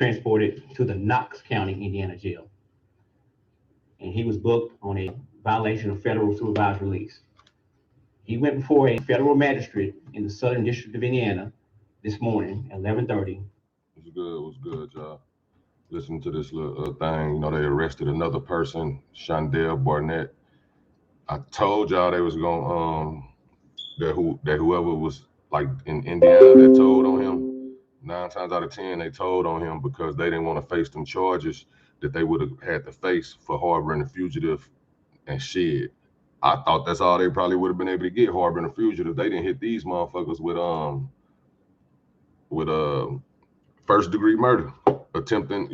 transported to the Knox County, Indiana jail. And he was booked on a violation of federal supervised release. He went before a federal magistrate in the Southern District of Indiana this morning at 11:30. It was good, y'all. Listen to this little thing. You know, they arrested another person, Shondell Barnett. I told y'all they was gonna that whoever was like in Indiana that told on him, 9 times out of 10 they told on him because they didn't want to face them charges that they would have had to face for harboring a fugitive and shit. I thought that's all they probably would have been able to get, harboring a fugitive. They didn't hit these motherfuckers with first degree murder, attempting,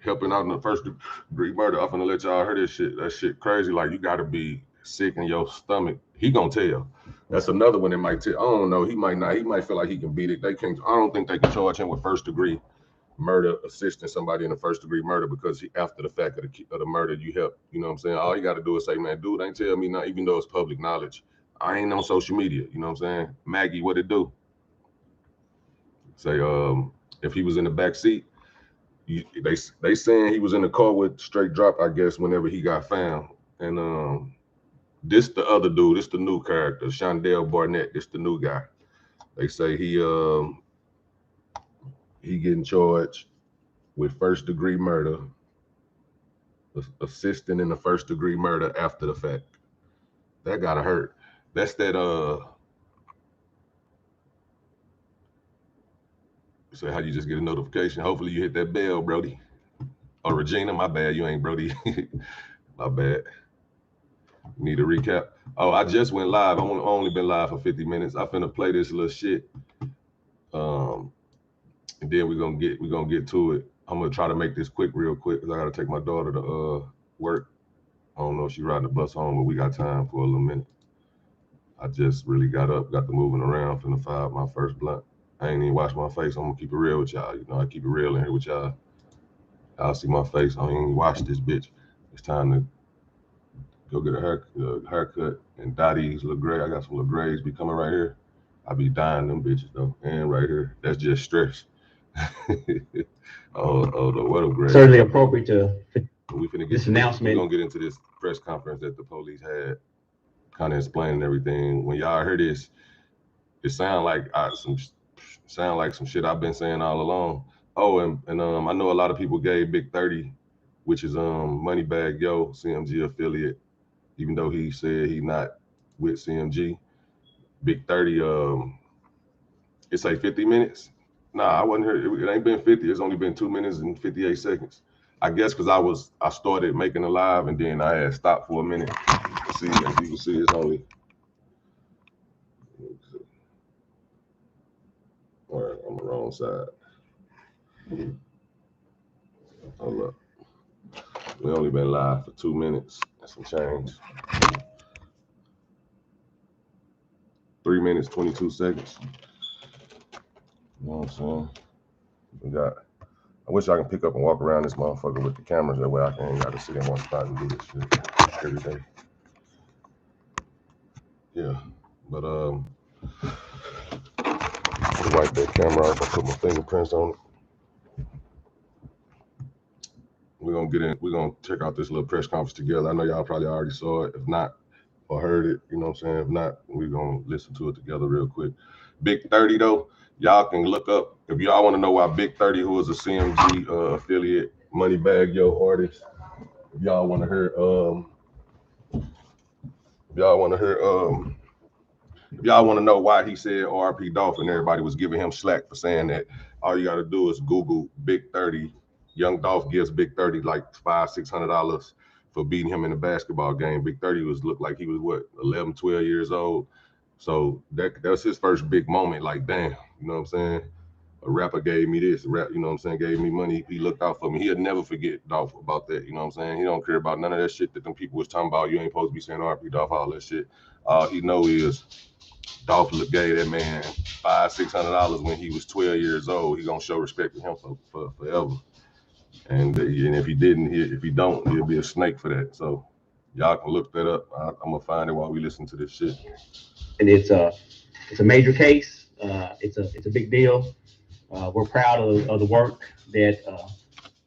helping out in the first degree murder. I'm gonna let y'all hear this shit. That shit crazy. Like, you gotta be sick in your stomach. He gonna tell. That's another one that might tell. I don't know. He might not. He might feel like he can beat it. They can't. I don't think they can charge him with first degree murder, assisting somebody in a first degree murder, because after the fact of the murder, you help. You know what I'm saying? All you got to do is say, man, dude, ain't tell me not, even though it's public knowledge. I ain't on social media. You know what I'm saying? Maggie, what it do? Say, if he was in the back seat, they saying he was in the car with straight drop, I guess, whenever he got found. And this the other dude, this the new character, Shondell Barnett, this the new guy. They say he getting charged with first degree murder, assisting in the first degree murder after the fact. That gotta hurt. That's that so how you just get a notification. Hopefully you hit that bell, Brody. Or Regina, my bad, you ain't Brody. My bad. Need a recap. Oh, I just went live. I've only been live for 50 minutes. I finna play this little shit. And then we're gonna get to it. I'm gonna try to make this real quick, because I gotta take my daughter to work. I don't know if she's riding the bus home, but we got time for a little minute. I just really got up, got to moving around, finna fire my first blunt. I ain't even wash my face. I'm gonna keep it real with y'all. You know, I keep it real in here with y'all. Y'all see my face. I ain't even wash this bitch. It's time to go get a haircut and dye these little gray. I got some little grays be coming right here. I be dyeing them bitches though. And right here, that's just stress. oh, the what a great. Certainly appropriate to we finna get this announcement. We're gonna get into this press conference that the police had, kind of explaining everything. When y'all heard this, it sound like some shit I've been saying all along. Oh, and I know a lot of people gave Big 30, which is Moneybag Yo, CMG affiliate, even though he said he not with CMG. Big 30, it's like 50 minutes. Nah, I wasn't here. It ain't been 50. It's only been 2 minutes and 58 seconds. I guess because I started making a live and then I had stopped for a minute. See, as you can see, it's only. All right, on the wrong side. Hold up. We only been live for 2 minutes and some change. 3 minutes, 22 seconds. You know what I'm saying? I wish I can pick up and walk around this motherfucker with the cameras. That way I ain't got to sit in one spot and do this shit every day. Yeah, but wipe that camera off. I put my fingerprints on it. We're gonna check out this little press conference together. I know y'all probably already saw it. If not, or heard it, you know what I'm saying? If not, we're gonna listen to it together real quick. Big 30 though, y'all can look up, if y'all want to know why Big 30, who is a CMG affiliate, Moneybag Yo artist, if y'all want to hear if y'all want to know why he said RP Dolph and everybody was giving him slack for saying that, all you got to do is Google Big 30. Young Dolph gives Big 30 like $500-600 for beating him in a basketball game. Big 30 looked like he was what, 11, 12 years old. So that was his first big moment. Like, damn, you know what I'm saying? A rapper gave me this, you know what I'm saying? Gave me money. He looked out for me. He'll never forget Dolph about that. You know what I'm saying? He don't care about none of that shit that them people was talking about. You ain't supposed to be saying RP Dolph, all that shit. All he know is Dolph gave that man $500-600 when he was 12 years old. He gonna show respect to him for forever. And if he didn't, if he don't, he'll be a snake for that. So y'all can look that up. I'm gonna find it while we listen to this shit. And it's a major case. It's a big deal. We're proud of the work that.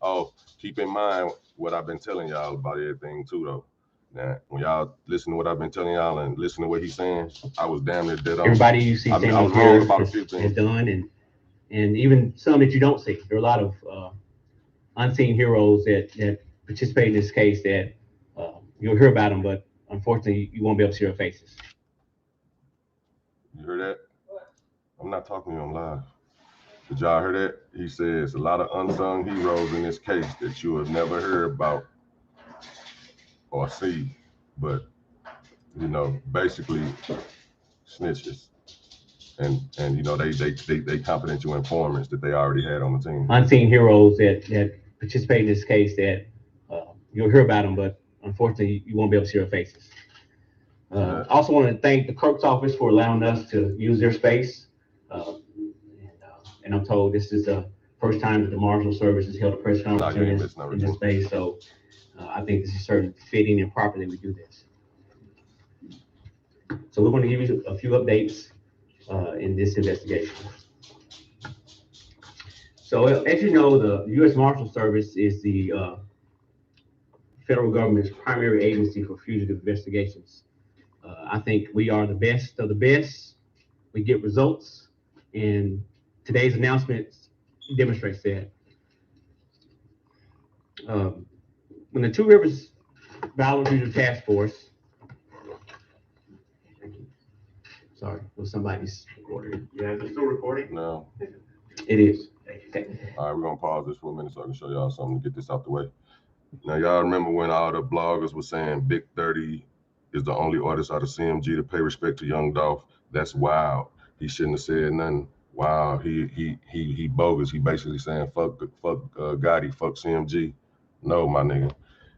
Oh, keep in mind what I've been telling y'all about everything too, though. Now, when y'all listen to what I've been telling y'all and listen to what he's saying, I was damn near dead on. Everybody you see I was standing wrong here about a few has things. done, and even some that you don't see. There are a lot of unseen heroes that participate in this case that you'll hear about them, but unfortunately you won't be able to see their faces. You heard that? I'm not talking to you on live. Did y'all hear that? He says a lot of unsung heroes in this case that you have never heard about or see, but you know, basically snitches. And you know, they confidential informants that they already had on the team. Unseen heroes that participate in this case that you'll hear about them, but unfortunately you won't be able to see their faces. I also want to thank the clerk's office for allowing us to use their space. And I'm told this is the first time that the Marshal Service has held a press conference in this space. So I think this is certainly fitting and proper that we do this. So we're going to give you a few updates in this investigation. So as you know, the U.S. Marshal Service is the federal government's primary agency for fugitive investigations. I think we are the best of the best. We get results, and today's announcement demonstrates that. When the Two Rivers Violent Fugitive Task Force, sorry, was somebody's recording? Yeah, is it still recording? No. It is. Okay. All right, we're gonna pause this for a minute so I can show y'all something to get this out the way. Now, y'all remember when all the bloggers were saying Big 30 is the only artist out of CMG to pay respect to Young Dolph? That's wild. He shouldn't have said nothing. Wow, he bogus. He basically saying fuck Gotti, fuck CMG. No, my nigga,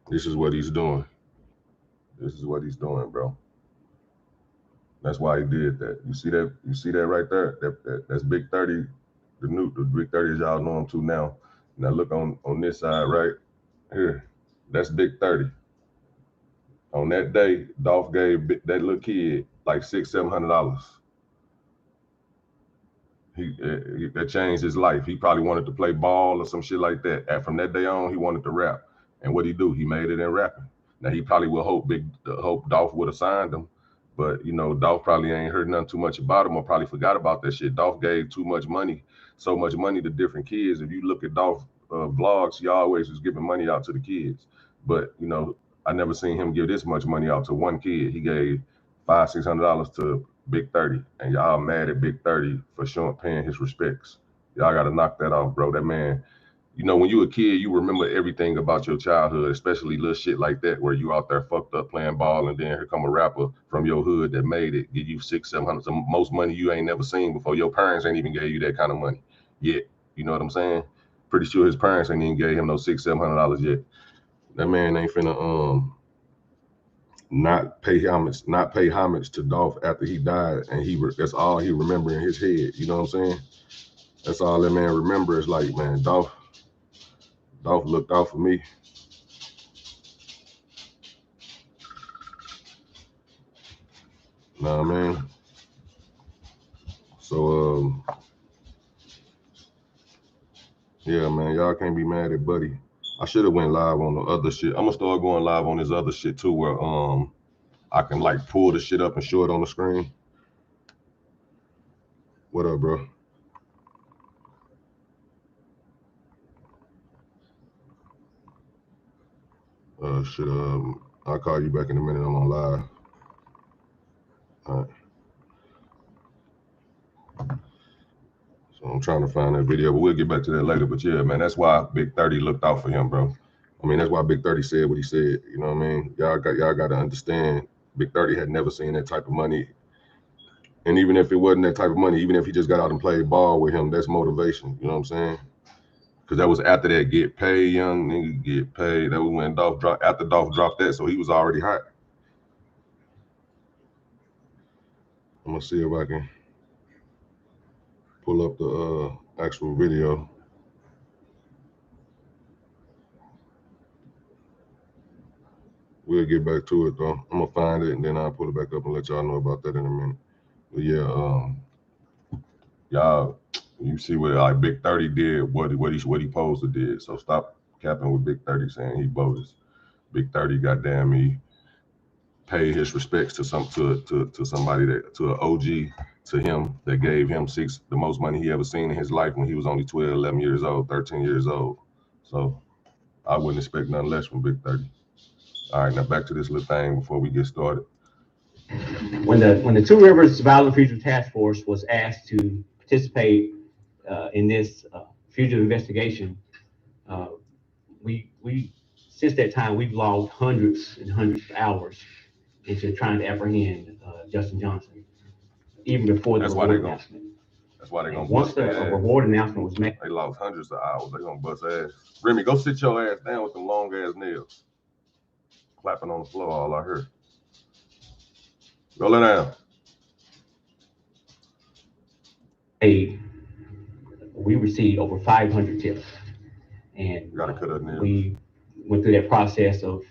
this is what he's doing. This is what he's doing, bro. That's why he did that. You see that? You see that right there? That's Big 30. The Big 30 as y'all know him too now. Now look on this side right here. That's Big 30. On that day, Dolph gave that little kid like $600-700. That changed his life. He probably wanted to play ball or some shit like that. And from that day on, he wanted to rap. And what he do? He made it in rapping. Now he probably will hope Dolph would have signed him, but you know, Dolph probably ain't heard nothing too much about him or probably forgot about that shit. Dolph gave too much money, so much money to different kids. If you look at Dolph vlogs, he always was giving money out to the kids. But you know, I never seen him give this much money out to one kid. He gave $500-600 to Big 30, and y'all mad at Big 30 for paying his respects. Y'all gotta knock that off, bro. That man, you know, when you a kid, you remember everything about your childhood, especially little shit like that, where you out there fucked up playing ball, and then here come a rapper from your hood that made it, give you $600-700, the most money you ain't never seen before. Your parents ain't even gave you that kind of money yet. You know what I'm saying? Pretty sure his parents ain't even gave him no $600-700 yet. That man ain't finna not pay homage to Dolph after he died, and that's all he remember in his head. You know what I'm saying? That's all that man remember is like, man, Dolph looked out for me. Nah, man. So yeah, man, y'all can't be mad at Buddy. I should have went live on the other shit. I'm gonna start going live on this other shit too, where I can like pull the shit up and show it on the screen. What up, bro? I'll call you back in a minute. I'm on live. All right. So I'm trying to find that video, but we'll get back to that later. But yeah, man, that's why Big 30 looked out for him, bro. I mean, that's why Big 30 said what he said. You know what I mean? Y'all got to understand, Big 30 had never seen that type of money. And even if it wasn't that type of money, even if he just got out and played ball with him, that's motivation. You know what I'm saying? Because that was after that get paid, young nigga, get paid. That was when Dolph dropped, after Dolph dropped that, so he was already hot. I'm gonna see if I can pull up the actual video. We'll get back to it though. I'm gonna find it and then I'll pull it back up and let y'all know about that in a minute. But yeah, y'all, You see what like Big 30 did, what he supposed to did. So stop capping with Big 30 saying he bogus. Big 30, goddamn, he paid his respects to somebody to an OG to him that gave him the most money he ever seen in his life when he was only 12, 11 years old, 13 years old. So I wouldn't expect nothing less from Big 30. All right, now back to this little thing before we get started. When the Two Rivers Violent Fugitive Task Force was asked to participate in this fugitive investigation, we since that time we've logged hundreds and hundreds of hours into trying to apprehend Justin Johnson, even before the reward announcement. That's why they're gonna once the reward announcement was made, they lost hundreds of hours. They're gonna bust ass. Remy, go sit your ass down with them long ass nails. Clapping on the floor, all I heard. Go lay down. We received over 500 tips, and we went through that process of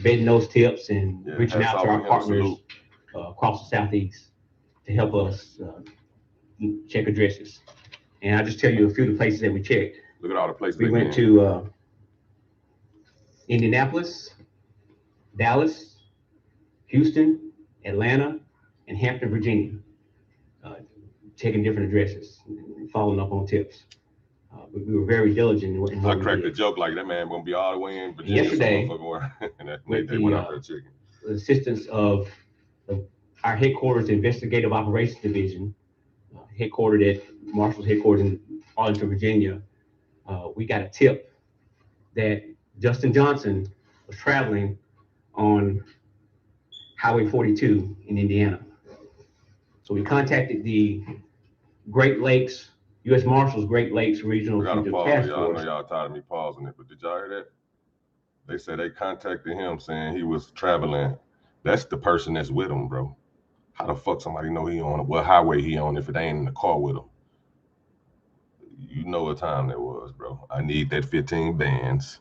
vetting those tips and reaching out to our partners across the Southeast to help us check addresses. And I'll just tell you a few of the places that we checked. Look at all the places we went to Indianapolis, Dallas, Houston, Atlanta, and Hampton, Virginia, checking different addresses, following up on tips. We were very diligent. I cracked a joke like that man gonna be all the way in Virginia. Yesterday, with the assistance of our headquarters Investigative Operations Division, headquartered at Marshals headquarters in Arlington, Virginia, we got a tip that Justin Johnson was traveling on Highway 42 in Indiana. So we contacted the Great Lakes, U.S. Marshals Great Lakes Regional Fugitive Task Force. I know y'all tired of me pausing it, but did y'all hear that? They said they contacted him saying he was traveling. That's the person that's with him, bro. How the fuck somebody know he on what highway he on if it ain't in the car with him? You know what time that was, bro. I need that 15 bands.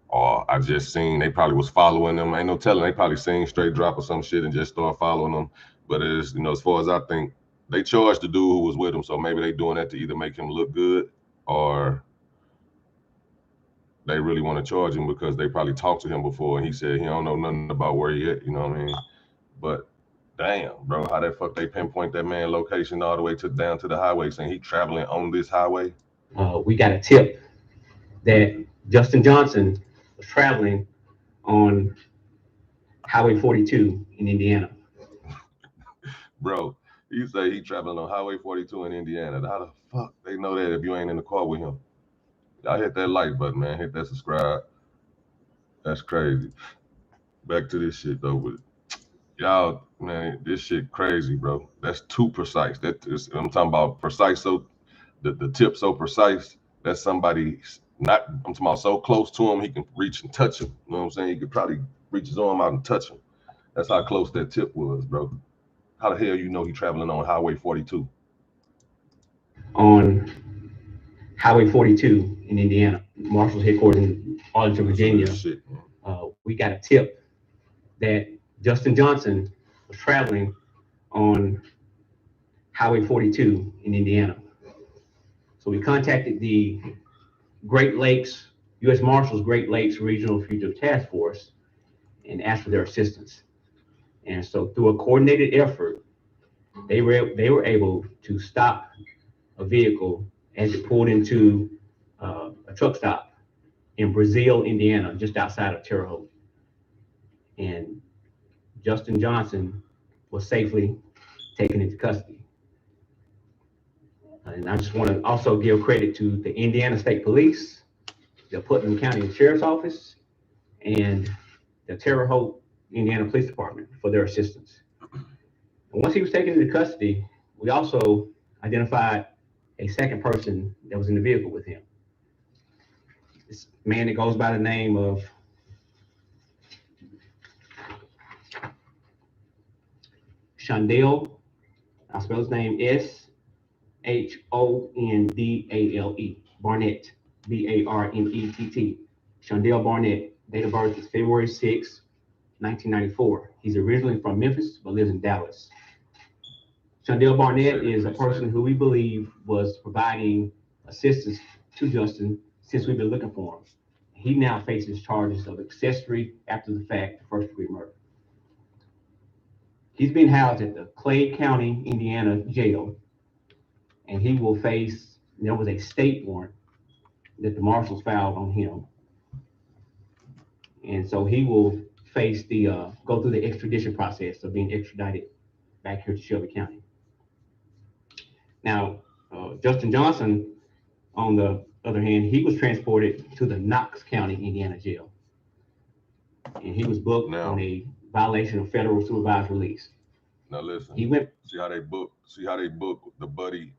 Or I just seen they probably was following them. Ain't no telling. They probably seen straight drop or some shit and just start following them. But it's, as far as I think, they charged the dude who was with him. So maybe they doing that to either make him look good or they really want to charge him because they probably talked to him before and he said he don't know nothing about where he at, you know what I mean? But damn, bro, how the fuck they pinpoint that man location all the way down to the highway saying he traveling on this highway? We got a tip that Justin Johnson was traveling on Highway 42 in Indiana. Bro, you say he traveling on Highway 42 in Indiana. How the fuck they know that if you ain't in the car with him? Y'all hit that like button, man. Hit that subscribe. That's crazy. Back to this shit though, but y'all, man, this shit crazy, bro. That's too precise. I'm talking about precise. So the tip so precise. That's somebody not. I'm talking about so close to him he can reach and touch him. You know what I'm saying? He could probably reach his arm out and touch him. That's how close that tip was, bro. How the hell you know he traveling on Highway 42? On Highway 42 in Indiana, Marshals headquarters in Arlington, Virginia. Shit, we got a tip that Justin Johnson was traveling on Highway 42 in Indiana. So we contacted the Great Lakes, U.S. Marshals Great Lakes Regional Fugitive Task Force and asked for their assistance. And so through a coordinated effort, they were able to stop a vehicle as it pulled into a truck stop in Brazil, Indiana, just outside of Terre Haute. And Justin Johnson was safely taken into custody. And I just want to also give credit to the Indiana State Police, the Putnam County Sheriff's Office, and the Terre Haute, Indiana Police Department for their assistance. And once he was taken into custody, we also identified a second person that was in the vehicle with him. This man that goes by the name of Shondale. I'll spell his name S-H-O-N-D-A-L-E, Barnett, B-A-R-N-E-T-T. Shondale Barnett, date of birth is February 6, 1994. He's originally from Memphis, but lives in Dallas. Shondell Barnett is a person who we believe was providing assistance to Justin since we've been looking for him. He now faces charges of accessory after the fact, first-degree murder. He's being housed at the Clay County, Indiana jail, and he will face, there was a state warrant that the marshals filed on him. And so he will face go through the extradition process of being extradited back here to Shelby County. Now, Justin Johnson, on the other hand, he was transported to the Knox County, Indiana jail. And he was booked on a violation of federal supervised release. Now listen, he went. See how they book the buddy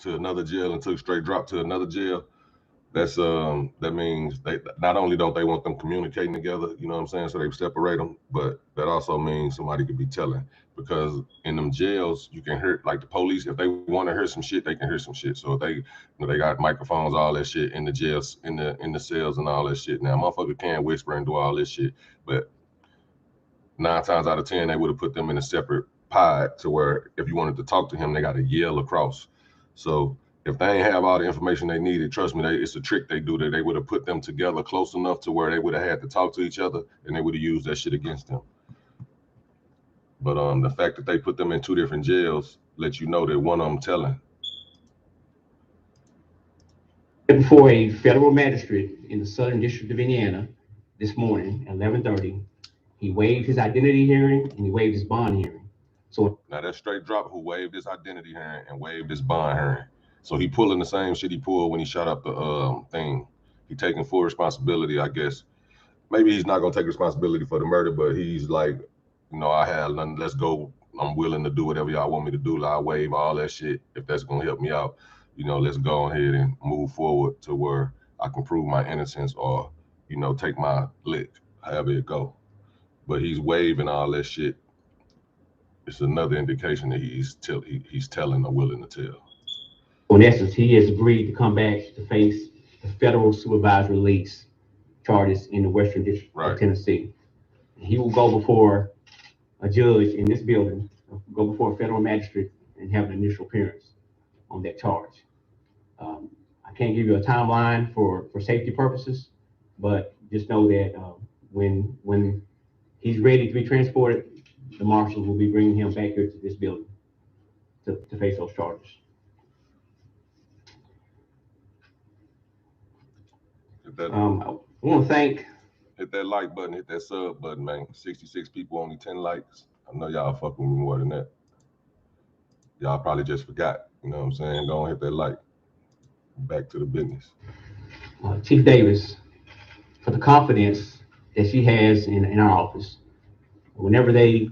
to another jail and took straight drop to another jail. That's that means they not only don't they want them communicating together, you know what I'm saying, so they separate them, but that also means somebody could be telling, because in them jails you can hear, like the police, if they want to hear some shit, they can hear some shit. So if they, they got microphones, all that shit in the jails, in the cells and all that shit. Now motherfucker can't whisper and do all this shit, but 9 times out of 10 they would have put them in a separate pod to where if you wanted to talk to him, they got to yell across. So if they ain't have all the information they needed, trust me, it's a trick they do that they would have put them together close enough to where they would have had to talk to each other, and they would have used that shit against them. But the fact that they put them in 2 different jails lets you know that one of them telling. Before a federal magistrate in the Southern District of Indiana this morning at 11:30, he waived his identity hearing and he waived his bond hearing. So now that's straight drop who waived his identity hearing and waived his bond hearing. So he pulling the same shit he pulled when he shot up the thing. He taking full responsibility, I guess. Maybe he's not gonna take responsibility for the murder, but he's like, I had nothing, let's go. I'm willing to do whatever y'all want me to do. I'll waive all that shit if that's gonna help me out. Let's go ahead and move forward to where I can prove my innocence or, take my lick, however it go. But he's waiving all that shit. It's another indication that he's telling or willing to tell. In essence, he has agreed to come back to face the federal supervised release charges in the Western District of Tennessee. He will go before a judge in this building, go before a federal magistrate and have an initial appearance on that charge. I can't give you a timeline for safety purposes, but just know that when he's ready to be transported, the marshals will be bringing him back here to this building to face those charges. I want to thank. Hit that like button, hit that sub button, man. 66 people, only 10 likes. I know y'all fucking with me more than that. Y'all probably just forgot. You know what I'm saying? Go and hit that like. Back to the business. Chief Davis, for the confidence that she has in our office. Whenever their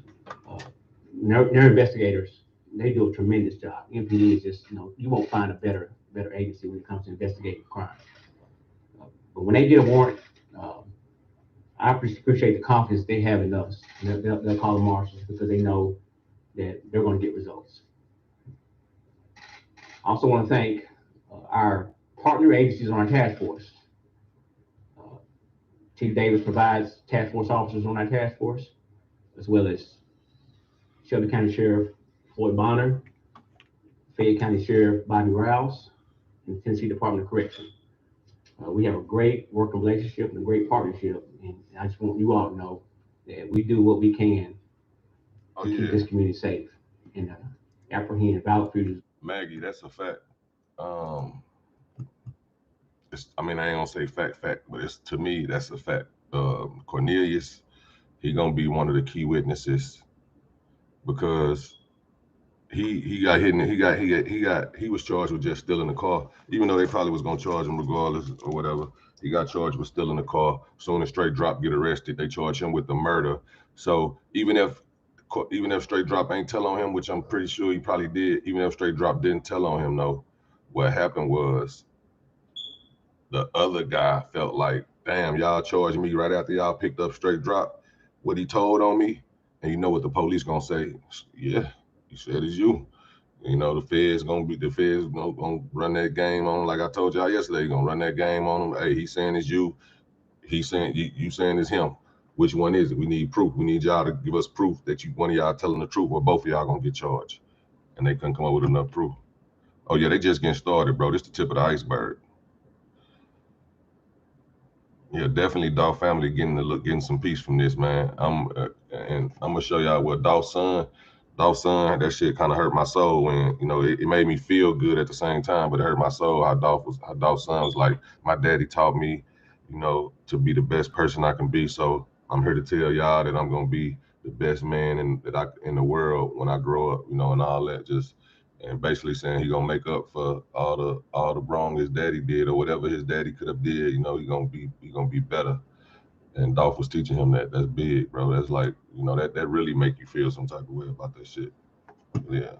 investigators, they do a tremendous job. MPD is just, you won't find a better agency when it comes to investigating crime. But when they get a warrant, I appreciate the confidence they have in us. They'll call the marshals because they know that they're going to get results. I also want to thank our partner agencies on our task force. Chief Davis provides task force officers on our task force, as well as Shelby County Sheriff Floyd Bonner, Fayette County Sheriff Bobby Rouse, and the Tennessee Department of Correction. We have a great working relationship and a great partnership, and I just want you all to know that we do what we can to keep this community safe and apprehend violent fugitives. Maggie, that's a fact. I ain't gonna say fact, but to me, that's a fact. Cornelius, he gonna be one of the key witnesses because he got hit. He was charged with just stealing the car, even though they probably was gonna charge him regardless or whatever. He got charged with stealing the car. Soon as Straight Drop get arrested, they charge him with the murder. So even if Straight Drop ain't tell on him, which I'm pretty sure he probably did, even if Straight Drop didn't tell on him, though, what happened was the other guy felt like, damn, y'all charged me right after y'all picked up Straight Drop. What he told on me, and you know what the police gonna say? Yeah, he said it's you. The feds gonna run that game on him. Like I told y'all yesterday, gonna run that game on him. Hey, he's saying it's you. He's saying you saying it's him. Which one is it? We need proof. We need y'all to give us proof that one of y'all telling the truth, or both of y'all gonna get charged. and they couldn't come up with enough proof. Oh yeah, they just getting started, bro. This the tip of the iceberg. Yeah, definitely Dolph family getting some peace from this, man. And I'm gonna show y'all what Dolph's son, that shit kind of hurt my soul when, you know, it made me feel good at the same time, but it hurt my soul how Dolph's son was like, my daddy taught me, you know, to be the best person I can be. So I'm here to tell y'all that I'm gonna be the best man in the world when I grow up, you know, and all that. Just and basically saying he gonna make up for all the wrong his daddy did or whatever his daddy could have did. You know, he gonna be better. And Dolph was teaching him that. That's big, bro. That's like, you know, that really make you feel some type of way about that shit. Yeah.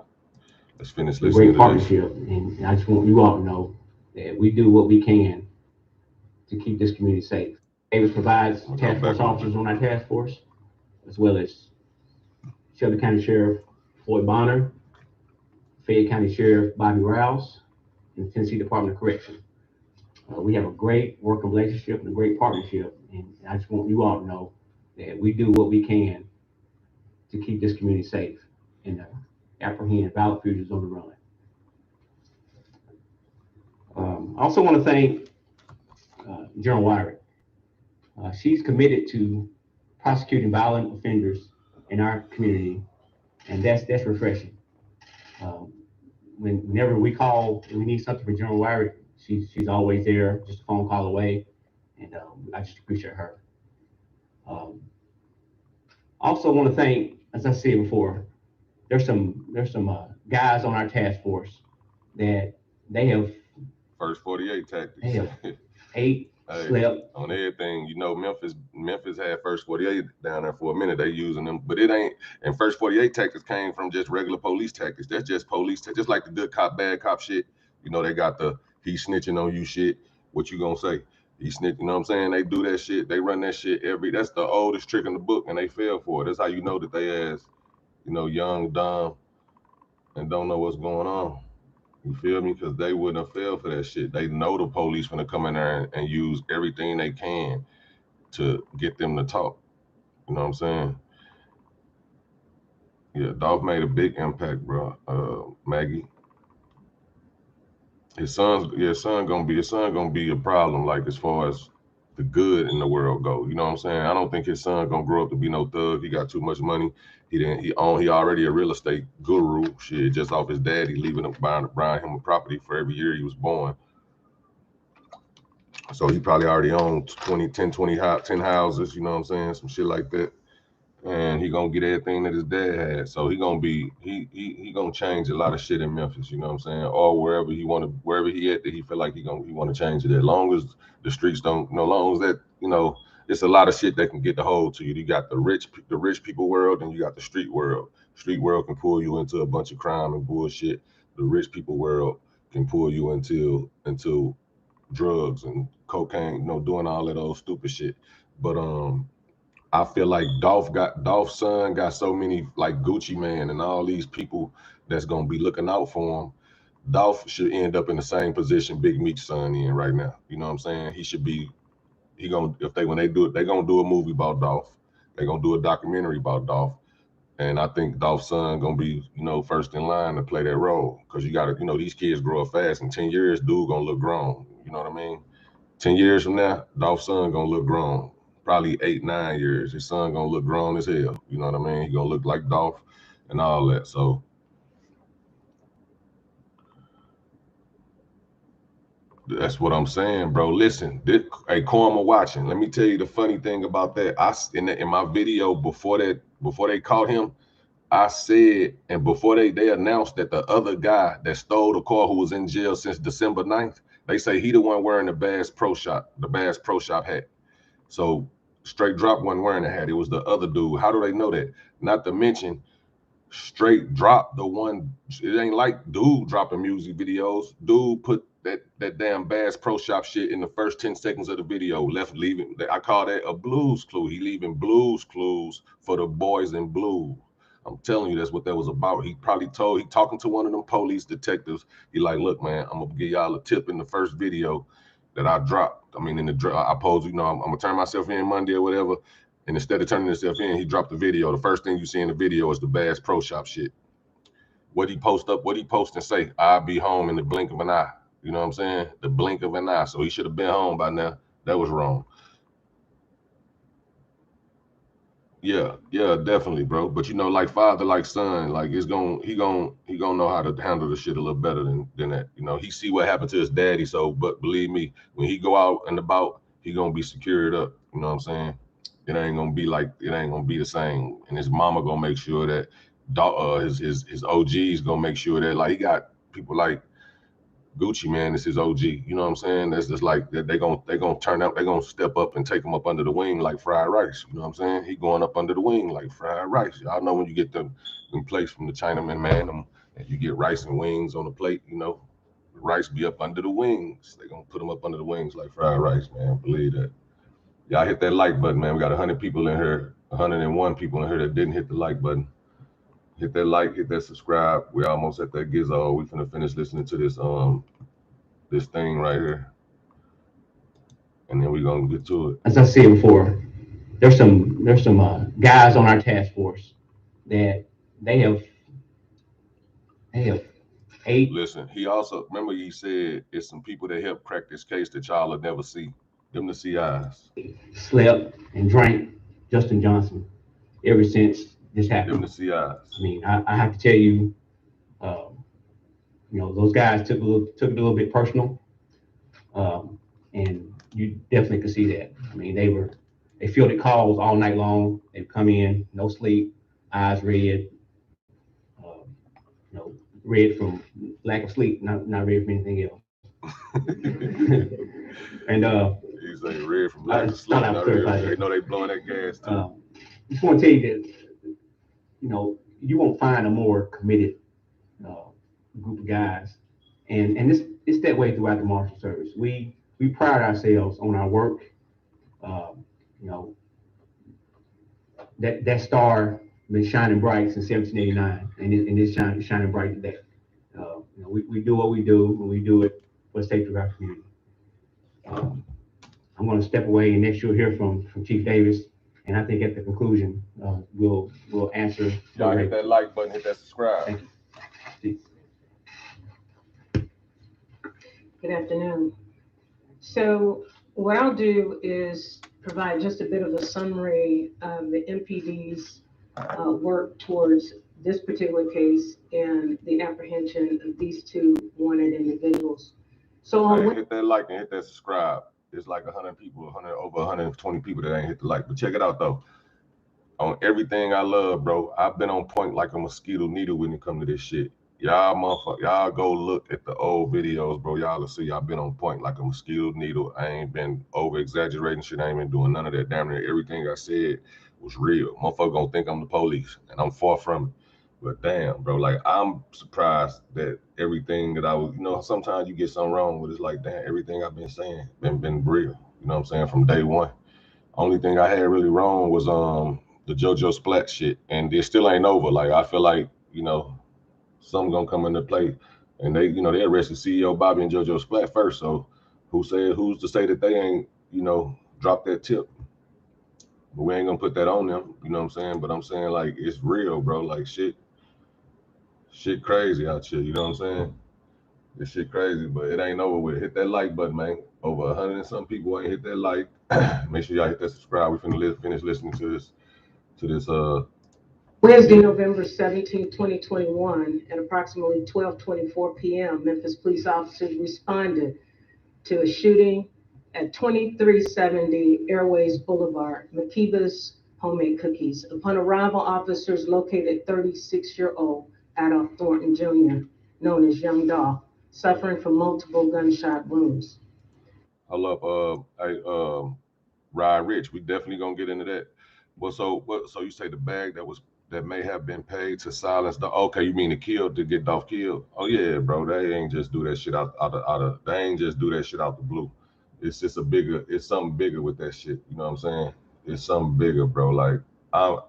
Let's finish listening Great to this. partnership, and I just want you all to know that we do what we can to keep this community safe. Davis provides task force officers on our task force, as well as Shelby County Sheriff Floyd Bonner, Fayette County Sheriff Bobby Rouse, and the Tennessee Department of Correction. We have a great working relationship and a great partnership, and I just want you all to know that we do what we can to keep this community safe and apprehend violent fugitives on the run. I also want to thank General Wyrick. She's committed to prosecuting violent offenders in our community, and that's refreshing. Whenever we call and we need something from General Wyrick, she's always there, just a phone call away, and I just appreciate her. Also want to thank, as I said before, there's some guys on our task force that they have first 48 tactics. They have ate, slept on everything. You know, Memphis had first 48 down there for a minute. They using them, but it ain't. And first 48 tactics came from just regular police tactics. That's just police tactics, just like the good cop, bad cop shit. You know, they got the he snitching on you shit. What you gonna say? He snitching. You know what I'm saying? They do that shit. They run that shit that's the oldest trick in the book, and they fell for it. That's how you know that they ass, you know, young, dumb, and don't know what's going on. You feel me? Because they wouldn't have fell for that shit. They know the police gonna come in there and use everything they can to get them to talk. You know what I'm saying? Yeah, Dolph made a big impact, bro. Maggie. His son gonna be a problem, like as far as the good in the world go. You know what I'm saying? I don't think his son gonna grow up to be no thug. He got too much money. He already a real estate guru. Shit, just off his daddy leaving him buying him a property for every year he was born. So he probably already owned 10 houses, you know what I'm saying? Some shit like that. And he gonna get everything that his dad had. So he gonna change a lot of shit in Memphis, you know what I'm saying? Or wherever he at that he feel like he wanna change it. As long as the streets don't, long as that, you know, it's a lot of shit that can get the hold to you. You got the rich people world, and you got the street world. Street world can pull you into a bunch of crime and bullshit. The rich people world can pull you into drugs and cocaine, you know, doing all of those stupid shit. But I feel like Dolph's son got so many, like Gucci Man and all these people that's gonna be looking out for him. Dolph should end up in the same position Big Meech's son in right now. You know what I'm saying? When they do it, they're gonna do a movie about Dolph. They're gonna do a documentary about Dolph. And I think Dolph's son gonna be, you know, first in line to play that role. Cause you gotta, you know, these kids grow up fast. In 10 years, dude gonna look grown. You know what I mean? 10 years from now, Dolph's son gonna look grown. Probably 8, 9 years. His son gonna look grown as hell. You know what I mean? He gonna look like Dolph and all that. So that's what I'm saying, bro. Listen, hey, Korma watching. Let me tell you the funny thing about that. In my video before they caught him, I said, and before they announced that the other guy that stole the car, who was in jail since December 9th, they say he the one wearing the Bass Pro Shop hat. So Straight Drop wasn't wearing the hat. It was the other dude. How do they know that? Not to mention, Straight Drop the one. It ain't like dude dropping music videos. Dude put that damn Bass Pro Shop shit in the first 10 seconds of the video. Leaving. I call that a blues clue. He leaving blues clues for the boys in blue. I'm telling you, that's what that was about. He talking to one of them police detectives. He like, look, man, I'm gonna give y'all a tip in the first video that I dropped. I mean, I posed, you know, I'm gonna turn myself in Monday or whatever. And instead of turning himself in, he dropped the video. The first thing you see in the video is the Bass Pro Shop shit. What he post and say, I'll be home in the blink of an eye. You know what I'm saying? The blink of an eye. So he should have been home by now. That was wrong. Yeah, definitely, bro. But like father, like son, like he gonna know how to handle the shit a little better than that. He see what happened to his daddy. So, but believe me, when he go out and about, he gonna be secured up. You know what I'm saying? It ain't gonna be the same. And his mama gonna make sure that his OGs gonna make sure that like he got people like Gucci, man, is his OG. You know what I'm saying? That's just like that. They gonna turn up. They gonna step up and take him up under the wing like fried rice. You know what I'm saying? He going up under the wing like fried rice. Y'all know when you get them plates from the Chinaman, man, and you get rice and wings on the plate. The rice be up under the wings. They gonna put them up under the wings like fried rice, man. Believe that. Y'all hit that like button, man. We got 100 people in here, 101 people in here that didn't hit the like button. Hit that like, hit that subscribe. We're almost at that gizzo. We finna finish listening to this thing right here, and then we're gonna get to it. As I said before, there's some guys on our task force that they have eight. Listen, he also remember he said it's some people that helped crack this case that y'all will never see. Them the CIs. Slept and drank Justin Johnson ever since this happened. Them the CIs. I mean, I have to tell you, those guys took it a little bit personal, and you definitely could see that. I mean, they fielded calls all night long. They'd come in, no sleep, eyes red, red from lack of sleep, not red from anything else. And he's like red from lack of sleep. They know they blowing that gas too. Just want to tell you that you won't find a more committed group of guys, and it's that way throughout the Marshal Service. We pride ourselves on our work. That star been shining bright since 1789, and it's shining bright today. We do what we do, and we do it for the safety of our community. I'm going to step away, and next you'll hear from Chief Davis, and I think at the conclusion we'll answer. Y'all hit that like button, hit that subscribe. Thank you. Good afternoon. So what I'll do is provide just a bit of a summary of the MPD's work towards this particular case and the apprehension of these two wanted individuals. So hit that like and hit that subscribe. There's like 100 people, over 120 people that ain't hit the like. But check it out though. On everything I love, bro, I've been on point like a mosquito needle when it comes to this shit. Y'all motherfucker, y'all go look at the old videos, bro. Y'all will see I've been on point like a mosquito needle. I ain't been over exaggerating shit. I ain't been doing none of that. Damn near everything I said was real. Motherfucker gonna think I'm the police, and I'm far from it. But damn, bro, like I'm surprised that everything that I was, sometimes you get something wrong, but it's like, damn, everything I've been saying been real. You know what I'm saying? From day one. Only thing I had really wrong was the JoJo Splat shit, and it still ain't over. Like I feel like something gonna come into play, and they arrested CEO Bobby and JoJo Splat first. So who's to say that they ain't dropped that tip? But we ain't gonna put that on them. You know what I'm saying? But I'm saying like it's real, bro. Like shit crazy out here. You know what I'm saying? This shit crazy, but it ain't over with. Hit that like button, man. Over 100 and some people ain't hit that like. Make sure y'all hit that subscribe. We finna finish listening to this Wednesday, November 17, 2021, at approximately 12:24 p.m., Memphis police officers responded to a shooting at 2370 Airways Boulevard, Makiba's Homemade Cookies. Upon arrival, officers located 36-year-old Adolph Thornton Jr., known as Young Dolph, suffering from multiple gunshot wounds. Hold up, Ride Rich. We definitely gonna get into that. Well, so you say the bag that may have been paid to silence the you mean to get Dolph killed? Oh yeah, bro. They ain't just do that shit they ain't just do that shit out the blue. It's just it's something bigger with that shit. You know what I'm saying? It's something bigger, bro. Like I'm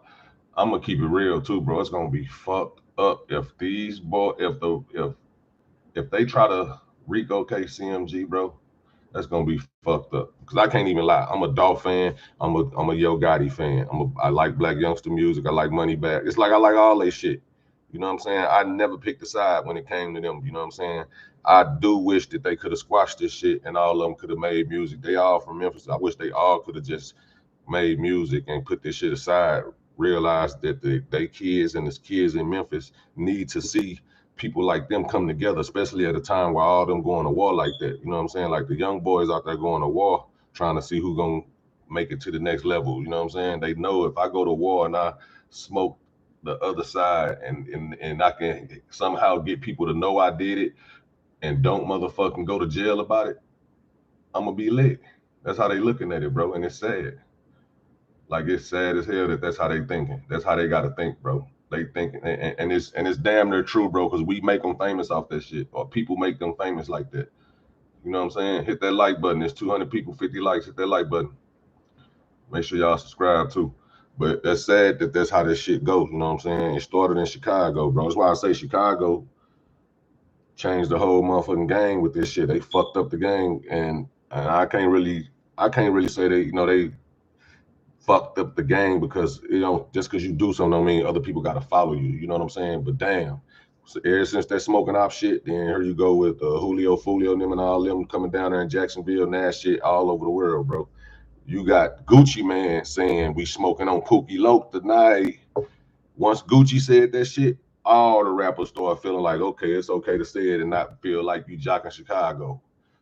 gonna keep it real too, bro. It's gonna be fucked up if these if they try to RICO case CMG, bro. That's gonna be fucked up. Cause I can't even lie. I'm a Dolph fan. I'm a Yo Gotti fan. I like Black Youngster music. I like Money Bag. It's like I like all that shit. You know what I'm saying? I never picked a side when it came to them. You know what I'm saying? I do wish that they could have squashed this shit and all of them could have made music. They all from Memphis. I wish they all could have just made music and put this shit aside. Realized that they kids and the kids in Memphis need to see people like them come together, especially at a time where all them going to war like that. You know what I'm saying? Like the young boys out there going to war, trying to see who gonna make it to the next level. You know what I'm saying? They know if I go to war and I smoke the other side and I can somehow get people to know I did it and don't motherfucking go to jail about it, I'm gonna be lit. That's how they looking at it, bro, and it's sad. Like it's sad as hell that that's how they thinking. That's how they gotta think, bro. They thinking, and it's damn near true, bro, because we make them famous off that shit, or people make them famous like that. You know what I'm saying? Hit that like button. There's 200 people, 50 likes. Hit that like button. Make sure y'all subscribe too. But that's sad that that's how this shit goes. You know what I'm saying? It started in Chicago, bro. That's why I say Chicago changed the whole motherfucking game with this shit. They fucked up the game, and I can't really say they fucked up the game because just because you do something don't mean other people gotta follow you. You know what I'm saying? But damn, so ever since that smoking op shit, then here you go with Julio, Fulio, them and all them coming down there in Jacksonville, and that shit all over the world, bro. You got Gucci Man saying we smoking on Pookie Loke tonight. Once Gucci said that shit, all the rappers started feeling like, okay, it's okay to say it and not feel like you jocking Chicago.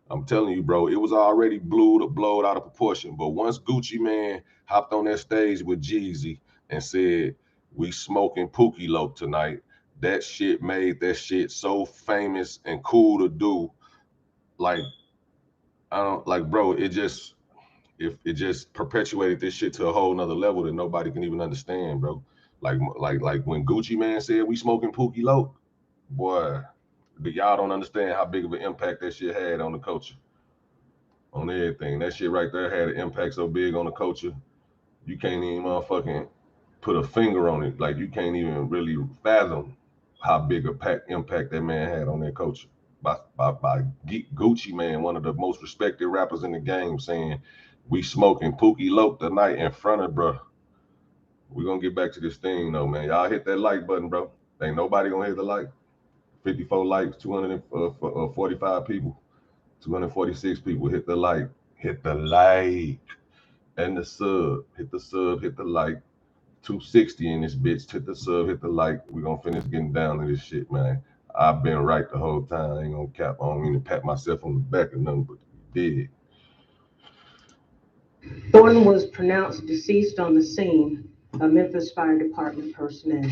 I'm telling you, bro, it was already blowed out of proportion. But once Gucci Man hopped on that stage with Jeezy and said, we smoking Pookie Loke tonight, that shit made that shit so famous and cool to do. Like, I don't like, bro, it just perpetuated this shit to a whole nother level that nobody can even understand, bro. Like when Gucci Man said we smoking Pookie Loke, boy, y'all don't understand how big of an impact that shit had on the culture, on everything. That shit right there had an impact so big on the culture, you can't even motherfucking put a finger on it. Like you can't even really fathom how big a impact that man had on their culture. By Gucci Man, one of the most respected rappers in the game, saying we smoking Pookie Loke tonight in front of bro. We're gonna get back to this thing though, man. Y'all hit that like button, bro. Ain't nobody gonna hit the like. 54 likes, 245 people, 246 people hit the like. Hit the like and the sub. Hit the sub, hit the like. 260 in this bitch. Hit the sub, hit the like. We're gonna finish getting down to this shit, man. I've been right the whole time. I ain't gonna cap. I don't mean to pat myself on the back or nothing, but did. Thornton was pronounced deceased on the scene by Memphis Fire Department personnel.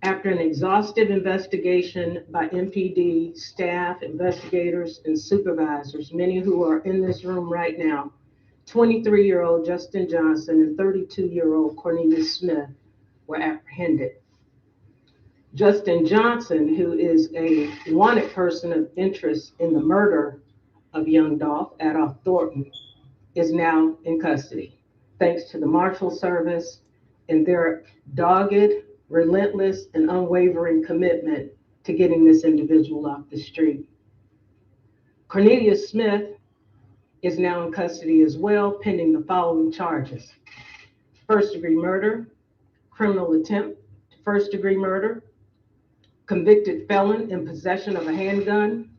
After an exhaustive investigation by MPD staff, investigators, and supervisors, many who are in this room right now, 23-year-old Justin Johnson and 32-year-old Cornelius Smith were apprehended. Justin Johnson, who is a wanted person of interest in the murder of Young Dolph, Adolph Thornton, is now in custody, thanks to the Marshal Service and their dogged, relentless, and unwavering commitment to getting this individual off the street. Cornelius Smith is now in custody as well, pending the following charges: first-degree murder, criminal attempt to first-degree murder, convicted felon in possession of a handgun,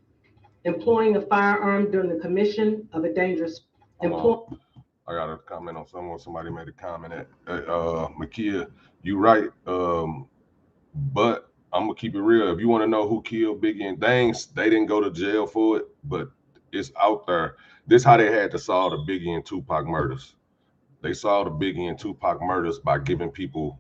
employing a firearm during the commission of a dangerous employment. I got a comment on someone. Somebody made a comment at Makia, you right. But I'm gonna keep it real. If you want to know who killed Biggie and they didn't go to jail for it, but it's out there. This how they had to solve the Biggie and Tupac murders. They solved the Biggie and Tupac murders by giving people,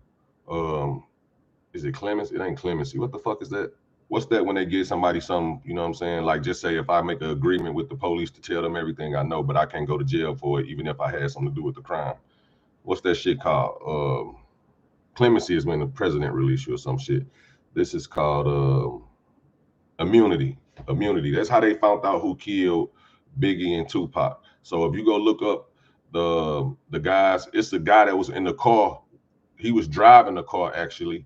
is it clemency? It ain't clemency. What the fuck is that? What's that when they give somebody something, you know what I'm saying? Like just say if I make an agreement with the police to tell them everything I know, but I can't go to jail for it, even if I had something to do with the crime. What's that shit called? Clemency is when the president release you or some shit. This is called immunity. Immunity. That's how they found out who killed Biggie and Tupac. So if you go look up the guys, it's the guy that was in the car. He was driving the car actually,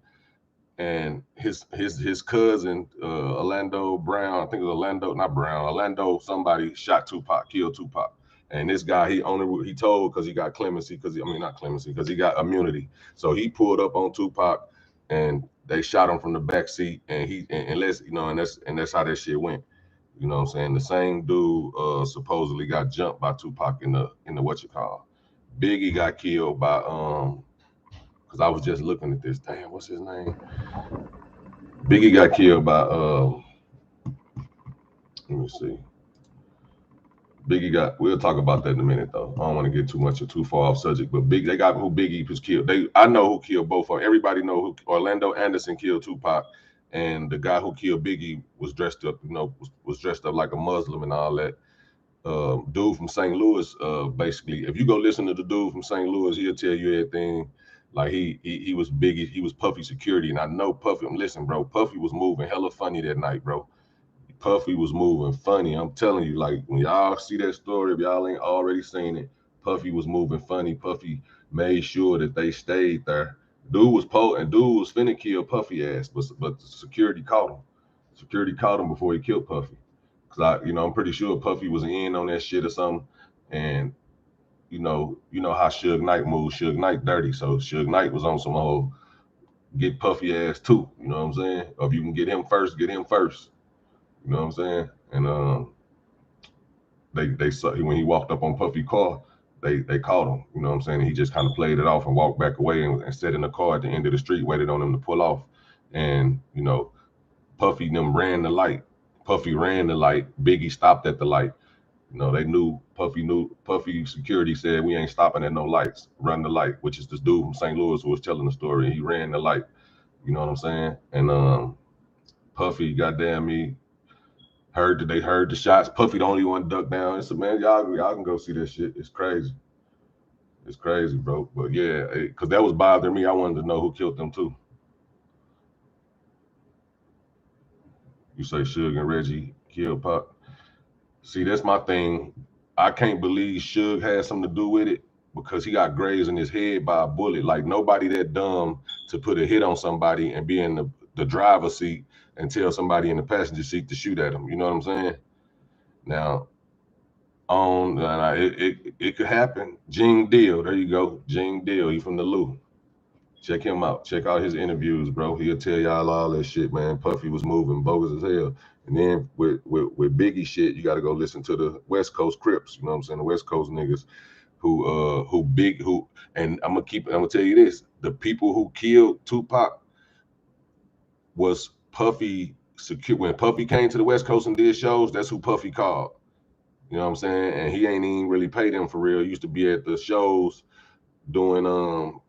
and his cousin Orlando Brown, I think it was Orlando somebody shot Tupac, killed Tupac. And this guy, he told because he got clemency, because he got immunity. So he pulled up on Tupac and they shot him from the back seat, and that's how that shit went. You know what I'm saying? The same dude supposedly got jumped by Tupac in the what you call. Biggie got killed by because I was just looking at this. Damn, what's his name? Biggie got killed by let me see. We'll talk about that in a minute though. I don't want to get too far off subject, but they got who Biggie was killed. I know who killed both of them. Everybody know who Orlando Anderson killed Tupac, and the guy who killed Biggie was dressed up, was dressed up like a Muslim and all that. Dude from St. Louis, basically, if you go listen to the dude from St. Louis, he'll tell you everything. Like he was Biggie, he was Puffy security, and I know Puffy. Listen, bro, Puffy was moving hella funny that night, bro. Puffy was moving funny. I'm telling you, like when y'all see that story, if y'all ain't already seen it, Puffy was moving funny. Puffy made sure that they stayed there. Dude was finna kill Puffy ass, but security caught him. Security caught him before he killed Puffy. Cause I'm pretty sure Puffy was in on that shit or something. And you know how Suge Knight moves. Suge Knight dirty, so Suge Knight was on some whole get Puffy ass too. You know what I'm saying? Or if you can get him first, get him first. You know what I'm saying? And they saw when he walked up on Puffy car, they caught him. You know what I'm saying? And he just kind of played it off and walked back away and sat in the car at the end of the street, waited on him to pull off. And Puffy and them ran the light. Puffy ran the light. Biggie stopped at the light. They knew Puffy security said we ain't stopping at no lights. Run the light, which is this dude from St. Louis who was telling the story. He ran the light. You know what I'm saying? And Puffy, goddamn me, they heard the shots. Puffy the only one ducked down. It's man, y'all can go see that shit. It's crazy. It's crazy, bro. But yeah, because that was bothering me. I wanted to know who killed them too. You say Suge and Reggie killed Pop. See, that's my thing. I can't believe Suge had something to do with it because he got grazed in his head by a bullet. Like nobody that dumb to put a hit on somebody and be in the driver's seat and tell somebody in the passenger seat to shoot at him. You know what I'm saying? Now, it could happen. Gene Deal, there you go. Gene Deal, he from the Lou. Check him out. Check out his interviews, bro. He'll tell y'all all that shit, man. Puffy was moving bogus as hell. And then with Biggie shit, you got to go listen to the West Coast Crips. You know what I'm saying? The West Coast niggas and I'm gonna tell you this: the people who killed Tupac was Puffy. When Puffy came to the West Coast and did shows, that's who Puffy called. You know what I'm saying? And he ain't even really paid them for real. He used to be at the shows doing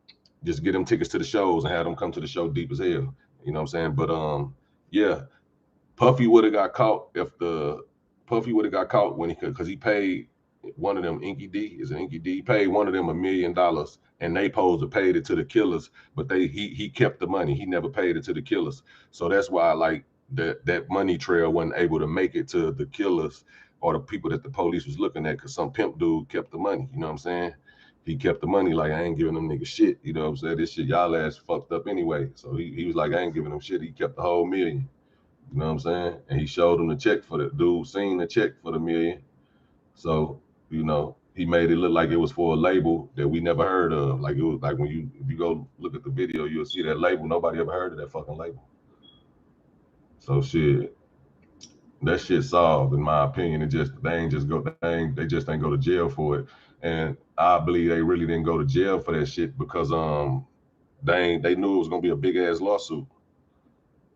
just get them tickets to the shows and have them come to the show deep as hell. You know what I'm saying? But yeah, Puffy would have got caught when because he paid one of them Inky D. He paid one of them $1 million, and they supposed to paid it to the killers, but he kept the money. He never paid it to the killers. So that's why like that money trail wasn't able to make it to the killers or the people that the police was looking at, because some pimp dude kept the money. You know what I'm saying? He kept the money. Like, I ain't giving them niggas shit. You know what I'm saying? This shit y'all ass fucked up anyway. So he was like, I ain't giving them shit. He kept the whole $1 million. You know what I'm saying? And he showed him the check for the dude, seen the check for the $1 million. So, he made it look like it was for a label that we never heard of. Like it was like if you go look at the video, you'll see that label. Nobody ever heard of that fucking label. So shit, that shit solved in my opinion. They just ain't go to jail for it. And I believe they really didn't go to jail for that shit because they knew it was gonna be a big ass lawsuit.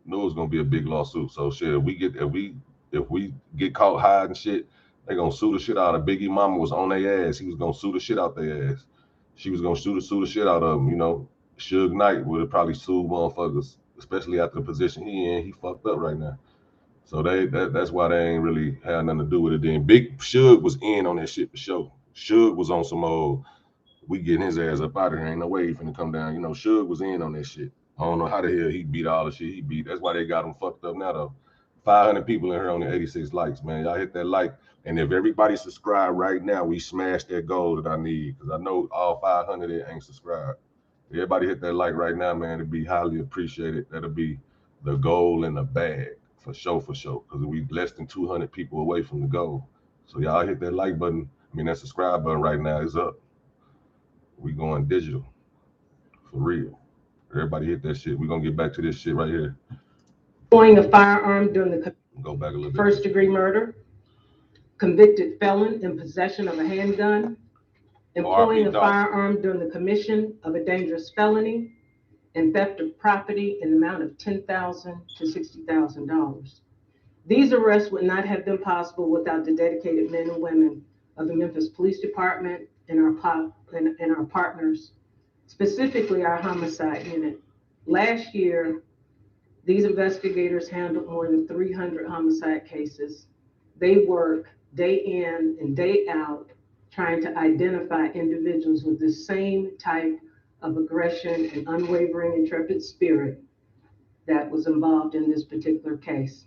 Knew it was gonna be a big lawsuit. So shit, if we get caught hiding shit, they gonna sue the shit out of Biggie. Mama was on their ass. He was gonna sue the shit out their ass. She was gonna sue the shit out of them. Suge Knight would have probably sued motherfuckers, especially after the position he in. He fucked up right now. So that's why they ain't really had nothing to do with it. Then Big Suge was in on that shit for sure. Suge was on some old, we getting his ass up out of here. Ain't no way he finna come down. Suge was in on that shit. I don't know how the hell he beat all the shit he beat. That's why they got him fucked up now though. 500 people in here on the 86 likes, man. Y'all hit that like. And if everybody subscribe right now, we smash that goal that I need. Because I know all 500 ain't subscribed. Everybody hit that like right now, man. It'd be highly appreciated. That'll be the goal in the bag. For sure. Because we less than 200 people away from the goal. So y'all hit that like button. That subscribe button right now is up. We going digital. For real. Everybody hit that shit. We're gonna get back to this shit right here. Employing a firearm during the Go back a little bit. first-degree murder, convicted felon in possession of a handgun, employing a firearm during the commission of a dangerous felony, and theft of property in the amount of $10,000 to $60,000. These arrests would not have been possible without the dedicated men and women of the Memphis Police Department and our partners, specifically our homicide unit. Last year, these investigators handled more than 300 homicide cases. They work day in and day out trying to identify individuals with the same type of aggression and unwavering, intrepid spirit that was involved in this particular case.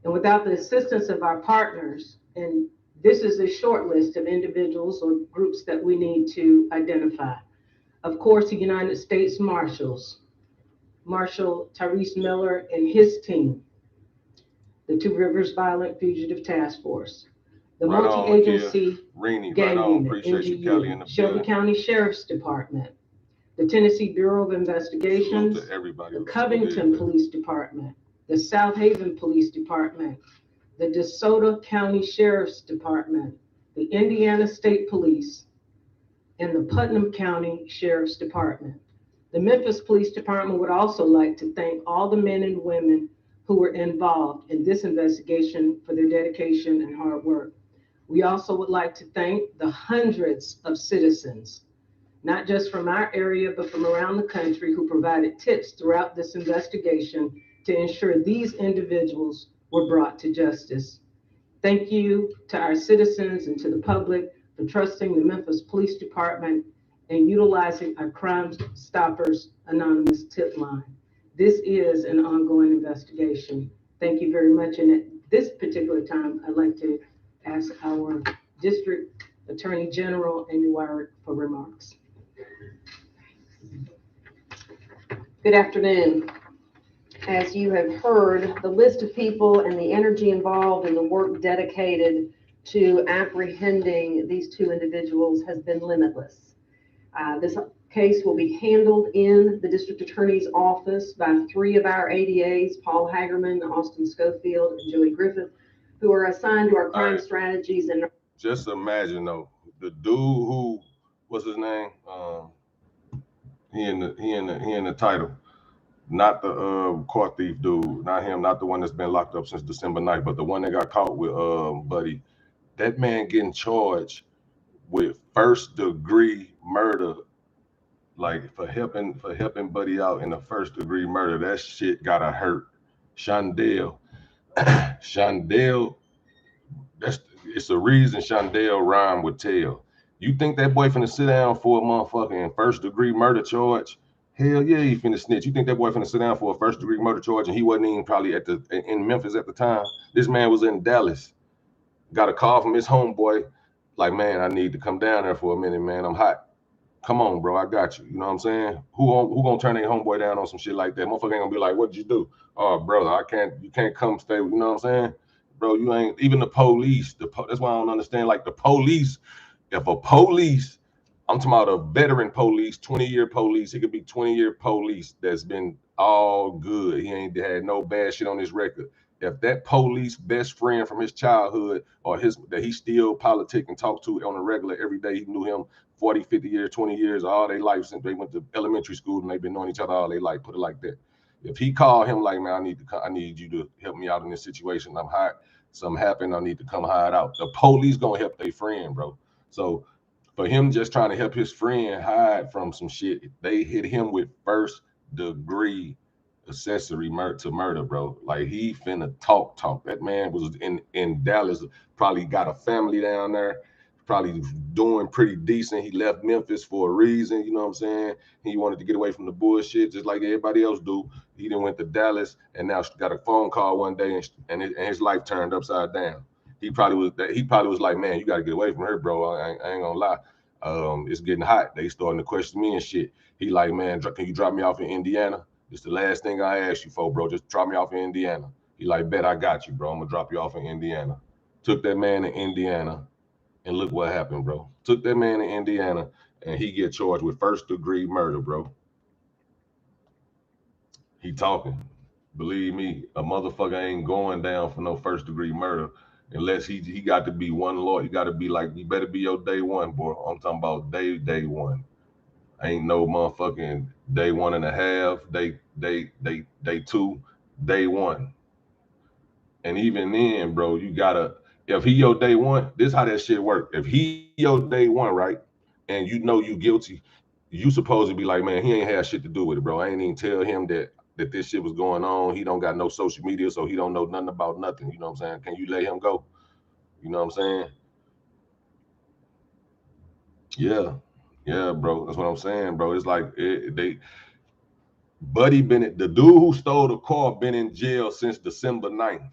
And without the assistance of our partners, and this is a short list of individuals or groups that we need to identify. Of course, the United States Marshals, Marshal Tyrese Miller and his team, the Two Rivers Violent Fugitive Task Force, the multi-agency gang unit, NGU, Shelby County Sheriff's Department, the Tennessee Bureau of Investigations, the Covington Police Department, the South Haven Police Department, the DeSoto County Sheriff's Department, the Indiana State Police, and the Putnam County Sheriff's Department. The Memphis Police Department would also like to thank all the men and women who were involved in this investigation for their dedication and hard work. We also would like to thank the hundreds of citizens, not just from our area, but from around the country, who provided tips throughout this investigation to ensure these individuals were brought to justice. Thank you to our citizens and to the public for trusting the Memphis Police Department and utilizing our Crime Stoppers Anonymous tip line. This is an ongoing investigation. Thank you very much. And at this particular time, I'd like to ask our District Attorney General, Amy Wire, for remarks. Good afternoon. As you have heard, the list of people and the energy involved and the work dedicated to apprehending these two individuals has been limitless. This case will be handled in the District Attorney's office by 3 of our ADAs, Paul Hagerman, Austin Schofield, and Joey Griffith, who are assigned to our crime strategies. And just imagine though, the dude who, what's his name? He in the title. Not the car thief dude, not him, not the one that's been locked up since December 9th, but the one that got caught with Buddy. That man getting charged with first-degree murder, like for helping Buddy out in a first-degree murder. That shit gotta hurt. Shondell, it's a reason Shondell rhyme with Tell. You think that boy finna sit down for a motherfucking first-degree murder charge? Hell yeah, he finna snitch. You think that boy finna sit down for a first-degree murder charge, and he wasn't even probably in Memphis at the time? This man was in Dallas. Got a call from his homeboy, like, man, I need to come down there for a minute, man. I'm hot. Come on, bro, I got you. You know what I'm saying? Who gonna turn their homeboy down on some shit like that? Motherfucker ain't gonna be like, what did you do? Oh, brother, you can't come stay. You know what I'm saying? Bro, you ain't, even the police, that's why I don't understand, like the police, if a police, I'm talking about a veteran police, 20-year police. He could be 20-year police that's been all good. He ain't had no bad shit on his record. If that police best friend from his childhood or that he still politic and talk to on a regular every day, he knew him 40, 50 years, 20 years, all their life since they went to elementary school and they've been knowing each other all their life, put it like that. If he called him like, man, I need you to help me out in this situation. I'm hot. Something happened. I need to come hide out. The police gonna help their friend, bro. So for him just trying to help his friend hide from some shit, they hit him with first-degree accessory to murder, bro. Like, he finna talk. That man was in Dallas, probably got a family down there, probably doing pretty decent. He left Memphis for a reason, you know what I'm saying? He wanted to get away from the bullshit just like everybody else do. He then went to Dallas and now got a phone call one day and his life turned upside down. He probably was like, man, you got to get away from her, bro. I ain't gonna lie. It's getting hot. They starting to question me and shit. He like, man, can you drop me off in Indiana? It's the last thing I asked you for, bro. Just drop me off in Indiana. He like, bet, I got you, bro. I'm gonna drop you off in Indiana. Took that man to Indiana, and look what happened, bro. Took that man to Indiana, and he get charged with first-degree murder, bro. He talking. Believe me, a motherfucker ain't going down for no first-degree murder unless he got to be one lawyer. You got to be like, you better be your day one, boy. I'm talking about day one. Ain't no motherfucking day 1.5, day 2, day 1. And even then, bro, you gotta, if he your day one, this how that shit work. If he your day one, right, and you know you guilty, you supposed to be like, man, he ain't had shit to do with it, bro. I ain't even tell him that this shit was going on. He don't got no social media, so he don't know nothing about nothing. You know what I'm saying? Can you let him go? You know what I'm saying? Yeah, bro. That's what I'm saying, bro. It's like Buddy Bennett, the dude who stole the car, been in jail since December 9th.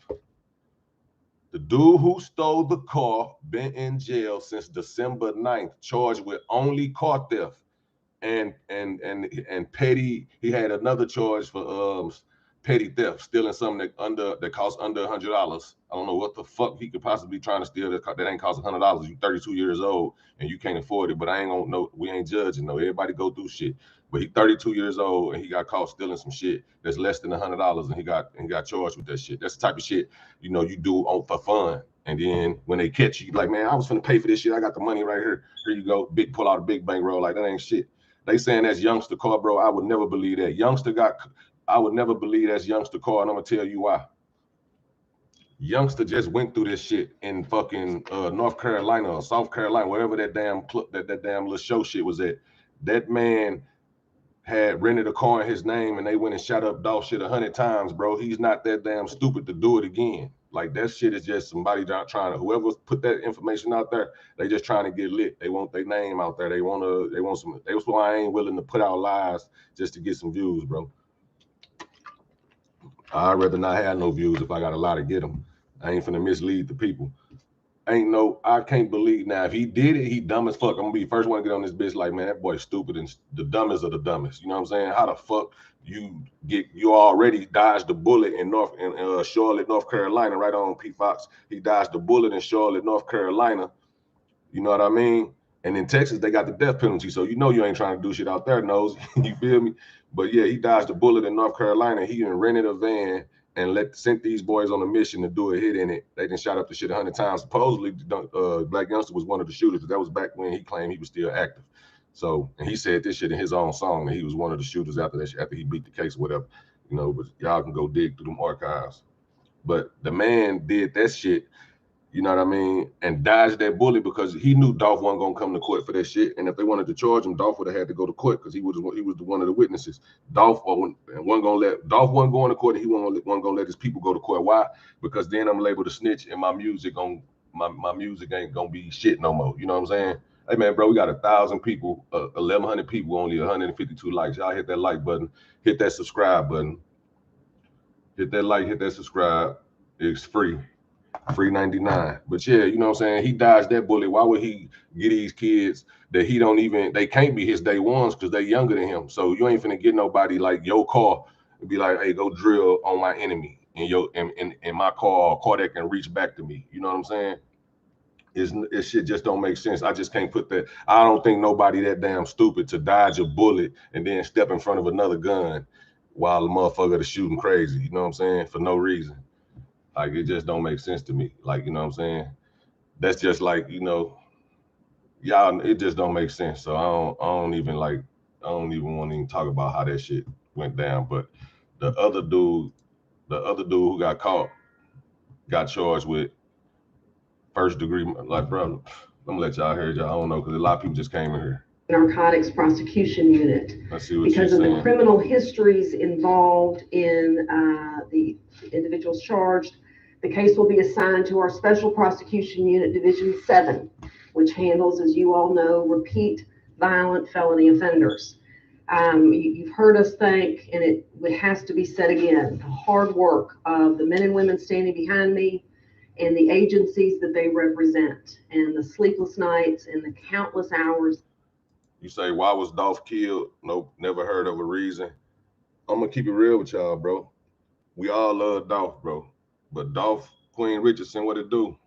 The dude who stole the car been in jail since December 9th, charged with only car theft and petty. He had another charge for petty theft, stealing something that costs under $100. I don't know what the fuck he could possibly be trying to steal that ain't cost $100. You 32 years old and you can't afford it, but I ain't gonna know. We ain't judging. No, everybody go through shit. But he 32 years old and he got caught stealing some shit that's less than $100, and he got charged with that shit. That's the type of shit you do for fun. And then when they catch you, like, man, I was finna pay for this shit. I got the money right here. Here you go. Pull out a big bankroll. Like, that ain't shit. They saying that's youngster car, bro. I would never believe that. I would never believe that's youngster car, and I'm gonna tell you why. Youngster just went through this shit in fucking North Carolina or South Carolina, wherever that damn that damn little show shit was at. That man had rented a car in his name, and they went and shot up Dolph shit 100 times, bro. He's not that damn stupid to do it again. Like, that shit is just somebody trying to, whoever put that information out there, they just trying to get lit. They want their name out there. They want some. That's why I ain't willing to put out lies just to get some views, bro. I'd rather not have no views if I got a lot to get them. I ain't finna mislead the people. I can't believe now. If he did it, he dumb as fuck. I'm gonna be the first one to get on this bitch like, man, that boy's stupid and the dumbest of the dumbest. You know what I'm saying? How the fuck you already dodged the bullet in Charlotte, North Carolina, right on P. Fox. He dodged the bullet in Charlotte, North Carolina. You know what I mean? And in Texas, they got the death penalty. So you ain't trying to do shit out there, nose. You feel me? But yeah, he dodged the bullet in North Carolina. He even rented a van and sent these boys on a mission to do a hit in it. They done shot up the shit 100 times. Supposedly, Black Youngster was one of the shooters. That was back when he claimed he was still active. So, and he said this shit in his own song, that he was one of the shooters after that shit, after he beat the case or whatever. But y'all can go dig through them archives. But the man did that shit, you know what I mean, and dodged that bullet because he knew Dolph wasn't gonna come to court for that shit. And if they wanted to charge him, Dolph would have had to go to court because he was one of the witnesses. Dolph wasn't going to court, and he wasn't gonna let his people go to court. Why? Because then I'm labeled a snitch, and my music ain't gonna be shit no more. You know what I'm saying? Hey man, bro, we got 1,000 people, 1,100 people, only 152 likes. Y'all hit that like button, hit that subscribe button, hit that like, hit that subscribe. It's free. Free 99. But yeah, you know what I'm saying? He dodged that bullet. Why would he get these kids that they can't be his day ones because they're younger than him? So you ain't finna get nobody like your car and be like, hey, go drill on my enemy in my car, or car that can reach back to me. You know what I'm saying? It shit just don't make sense. I just can't put that. I don't think nobody that damn stupid to dodge a bullet and then step in front of another gun while the motherfucker is shooting crazy. You know what I'm saying? For no reason. Like, it just don't make sense to me. Like, you know what I'm saying? That's just like, y'all, it just don't make sense. So I don't even want to even talk about how that shit went down. But the other dude who got caught got charged with first degree. Like, bro, I'm gonna let y'all hear y'all. I don't know, because a lot of people just came in here. Narcotics Prosecution Unit. Let's see what because she's of saying. the criminal histories involved in the individuals charged. The case will be assigned to our Special Prosecution Unit Division 7, which handles, as you all know, repeat violent felony offenders. You've heard us thank, and it has to be said again, the hard work of the men and women standing behind me and the agencies that they represent, and the sleepless nights and the countless hours. You say, why was Dolph killed? Nope, never heard of a reason. I'm gonna keep it real with y'all, bro. We all love Dolph, bro. But Dolph, Queen Richardson, what it do?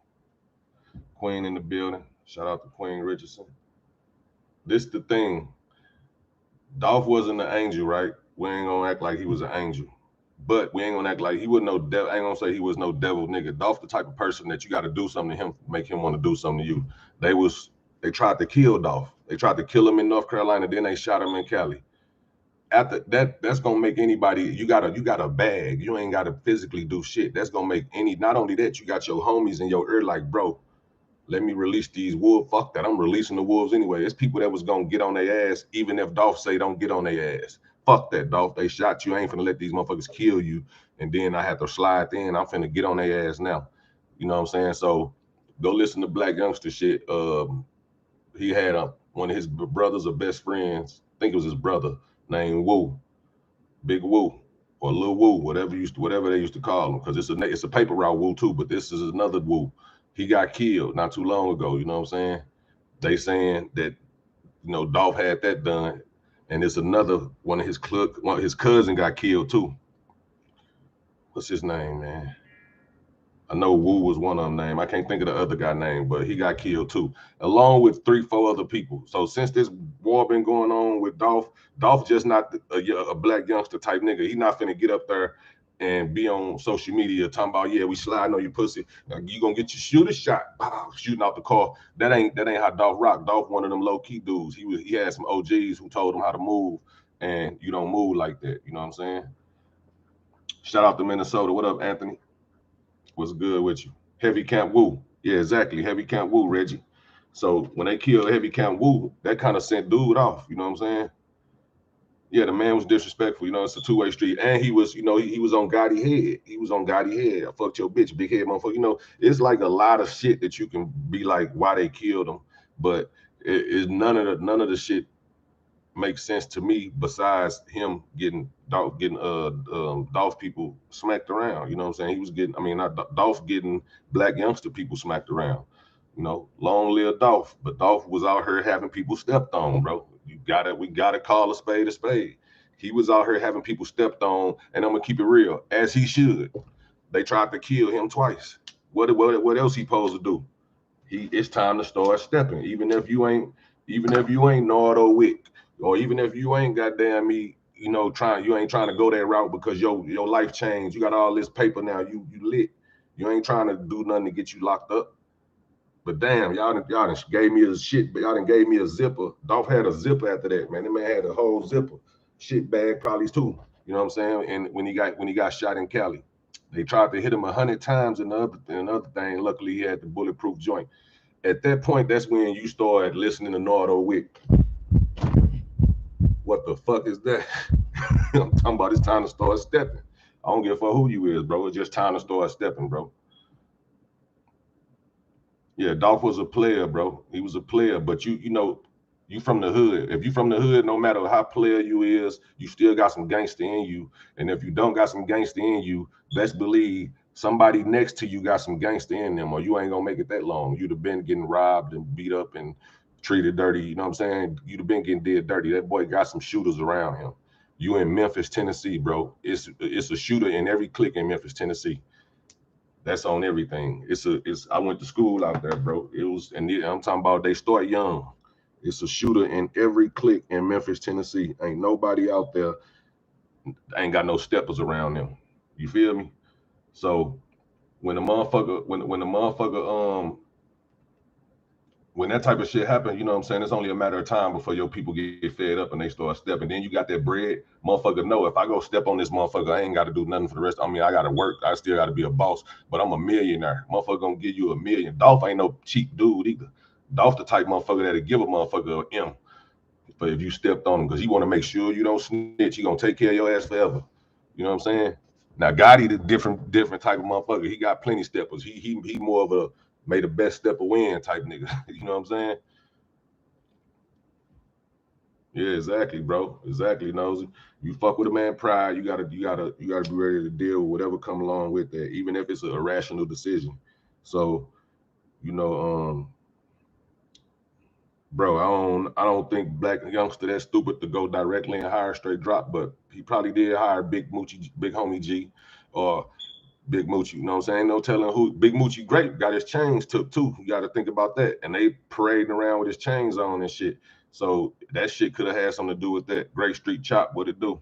Queen in the building. Shout out to Queen Richardson. This the thing. Dolph wasn't an angel, right? We ain't gonna act like he was an angel. But we ain't gonna act like he wasn't no devil. I ain't gonna say he was no devil nigga. Dolph the type of person that you got to do something to him, make him want to do something to you. They tried to kill Dolph. They tried to kill him in North Carolina, then they shot him in Cali. After that, that's gonna make anybody. You got a bag. You ain't gotta physically do shit. That's gonna make any. Not only that, you got your homies in your ear like, bro, let me release these wolves. Fuck that. I'm releasing the wolves anyway. It's people that was gonna get on their ass, even if Dolph say don't get on their ass. Fuck that, Dolph. They shot you. I ain't finna let these motherfuckers kill you. And then I have to slide in. I'm finna get on their ass now. You know what I'm saying? So go listen to Black Youngster shit. He had one of his brothers or best friends, I think it was his brother, named Woo, Big Woo, or Lil Woo, whatever they used to call him, because it's a paper route Woo too, but this is another Woo. He got killed not too long ago. You know what I'm saying? They saying that Dolph had that done, and it's another one of his cousin got killed too. What's his name, man? I know Wu was one of them name. I can't think of the other guy name, but he got killed too, along with 3-4 other people. So since this war been going on with Dolph just not a black youngster type nigga. He not finna get up there and be on social media talking about, yeah, we sliding on your pussy. Now, you gonna get your shooter shot, shooting out the car. That ain't how Dolph rock. Dolph one of them low key dudes. He had some OGs who told him how to move, and you don't move like that. You know what I'm saying? Shout out to Minnesota. What up, Anthony? What's good with you? Heavy Camp Woo. Yeah, exactly. Heavy Camp Woo, Reggie. So when they killed Heavy Camp Woo, that kind of sent dude off. You know what I'm saying? Yeah, the man was disrespectful. It's a two-way street. And he was, he was on Gotti head. He was on Gotti head. I fucked your bitch, big head motherfucker. It's like a lot of shit that you can be like, why they killed him. But it's none of the shit makes sense to me besides him getting Dolph people smacked around. You know what I'm saying? He was getting, not Dolph getting black youngster people smacked around. Long live Dolph. But Dolph was out here having people stepped on, bro. We gotta call a spade a spade. He was out here having people stepped on, and I'm gonna keep it real, as he should. They tried to kill him twice. What else he supposed to do? It's time to start stepping. Even if you ain't Nardo Wick, or even if you ain't goddamn me, you ain't trying to go that route because your life changed. You got all this paper now. You lit. You ain't trying to do nothing to get you locked up. But damn, y'all done gave me a shit, but y'all done gave me a zipper. Dolph had a zipper after that, man. That man had a whole zipper. Shit bag probably too. You know what I'm saying? And when he got shot in Cali, they tried to hit him 100 times in the other thing. Luckily, he had the bulletproof joint. At that point, that's when you start listening to Nardo Wick. What the fuck is that? I'm talking about it's time to start stepping. I don't give a fuck who you is, bro. It's just time to start stepping, bro. Yeah, Dolph was a player, bro. He was a player, but you from the hood. If you from the hood, no matter how player you is, you still got some gangster in you. And if you don't got some gangster in you, best believe somebody next to you got some gangster in them, or you ain't gonna make it that long. You'd have been getting robbed and beat up and treated dirty. You know what I'm saying? You'd have been getting did dirty. That boy got some shooters around him. You in Memphis, Tennessee, bro. It's a shooter in every clique in Memphis, Tennessee. That's on everything. I went to school out there, bro. I'm talking about they start young. It's a shooter in every clique in Memphis, Tennessee. Ain't nobody out there ain't got no steppers around them. You feel me? So when the motherfucker, when that type of shit happen, you know what I'm saying? It's only a matter of time before your people get fed up and they start stepping. Then you got that bread. Motherfucker know if I go step on this motherfucker, I ain't got to do nothing for the rest. I got to work. I still got to be a boss, but I'm a millionaire. Motherfucker gonna give you $1 million. Dolph ain't no cheap dude either. Dolph the type motherfucker that'll give a motherfucker an M. But if you stepped on him, because he want to make sure you don't snitch, he gonna take care of your ass forever. You know what I'm saying? Now Gotti the different type of motherfucker. He got plenty steppers. He more of a made the best stepper win type nigga. You know what I'm saying? Yeah, exactly, bro. Exactly, Nosy. You fuck with a man pride, you gotta be ready to deal with whatever come along with that, even if it's a irrational decision. So, bro, I don't think black youngster that stupid to go directly and hire straight drop, but he probably did hire Big Homie G, or Big Moochie. You know what I'm saying? No telling who. Big Moochie great, got his chains took too. You got to think about that. And they parading around with his chains on and shit. So that shit could have had something to do with that. Great Street Chop, what it do?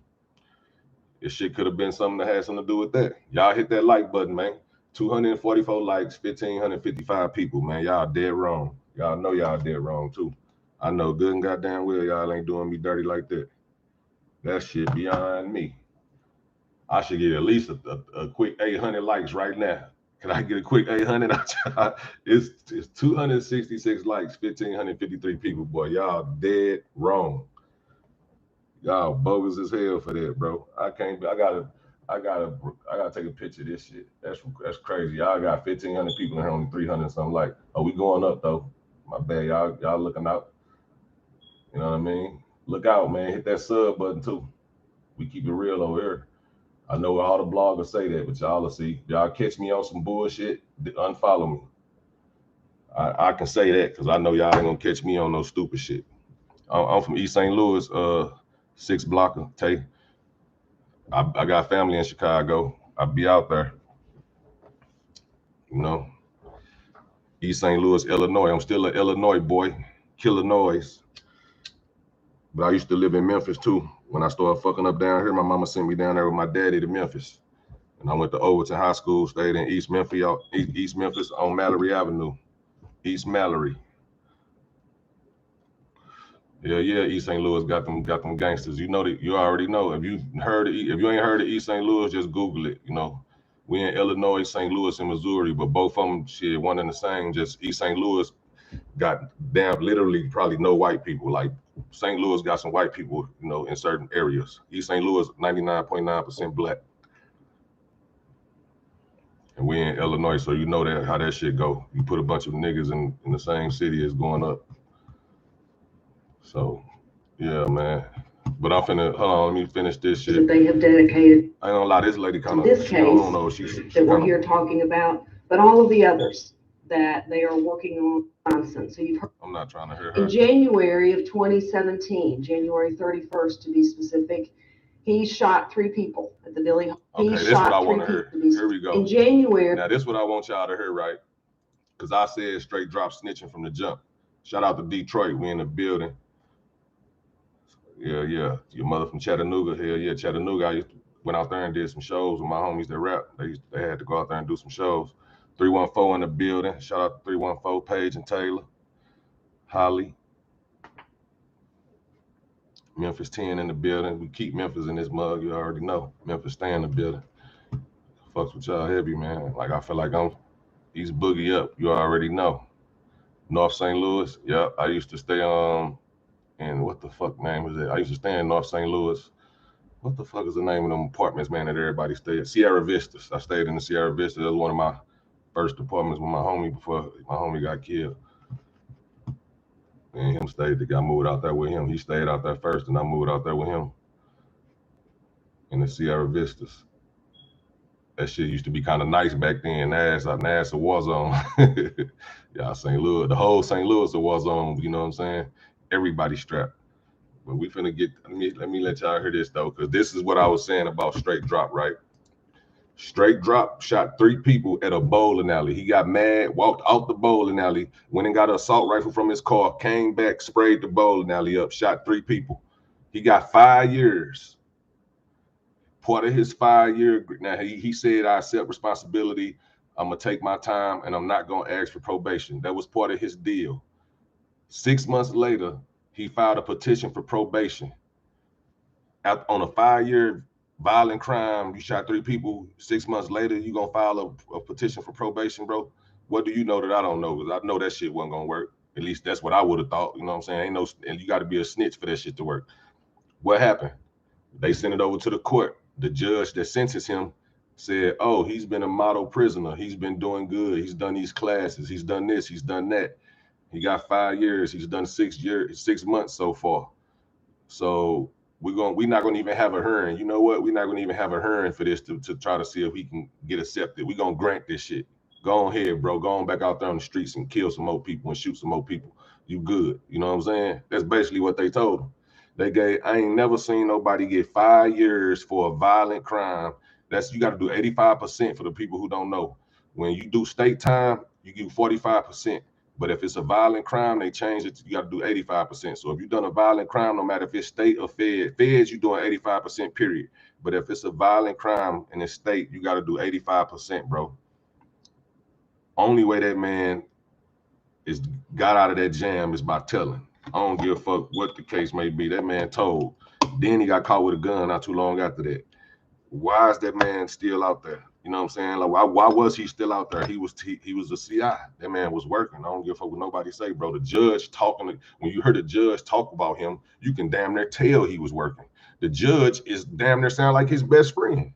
This shit could have been something that had something to do with that. Y'all hit that like button, man. 244 likes, 1,555 people, man. Y'all dead wrong. Y'all know y'all dead wrong too. I know good and goddamn well y'all ain't doing me dirty like that. That shit beyond me. I should get at least a quick 800 likes right now. Can I get a quick 800? It's 266 likes, 1,553 people, boy. Y'all dead wrong. Y'all bogus as hell for that, bro. I gotta take a picture of this shit. That's crazy. Y'all got 1,500 people and only 300 something like. Oh, we going up though. My bad, y'all looking out. You know what I mean? Look out, man. Hit that sub button too. We keep it real over here. I know all the bloggers say that, but y'all will see. Y'all catch me on some bullshit, unfollow me. I can say that because I know y'all ain't gonna catch me on no stupid shit. I'm from East St. Louis, 6 blocker, Tay. I got family in Chicago. I be out there. You know, East St. Louis, Illinois. I'm still an Illinois boy, killer noise. But I used to live in Memphis too. When I started fucking up down here, my mama sent me down there with my daddy to Memphis. And I went to Overton High School, stayed in East Memphis on Mallory Avenue. East Mallory. Yeah, East St. Louis got them gangsters. You know that, you already know. If you ain't heard of East St. Louis, just Google it. You know, we in Illinois, St. Louis, and Missouri, but both of them shit one and the same. Just East St. Louis got damn literally probably no white people. Like St. Louis got some white people, you know, in certain areas. East St. Louis 99.9% black. And we in Illinois, so you know that how that shit go. You put a bunch of niggas in the same city as going up. So, yeah, man. But I'm finna, hold on, let me finish this shit. That they have dedicated. I ain't gonna lie, this lady kind of, this case, I don't know, she that we're here talking about, but all of the others that they are working on nonsense. So you've heard. I'm not trying to hear her. In January of 2017, January 31st to be specific, he shot 3 people at the Dilly. Okay, this is what I want to hear. Here we go. In January. Now, this is what I want y'all to hear, right? Because I said straight drop snitching from the jump. Shout out to Detroit. We in the building. Yeah. Your mother from Chattanooga. Hell yeah, Chattanooga. I went out there and did some shows with my homies that rap. They had to go out there and do some shows. 314 in the building. Shout out to 314, Paige and Taylor. Holly. Memphis 10 in the building. We keep Memphis in this mug. You already know. Memphis stay in the building. Fucks with y'all heavy, man. Like I feel like I'm East Boogie up. You already know. North St. Louis. Yep. I used to stay in what the fuck name is it? I used to stay in North St. Louis. What the fuck is the name of them apartments, man, that everybody stayed at? Sierra Vistas. I stayed in the Sierra Vista. That was one of my first apartments with my homie before my homie got killed. And him stayed. They got moved out there with him. He stayed out there first, and I moved out there with him in the Sierra Vistas. That shit used to be kind of nice back then. NASA war zone. Y'all St. Louis, the whole St. Louis a war zone. You know what I'm saying? Everybody strapped. But we finna get. Let me let y'all hear this though, because this is what I was saying about straight drop, right? Straight drop shot 3 people at a bowling alley. He got mad, walked out the bowling alley, went and got an assault rifle from his car, came back, sprayed the bowling alley up, shot 3 people. He got 5 years. Part of his 5-year, now he said, I accept responsibility. I'm gonna take my time and I'm not gonna ask for probation. That was part of his deal. 6 months later, he filed a petition for probation. On a 5-year violent crime, you shot 3 people. 6 months later, you gonna file a petition for probation, bro? What do you know that I don't know? Because I know that shit wasn't gonna work. At least that's what I would have thought. You know what I'm saying? Ain't no, and you got to be a snitch for that shit to work. What happened? They sent it over to the court. The judge that sentenced him said, oh, he's been a model prisoner. He's been doing good. He's done these classes. He's done this. He's done that. He got 5 years. He's done 6 months so far. So we're not gonna even have a hearing. You know what? We're not gonna even have a hearing for this to try to see if he can get accepted. We're gonna grant this shit. Go on ahead, bro. Go on back out there on the streets and kill some more people and shoot some more people. You good. You know what I'm saying? That's basically what they told him. I ain't never seen nobody get 5 years for a violent crime. You got to do 85% for the people who don't know. When you do state time, you give 45%. But if it's a violent crime, they change it. You got to do 85%. So if you've done a violent crime, no matter if it's state or feds, you're doing 85% period. But if it's a violent crime in the state, you got to do 85%, bro. Only way that man is got out of that jam is by telling. I don't give a fuck what the case may be. That man told. Then he got caught with a gun not too long after that. Why is that man still out there? You know what I'm saying? Like, why was he still out there? He was a CI. That man was working. I don't give a fuck what nobody say, bro. The judge talking, when you heard the judge talk about him, you can damn near tell he was working. The judge is damn near sound like his best friend.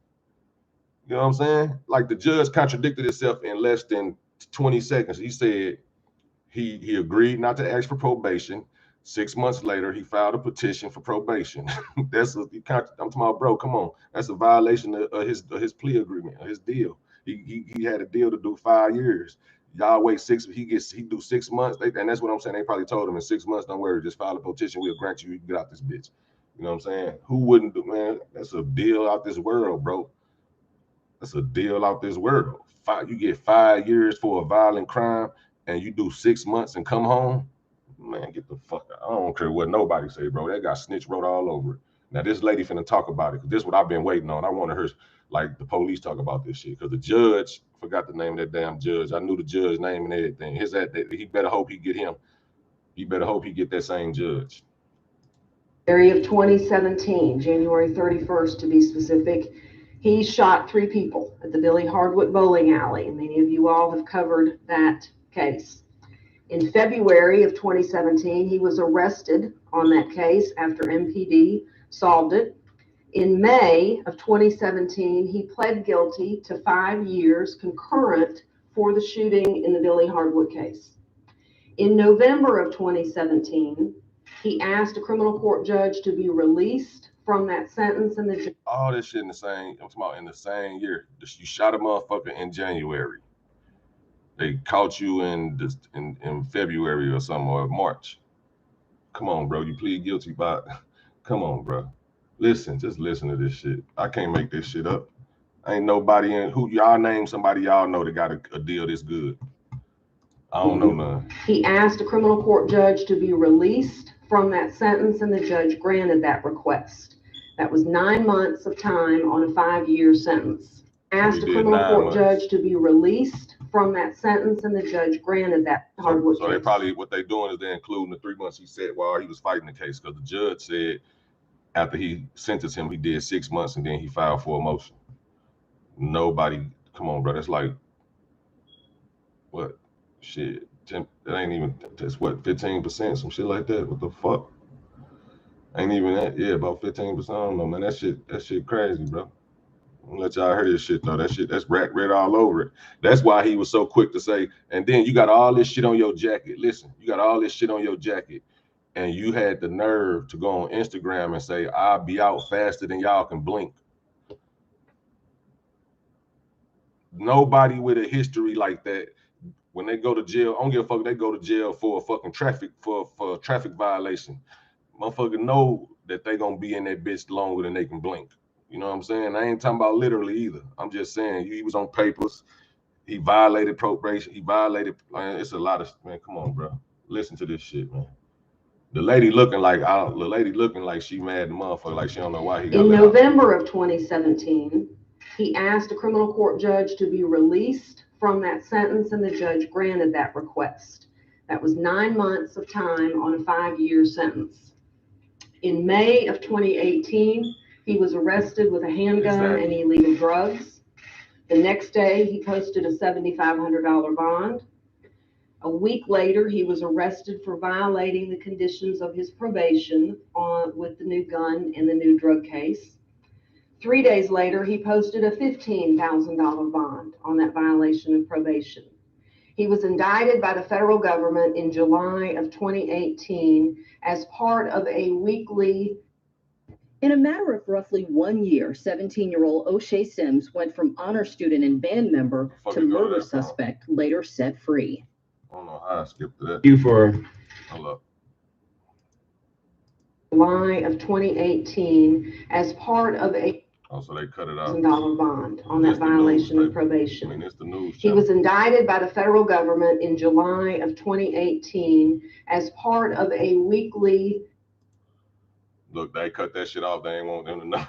You know what I'm saying? Like, the judge contradicted himself in less than 20 seconds. He said he agreed not to ask for probation. 6 months later, he filed a petition for probation. I'm talking about, bro, come on. That's a violation of his plea agreement, of his deal. He had a deal to do 5 years. Y'all wait he do 6 months. And that's what I'm saying. They probably told him in 6 months, don't worry, just file a petition. We'll grant you can get out this bitch. You know what I'm saying? Who wouldn't do, man? That's a deal out this world, bro. That's a deal out this world. You get 5 years for a violent crime and you do 6 months and come home. Man, get the fuck out. I don't care what nobody say, bro. That got snitch wrote all over it. Now, this lady finna talk about it, because this is what I've been waiting on. I wanted her, like, the police talk about this shit, because the judge, forgot the name of that damn judge. I knew the judge's name and everything. He better hope he get him. He better hope he get that same judge. January of 2017, January 31st to be specific, he shot 3 people at the Billy Hardwood bowling alley. Many of you all have covered that case. In February of 2017, he was arrested on that case after MPD solved it. In May of 2017, he pled guilty to 5 years concurrent for the shooting in the Billy Hardwood case. In November of 2017, he asked a criminal court judge to be released from that sentence. And all this shit in the same, I'm talking about in the same year. You shot a motherfucker in January. They caught you in February or something, or March. Come on, bro. You plead guilty by. Come on, bro. Listen, just listen to this shit. I can't make this shit up. Ain't nobody in who y'all name somebody y'all know that got a deal this good. I don't know none. He asked a criminal court judge to be released from that sentence, and the judge granted that request. That was 9 months of time on a 5-year sentence. Asked a criminal court judge to be released from that sentence, and the judge granted that Hardwood case. They probably, what they doing is they're including the 3 months he said while he was fighting the case, because the judge said after he sentenced him, he did 6 months and then he filed for a motion. Nobody, come on, bro. That's like, what? Shit. That ain't even, that's what, 15%, some shit like that? What the fuck? Ain't even that. Yeah, about 15%. I don't know, man. That shit crazy, bro. I'm gonna let y'all hear this shit though. That shit, that's red all over it. That's why he was so quick to say, and then you got all this shit on your jacket. Listen, you got all this shit on your jacket, and you had the nerve to go on Instagram and say, I'll be out faster than y'all can blink. Nobody with a history like that, when they go to jail, I don't give a fuck, they go to jail for a fucking traffic violation. Motherfucker know that they gonna be in that bitch longer than they can blink. You know what I'm saying? I ain't talking about literally either. I'm just saying he was on papers. He violated probation. He violated, man, it's a lot of, man, come on, bro. Listen to this shit, man. The lady looking like she mad the motherfucker, like she don't know why he got in November of 2017, he asked a criminal court judge to be released from that sentence, and the judge granted that request. That was 9 months of time on a 5-year sentence. In May of 2018, he was arrested with a handgun and illegal drugs. The next day, he posted a $7,500 bond. A week later, he was arrested for violating the conditions of his probation with the new gun and the new drug case. 3 days later, he posted a $15,000 bond on that violation of probation. He was indicted by the federal government in July of 2018 as part of a weekly. In a matter of roughly 1 year, 17-year-old O'Shea Sims went from honor student and band member to murder suspect, later set free. I don't know how I skipped that. You for July of 2018 as part of a. Oh, so they cut it out. $1,000 bond on that It's the news, violation of baby. probation. I mean, it's the news He channel. was indicted by the federal government in July of 2018 as part of a weekly. Look, they cut that shit off. They ain't want them to know.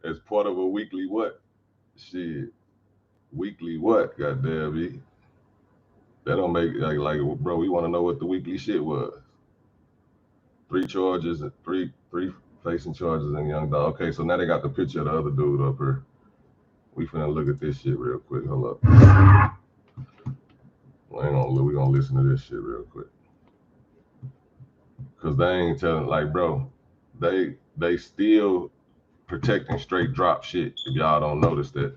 As part of a weekly what? Shit. Weekly what? Goddamn me. That don't make like bro, we want to know what the weekly shit was. 3 charges and three facing charges in Young Dolph. Okay, so now they got the picture of the other dude up here. We finna look at this shit real quick. Hold up. Well, hang on, we gonna listen to this shit real quick. Cause they ain't telling, like, bro, they still protecting straight drop shit. If y'all don't notice that,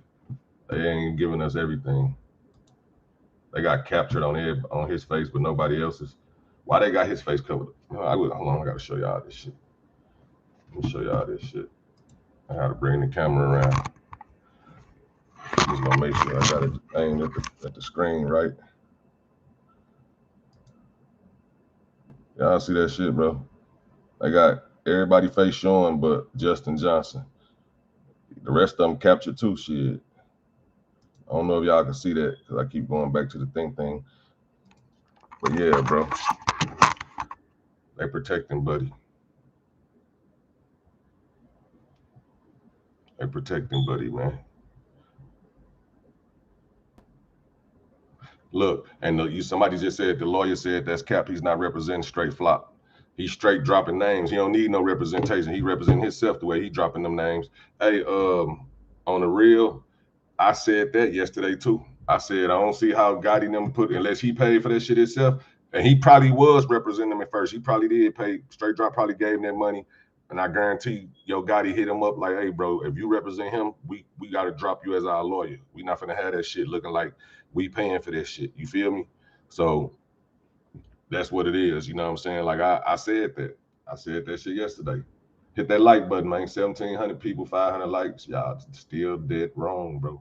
they ain't giving us everything. They got captured on his face, but nobody else's. Why they got his face covered? Hold on, I gotta show y'all this shit. Let me show y'all this shit. I gotta bring the camera around. Just gonna make sure I got it aimed at the screen, right? Y'all see that shit, bro? They got everybody face showing but Justin Johnson. The rest of them captured too, shit. I don't know if y'all can see that because I keep going back to the thing. But yeah, bro. They protecting Buddy. They protecting Buddy, man. Look, and somebody just said, the lawyer said that's cap. He's not representing straight flop. He's straight dropping names. He don't need no representation. He representing himself the way he dropping them names. Hey, on the real, I said that yesterday too. I said I don't see how Gotti them put, unless he paid for that shit himself. And he probably was representing them at first. He probably did pay. Straight Drop probably gave him that money. And I guarantee Yo Gotti hit him up like, hey, bro, if you represent him, we got to drop you as our lawyer. We not finna have that shit looking like we paying for this shit. You feel me? So that's what it is. You know what I'm saying? Like I said that. I said that shit yesterday. Hit that like button, man. 1,700 people, 500 likes. Y'all still dead wrong, bro.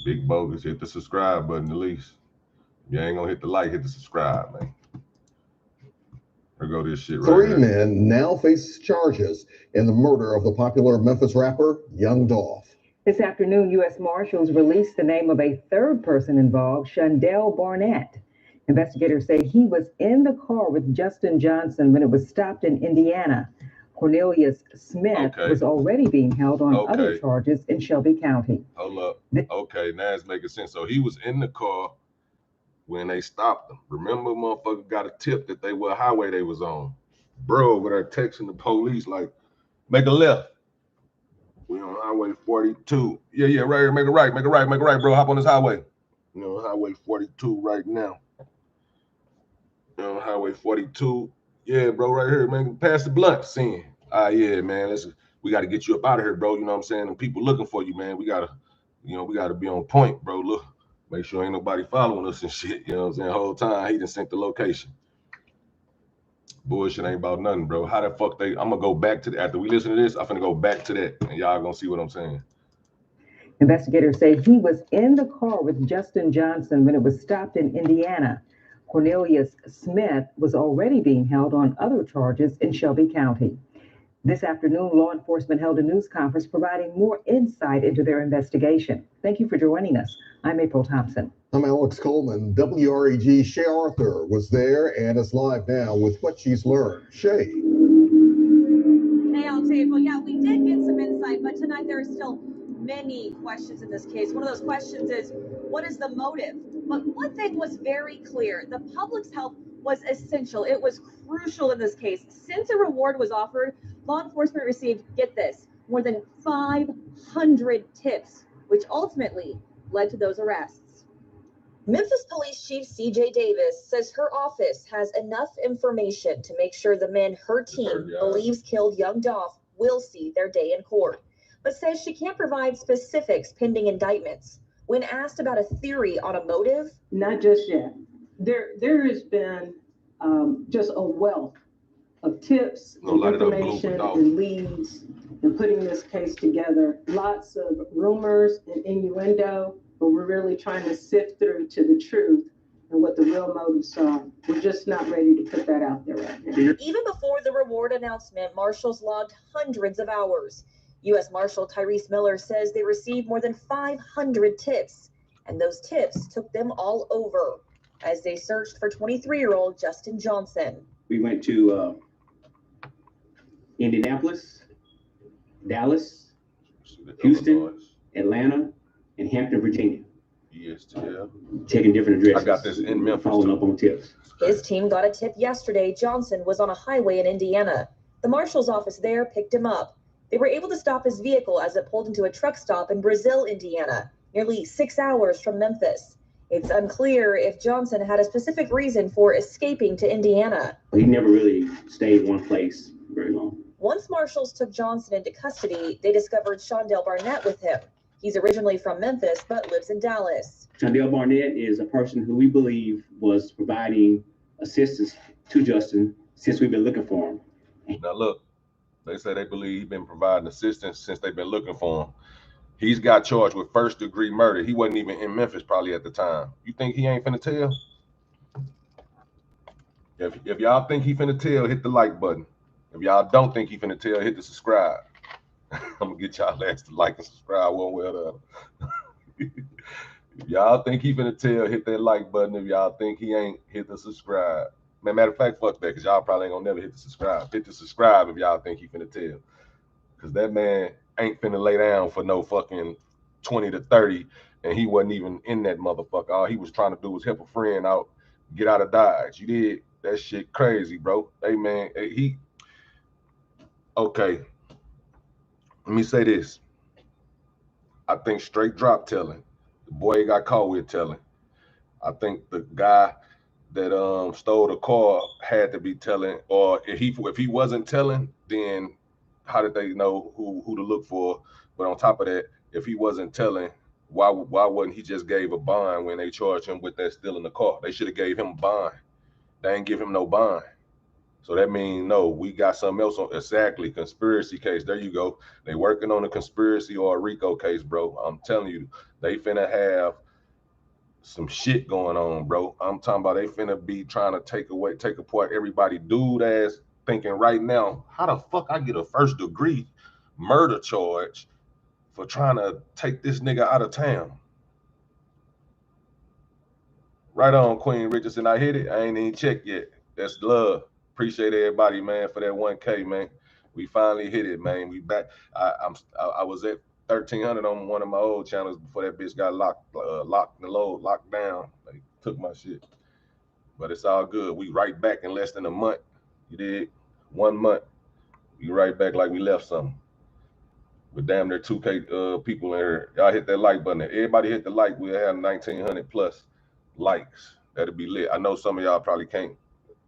Big bogus. Hit the subscribe button at least. If you ain't gonna hit the like, hit the subscribe, man. Here go this shit right 3 here. men now face charges in the murder of the popular Memphis rapper, Young Dolph. This afternoon, U.S. Marshals released the name of a third person involved, Shondell Barnett. Investigators say he was in the car with Justin Johnson when it was stopped in Indiana. Cornelius Smith was already being held on other charges in Shelby County. Hold up. Okay, now it's making sense. So he was in the car when they stopped him. Remember, motherfucker got a tip that they were highway they was on. Bro over there texting the police like, make a left. We on highway 42. Yeah, right here. Make a right, bro. Hop on this highway. You know, highway 42 right now. You know, highway 42. Yeah, bro, right here, man. Pass the blunt, scene. Yeah, man. We got to get you up out of here, bro. You know what I'm saying? And people looking for you, man. We gotta be on point, bro. Look, make sure ain't nobody following us and shit. You know what I'm saying? The whole time he done sent the location. Bullshit ain't about nothing, bro. How the fuck I'm gonna go back to after we listen to this, I'm finna go back to that and y'all gonna see what I'm saying. Investigators say he was in the car with Justin Johnson when it was stopped in Indiana. Cornelius Smith was already being held on other charges in Shelby County. This afternoon, law enforcement held a news conference providing more insight into their investigation. Thank you for joining us. I'm April Thompson. I'm Alex Coleman. WREG Shay Arthur was there and is live now with what she's learned. Shay. Hey, Alex, April. Yeah, we did get some insight, but tonight there are still many questions in this case. One of those questions is, what is the motive? But one thing was very clear. The public's help was essential. It was crucial in this case. Since a reward was offered, law enforcement received, get this, more than 500 tips, which ultimately led to those arrests. Memphis Police Chief C.J. Davis says her office has enough information to make sure the men her team believes killed Young Dolph will see their day in court, but says she can't provide specifics pending indictments. When asked about a theory on a motive, Not just yet. There has been just a wealth of tips and information and leads and putting this case together. Lots of rumors and innuendo, but we're really trying to sift through to the truth and what the real motives are. We're just not ready to put that out there right now. even before the reward announcement, Marshals logged hundreds of hours. U.S. Marshal Tyrese Miller says they received more than 500 tips, and those tips took them all over as they searched for 23-year-old Justin Johnson. We went to Indianapolis, Dallas, Houston, Atlanta, and Hampton, Virginia. Yes, yeah. Checking different addresses. I got this in Memphis. Following up on tips. His team got a tip yesterday Johnson was on a highway in Indiana. The marshal's office there picked him up. They were able to stop his vehicle as it pulled into a truck stop in Brazil, Indiana, nearly 6 hours from Memphis. It's unclear if Johnson had a specific reason for escaping to Indiana. He never really stayed one place very long. Once marshals took Johnson into custody, they discovered Shondell Barnett with him. He's originally from Memphis, but lives in Dallas. Shondell Barnett is a person who we believe was providing assistance to Justin since we've been looking for him. Now look, they say they believe he's been providing assistance since they've been looking for him. He's got charged with first-degree murder. He wasn't even in Memphis probably at the time. You think he ain't finna tell? If y'all think he finna tell, hit the like button. If y'all don't think he finna tell, hit the subscribe. I'm gonna get y'all ass to like and subscribe one way or the other. If y'all think he finna tell, hit that like button. If y'all think he ain't, hit the subscribe. Man, matter of fact, fuck that, because y'all probably ain't gonna never hit the subscribe. Hit the subscribe if y'all think he finna tell. Because that man ain't finna lay down for no fucking 20 to 30, and he wasn't even in that motherfucker. All he was trying to do was help a friend out, get out of Dodge. You did? That shit crazy, bro. Hey, man, okay. Let me say this. I think straight drop telling. The boy got caught with telling. I think the guy that stole the car had to be telling, or if he wasn't telling, then how did they know who to look for? But on top of that, if he wasn't telling, why wasn't he just gave a bond when they charged him with that stealing the car? They should have gave him a bond. They ain't give him no bond. So that means, no, we got something else on. Exactly, conspiracy case. There you go. They working on a conspiracy or a RICO case, bro. I'm telling you, they finna have some shit going on, bro. I'm talking about they finna be trying to take apart everybody. Dude ass thinking right now, how the fuck I get a first-degree murder charge for trying to take this nigga out of town? Right on, Queen Richardson. I hit it. I ain't even checked yet. That's love. Appreciate everybody, man, for that 1K, man. We finally hit it, man. We back. I was at 1,300 on one of my old channels before that bitch got locked down. They took my shit. But it's all good. We right back in less than a month. You did 1 month. We right back like we left something. With damn near 2K people in here. Y'all hit that like button. If everybody hit the like, we'll have 1,900 plus likes. That'll be lit. I know some of y'all probably can't,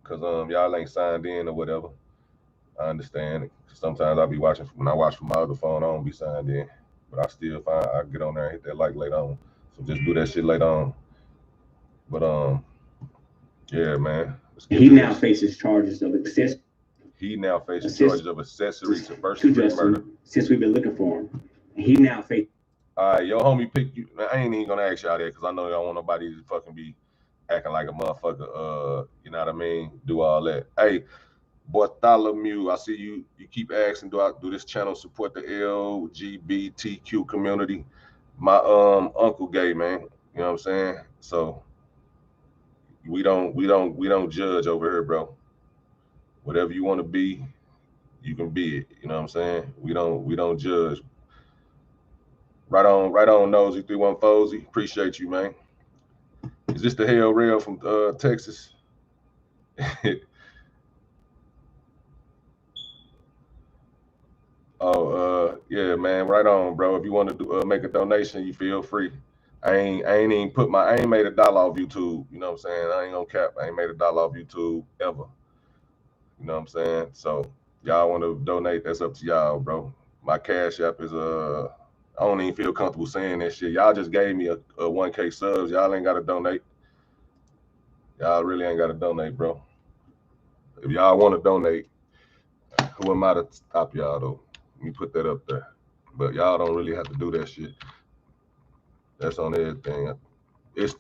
because y'all ain't signed in or whatever. I understand it. Sometimes I'll be watching, when I watch from my other phone, I don't be signed in. But I still find I get on there and hit that like later on. So just do that shit later on. But yeah, man. He now faces charges of accessory. He now faces charges of accessory to first-degree murder. Since we've been looking for him. He now faces. All right, yo, homie, pick you. I ain't even gonna ask y'all that because I know y'all want nobody to fucking be acting like a motherfucker. You know what I mean? Do all that. Hey, Bartholomew, I see you. You keep asking, do this channel support the LGBTQ community? My uncle gay, man. You know what I'm saying? So we don't judge over here, bro. Whatever you want to be, you can be it. You know what I'm saying? We don't judge. Right on, Nosy 314. Appreciate you, man. Is this the Hell Rail from Texas? Oh, yeah, man. Right on, bro. If you want to make a donation, you feel free. I ain't made $1 off YouTube. You know what I'm saying? I ain't gonna cap. I ain't made $1 off YouTube ever. You know what I'm saying? So y'all want to donate? That's up to y'all, bro. My Cash App is I don't even feel comfortable saying that shit. Y'all just gave me a 1K subs. Y'all ain't got to donate. Y'all really ain't got to donate, bro. If y'all want to donate, who am I to stop y'all, though? Let me put that up there. But y'all don't really have to do that shit. That's on everything. It's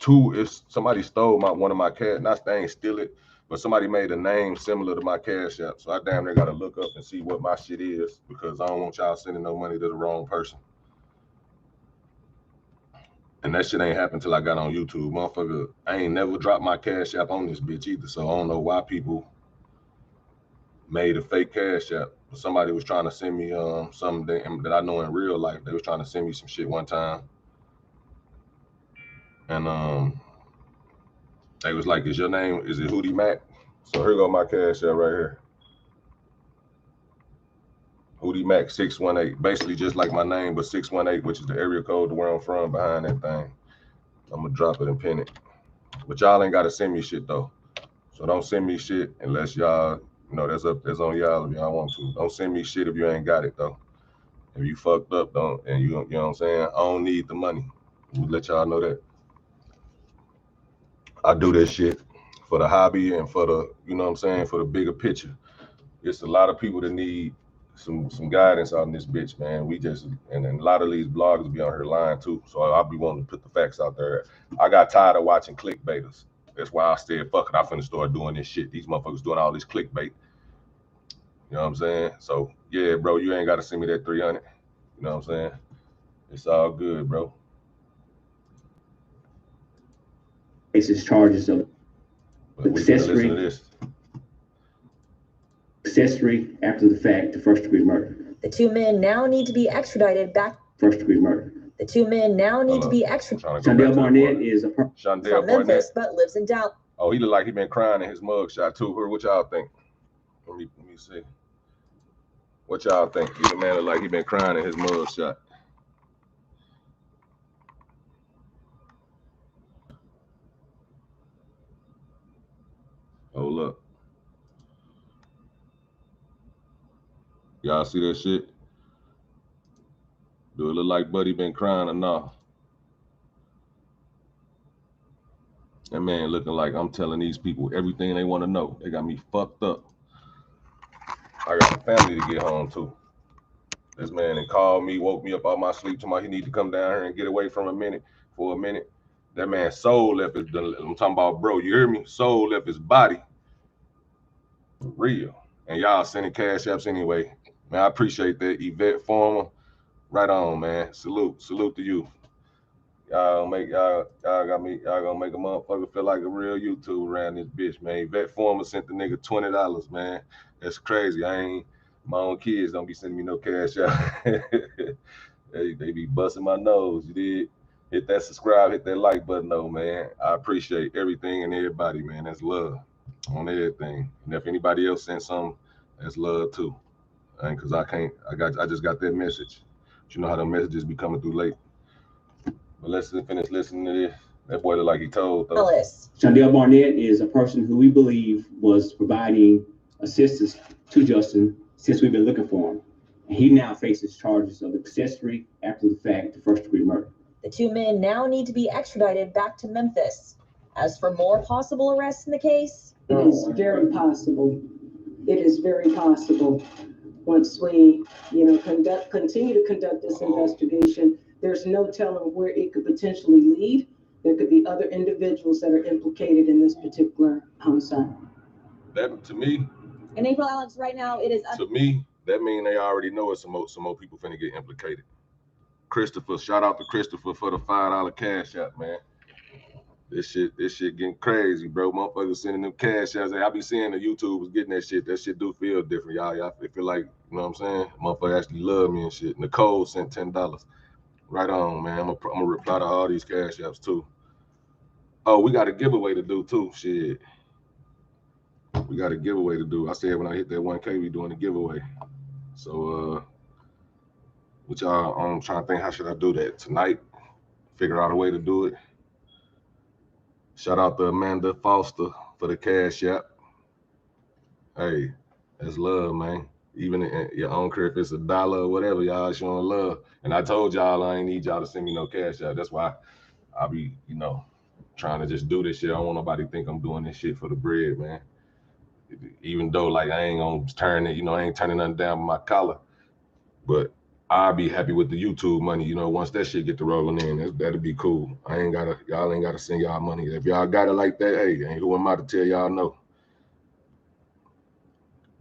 somebody stole one of my cats. Not they ain't steal it, but somebody made a name similar to my Cash App. So I damn near gotta look up and see what my shit is because I don't want y'all sending no money to the wrong person. And that shit ain't happened till I got on YouTube. Motherfucker, I ain't never dropped my Cash App on this bitch either. So I don't know why people made a fake Cash App. Somebody was trying to send me something that I know in real life. They was trying to send me some shit one time. And they was like, is your name, is it Hootie Mac? So here go my Cash App right here. Hootie Mac 618, basically just like my name, but 618, which is the area code to where I'm from behind that thing. I'm gonna drop it and pin it. But y'all ain't gotta send me shit though. So don't send me shit unless y'all, you know, that's on y'all if y'all want to. Don't send me shit if you ain't got it though. If you fucked up, and you know what I'm saying? I don't need the money. Let me let y'all know that. I do this shit for the hobby and for the, you know what I'm saying, for the bigger picture. It's a lot of people that need some guidance on this bitch, man. We just, and a lot of these bloggers be on here lying too. So I'll be wanting to put the facts out there. I got tired of watching clickbaiters. That's why I said, fuck it, I'm finna start doing this shit. These motherfuckers doing all this clickbait. You know what I'm saying? So yeah, bro, you ain't gotta send me that 300. You know what I'm saying? It's all good, bro. Faces charges of accessory after the fact to first-degree murder. The two men now need to be extradited back. First-degree murder. The two men now need to be extradited. Shondell Barnett is from Memphis, but lives in Dallas. Oh, he look like he been crying in his mugshot too. What y'all think? Let me see. What y'all think? The man look like he been crying in his mugshot. Oh look. Y'all see that shit? Do it look like Buddy been crying or not? That man looking like I'm telling these people everything they want to know. They got me fucked up. I got a family to get home to. This man and called me, woke me up out my sleep, told me he need to come down here and get away for a minute. That man's soul left his, I'm talking about, bro, you hear me? Soul left his body. For real. And y'all sending Cash Apps anyway. Man, I appreciate that. Yvette Former. Right on, man. Salute to you. Y'all gonna make a motherfucker feel like a real YouTuber around this bitch, man. Vet Former sent the nigga $20, man. That's crazy. My own kids don't be sending me no cash out. they be busting my nose. You did. Hit that subscribe, hit that like button though, man. I appreciate everything and everybody, man. That's love on everything. And if anybody else sent something, that's love too. And cause I just got that message. But you know how the messages be coming through late. But let's finish listening to this. That boy look like he told though. Shondell Barnett is a person who we believe was providing assistance to Justin since we've been looking for him. And he now faces charges of accessory after the fact to first-degree murder. The two men now need to be extradited back to Memphis. As for more possible arrests in the case, it is very possible. It is very possible. Once we, continue to conduct this investigation, there's no telling where it could potentially lead. There could be other individuals that are implicated in this particular homicide. That to me. In April, Alex, right now it is. To me, that means they already know it's some more people finna get implicated. Christopher, shout out to Christopher for the $5 Cash App, man. This shit getting crazy, bro. Motherfuckers sending them Cash Apps. I be seeing the YouTubers getting that shit. That shit do feel different, y'all. Y'all feel like, you know what I'm saying? Motherfucker actually love me and shit. Nicole sent $10. Right on, man. I'm gonna reply to all these Cash Apps too. Oh, we got a giveaway to do too. Shit. We got a giveaway to do. I said when I hit that 1K, we doing a giveaway. So what y'all, I'm trying to think, how should I do that? Tonight? Figure out a way to do it. Shout out to Amanda Foster for the Cash App. Hey, that's love, man. Even I don't care if it's $1 or whatever, y'all showing love. And I told y'all I ain't need y'all to send me no Cash App. That's why I be, trying to just do this shit. I don't want nobody to think I'm doing this shit for the bread, man. Even though like I ain't gonna turn it, I ain't turning nothing down with my collar. But I'll be happy with the YouTube money, once that shit get to rolling in. That'll be cool. Y'all ain't gotta send y'all money. If y'all got it like that, hey, who am I to tell y'all no?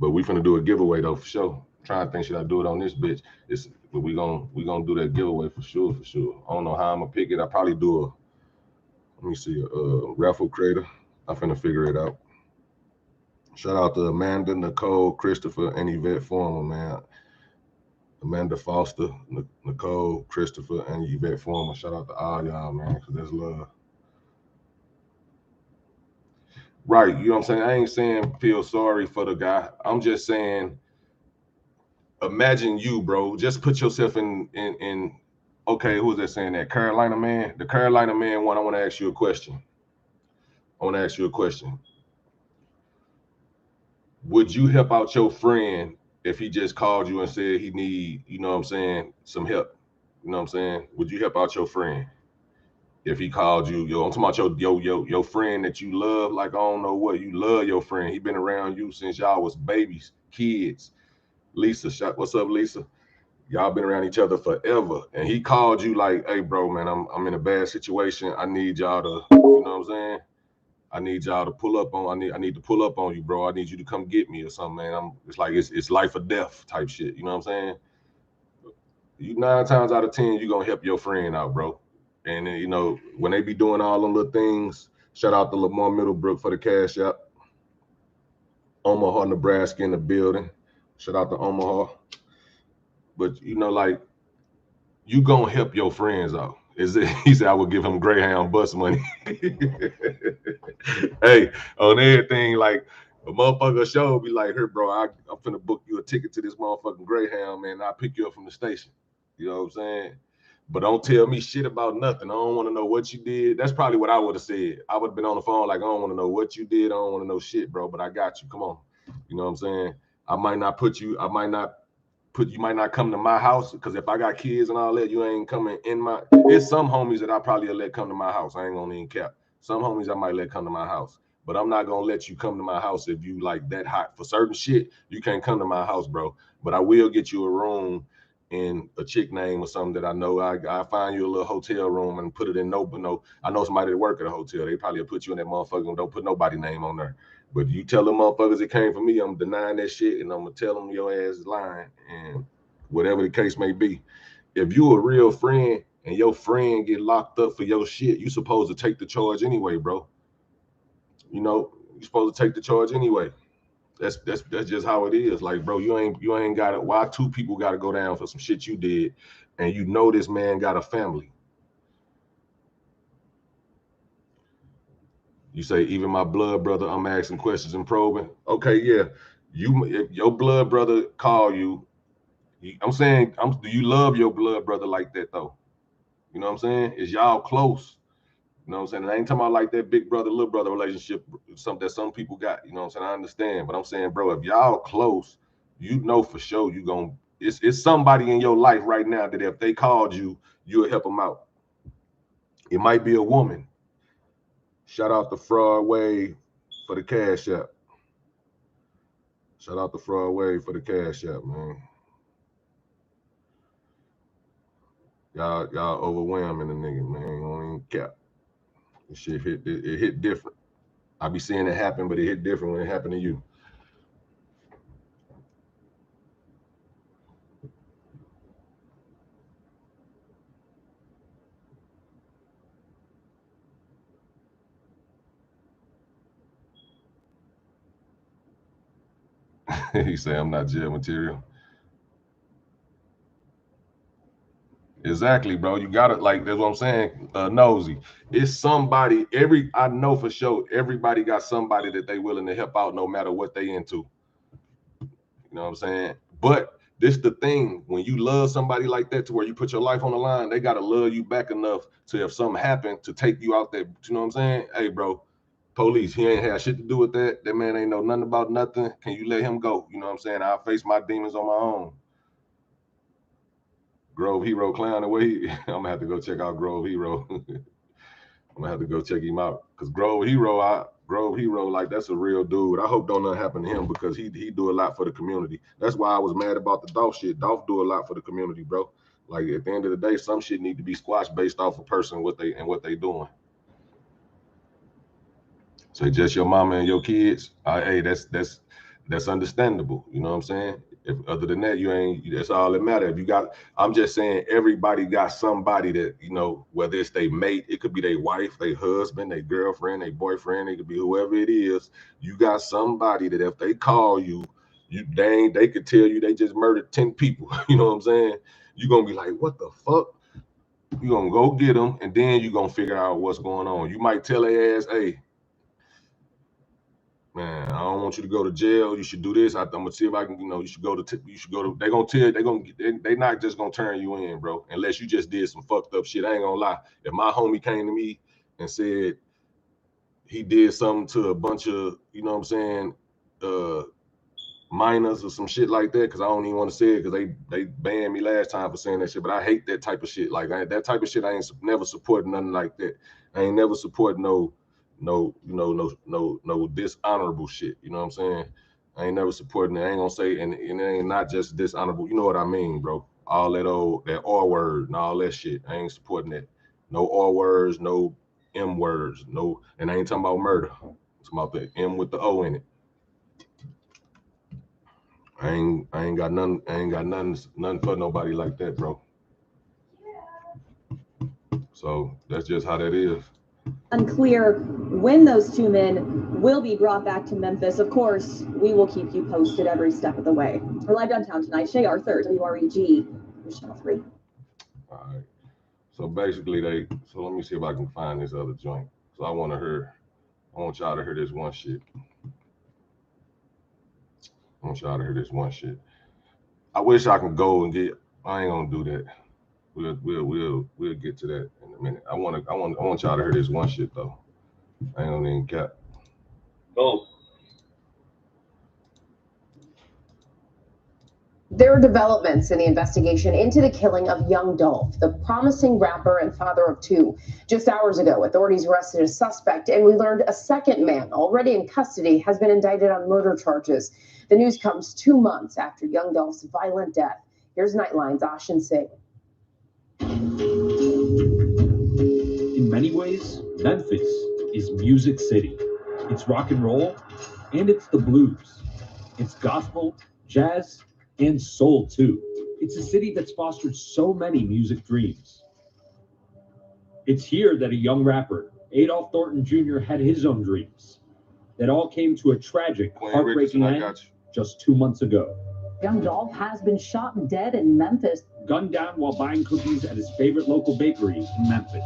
But we finna do a giveaway though for sure. I'm trying to think, should I do it on this bitch? But we gonna do that giveaway for sure. I don't know how I'm gonna pick it. I probably do let me see, a raffle creator. I'm finna figure it out. Shout out to Amanda, Nicole, Christopher, and Yvette Former, man. Amanda Foster, Nicole, Christopher, and Yvette Former. Shout out to all y'all, man, because there's love. Right, you know what I'm saying? I ain't saying feel sorry for the guy. I'm just saying, imagine you, bro. Just put yourself in okay, who's that saying that? Carolina man? The Carolina man one, I want to ask you a question. Would you help out your friend if he just called you and said he need, you know what I'm saying, some help? You know what I'm saying? Would you help out your friend if he called you? I'm talking about your friend that you love, like I don't know what, you love your friend. He been around you since y'all was babies, kids. Lisa, what's up, Lisa? Y'all been around each other forever. And he called you like, hey bro, man, I'm in a bad situation. I need y'all to, you know what I'm saying? I need y'all to pull up on, I need to pull up on you, bro. I need you to come get me or something, man. It's like it's life or death type shit. You know what I'm saying? You 9 times out of 10, you're gonna help your friend out, bro. And then, you know, when they be doing all them little things, shout out to Lamar Middlebrook for the cash app. Omaha, Nebraska in the building. Shout out to Omaha. But you know, like, you gonna help your friends out. He said I would give him Greyhound bus money. Hey, on everything, like a motherfucker show be like, here, bro, I'm finna book you a ticket to this motherfucking Greyhound, man. I'll pick you up from the station. You know what I'm saying? But don't tell me shit about nothing. I don't want to know what you did. That's probably what I would have said. I would have been on the phone like, I don't want to know what you did. I don't want to know shit, bro, but I got you. Come on. You know what I'm saying? You might not come to my house, because if I got kids and all that, you ain't coming in my. There's some homies that I probably let come to my house. I ain't gonna even cap. Some homies I might let come to my house, but I'm not gonna let you come to my house if you like that hot. For certain shit, you can't come to my house, bro. But I will get you a room in a chick name or something that I know. I find you a little hotel room and put it in no. I know somebody that work at a hotel. They probably put you in that motherfucker and don't put nobody name on there. But you tell them motherfuckers it came from me, I'm denying that shit, and I'm gonna tell them your ass is lying, and whatever the case may be. If you a real friend and your friend get locked up for your shit, you supposed to take the charge anyway, bro. You know, you supposed to take the charge anyway. That's just how it is. Like, bro, you ain't got it. Why 2 people got to go down for some shit you did, and you know this man got a family? You say, even my blood brother, I'm asking questions and probing. Okay, yeah. If your blood brother call you, I'm saying, do you love your blood brother like that though? You know what I'm saying? Is y'all close? You know what I'm saying? And I ain't talking about like that big brother, little brother relationship, something that some people got. You know what I'm saying? I understand, but I'm saying, bro, if y'all close, you know for sure it's somebody in your life right now that if they called you, you'll help them out. It might be a woman. Shout out to Fraud Wave for the cash app. Shout out to Fraud Wave for the cash app, man. Y'all overwhelming the nigga, man. You don't even cap. This shit hit different. I be seeing it happen, but it hit different when it happened to you. He say I'm not jail material. Exactly, bro. You gotta, like, that's what I'm saying. Nosy. It's somebody, I know for sure everybody got somebody that they willing to help out no matter what they into. You know what I'm saying? But this the thing, when you love somebody like that to where you put your life on the line, they gotta love you back enough to, if something happened, to take you out there. You know what I'm saying? Hey, bro, police, he ain't had shit to do with that. That man ain't know nothing about nothing. Can you let him go? You know what I'm saying? I'll face my demons on my own. Grove Hero Clown, the way I'm gonna have to go check out Grove Hero. I'm gonna have to go check him out, because Grove Hero, like, that's a real dude. I hope don't nothing happen to him, because he do a lot for the community. That's why I was mad about the Dolph shit. Dolph do a lot for the community, bro. Like, at the end of the day, some shit need to be squashed based off a person, what they doing. So just your mama and your kids. Hey, that's That's understandable. You know what I'm saying? If other than that, you ain't. That's all that matter. If you got, I'm just saying, everybody got somebody that, you know, whether it's their mate, it could be their wife, their husband, their girlfriend, their boyfriend, it could be whoever it is. You got somebody that if they call you, they could tell you they just murdered 10 people. You know what I'm saying? You're gonna be like, what the fuck? You're gonna go get them, and then you're gonna figure out what's going on. You might tell their ass, hey, man, I don't want you to go to jail. You should do this. I'm gonna see if I can, you know, you should go to, they're gonna tell you, they're not just gonna turn you in, bro, unless you just did some fucked up shit. I ain't gonna lie. If my homie came to me and said he did something to a bunch of, you know what I'm saying, minors or some shit like that, because I don't even want to say it, because they banned me last time for saying that shit, but I hate that type of shit. Like, that type of shit, I ain't never supporting nothing like that. I ain't never support no dishonorable shit. You know what I'm saying? I ain't never supporting it. I ain't gonna say, and it ain't not just dishonorable. You know what I mean, bro? All that R word and all that shit. I ain't supporting that. No R words, no M words, no. And I ain't talking about murder. I'm talking about the M with the O in it. I ain't got nothing for nobody like that, bro. So that's just how that is. Unclear when those two men will be brought back to Memphis. Of course, we will keep you posted every step of the way. We're live downtown tonight. Shay Arthur, WREG, Channel 3. All right. So basically, so let me see if I can find this other joint. So I want y'all to hear this one shit. I want y'all to hear this one shit. I wish I could go and get. I ain't gonna do that. We'll get to that in a minute. I want y'all to hear this one shit though. I ain't gonna even cap. Go. There are developments in the investigation into the killing of Young Dolph, the promising rapper and father of two. Just hours ago, authorities arrested a suspect, and we learned a second man, already in custody, has been indicted on murder charges. The news comes 2 months after Young Dolph's violent death. Here's Nightline's Ashin Singh. In many ways, Memphis is Music City. It's rock and roll, and it's the blues. It's gospel, jazz, and soul too. It's a city that's fostered so many music dreams. It's here that a young rapper, Adolph Thornton Jr., had his own dreams that all came to a tragic, heartbreaking end just 2 months ago. Young Dolph has been shot dead in Memphis. Gunned down while buying cookies at his favorite local bakery in Memphis.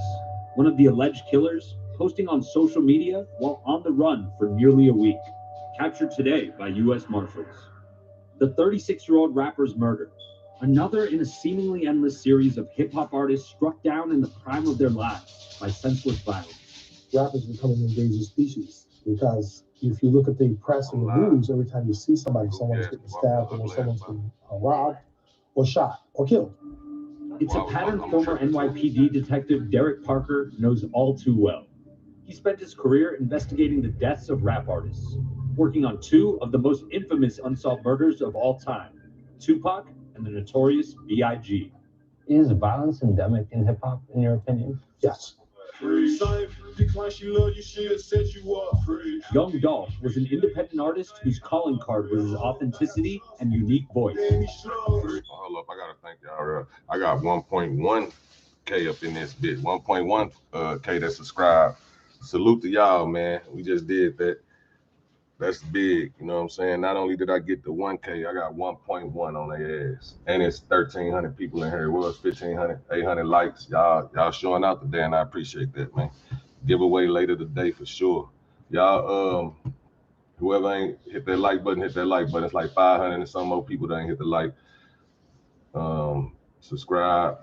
One of the alleged killers posting on social media while on the run for nearly a week. Captured today by U.S. Marshals. The 36-year-old rapper's murder. Another in a seemingly endless series of hip-hop artists struck down in the prime of their lives by senseless violence. Rappers becoming an endangered species, because if you look at the press and the news, every time you see someone's getting stabbed or someone's been robbed or shot or killed. It's a pattern former NYPD detective Derek Parker knows all too well. He spent his career investigating the deaths of rap artists, working on two of the most infamous unsolved murders of all time, Tupac and the notorious B.I.G. Is violence endemic in hip-hop, in your opinion? Yes. Young Dolph was an independent artist whose calling card was his authenticity and unique voice. Hold up, I gotta thank y'all. I got 1.1K up in this bit, 1.1K that subscribed. Salute to y'all, man. We just did that. That's big, you know what I'm saying? Not only did I get the 1K, I got 1.1 on their ass. And it's 1,300 people in here. It was 1,500, 800 likes. Y'all showing out today, and I appreciate that, man. Giveaway later today for sure. Y'all, whoever ain't hit that like button, hit that like button. It's like 500 and some more people that ain't hit the like. Subscribe,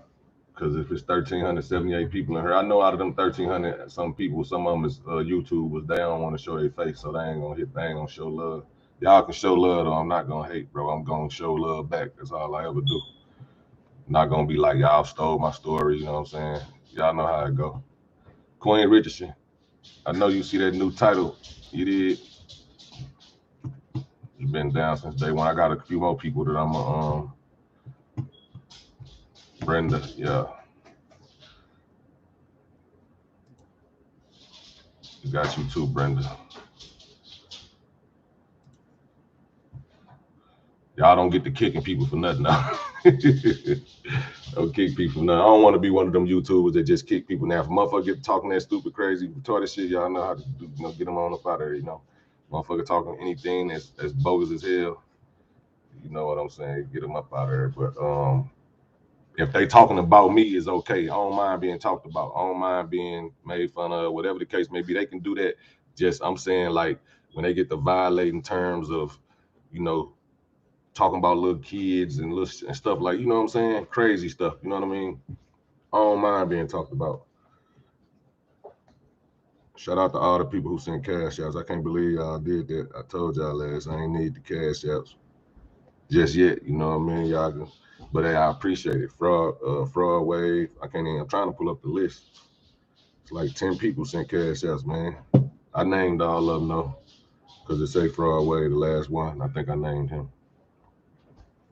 because if it's 1,378 people in here, I know out of them 1,300, some people, some of them is YouTube was they don't want to show their face, so they ain't gonna show love. Y'all can show love though. I'm not gonna hate, bro. I'm gonna show love back. That's all I ever do. I'm not gonna be like y'all stole my story, you know what I'm saying? Y'all know how it go. Queen Richardson, I know you see that new title. You did. You've been down since day one. I got a few more people that I'm Brenda, yeah. Got you too, Brenda. Y'all don't get to kicking people for nothing now. Don't kick people for nothing. I don't want to be one of them YouTubers that just kick people now. If a motherfucker get talking that stupid, crazy, retarded shit, y'all know how to do, get them on up out of there, Motherfucker talking anything that's bogus as hell. You know what I'm saying? Get them up out of there. But if they talking about me, is okay. I don't mind being talked about. I don't mind being made fun of, whatever the case may be. They can do that. Just, I'm saying, like, when they get to violating terms of, talking about little kids and stuff, like, you know what I'm saying? Crazy stuff. You know what I mean? I don't mind being talked about. Shout out to all the people who sent cash outs. I can't believe y'all did that. I told y'all last, I ain't need the cash outs just yet. You know what I mean? Y'all can, but hey, I appreciate it. Fraud Wave. I'm trying to pull up the list. It's like 10 people sent cash outs, man. I named all of them though, because it say Fraud Wave, the last one. I think I named him.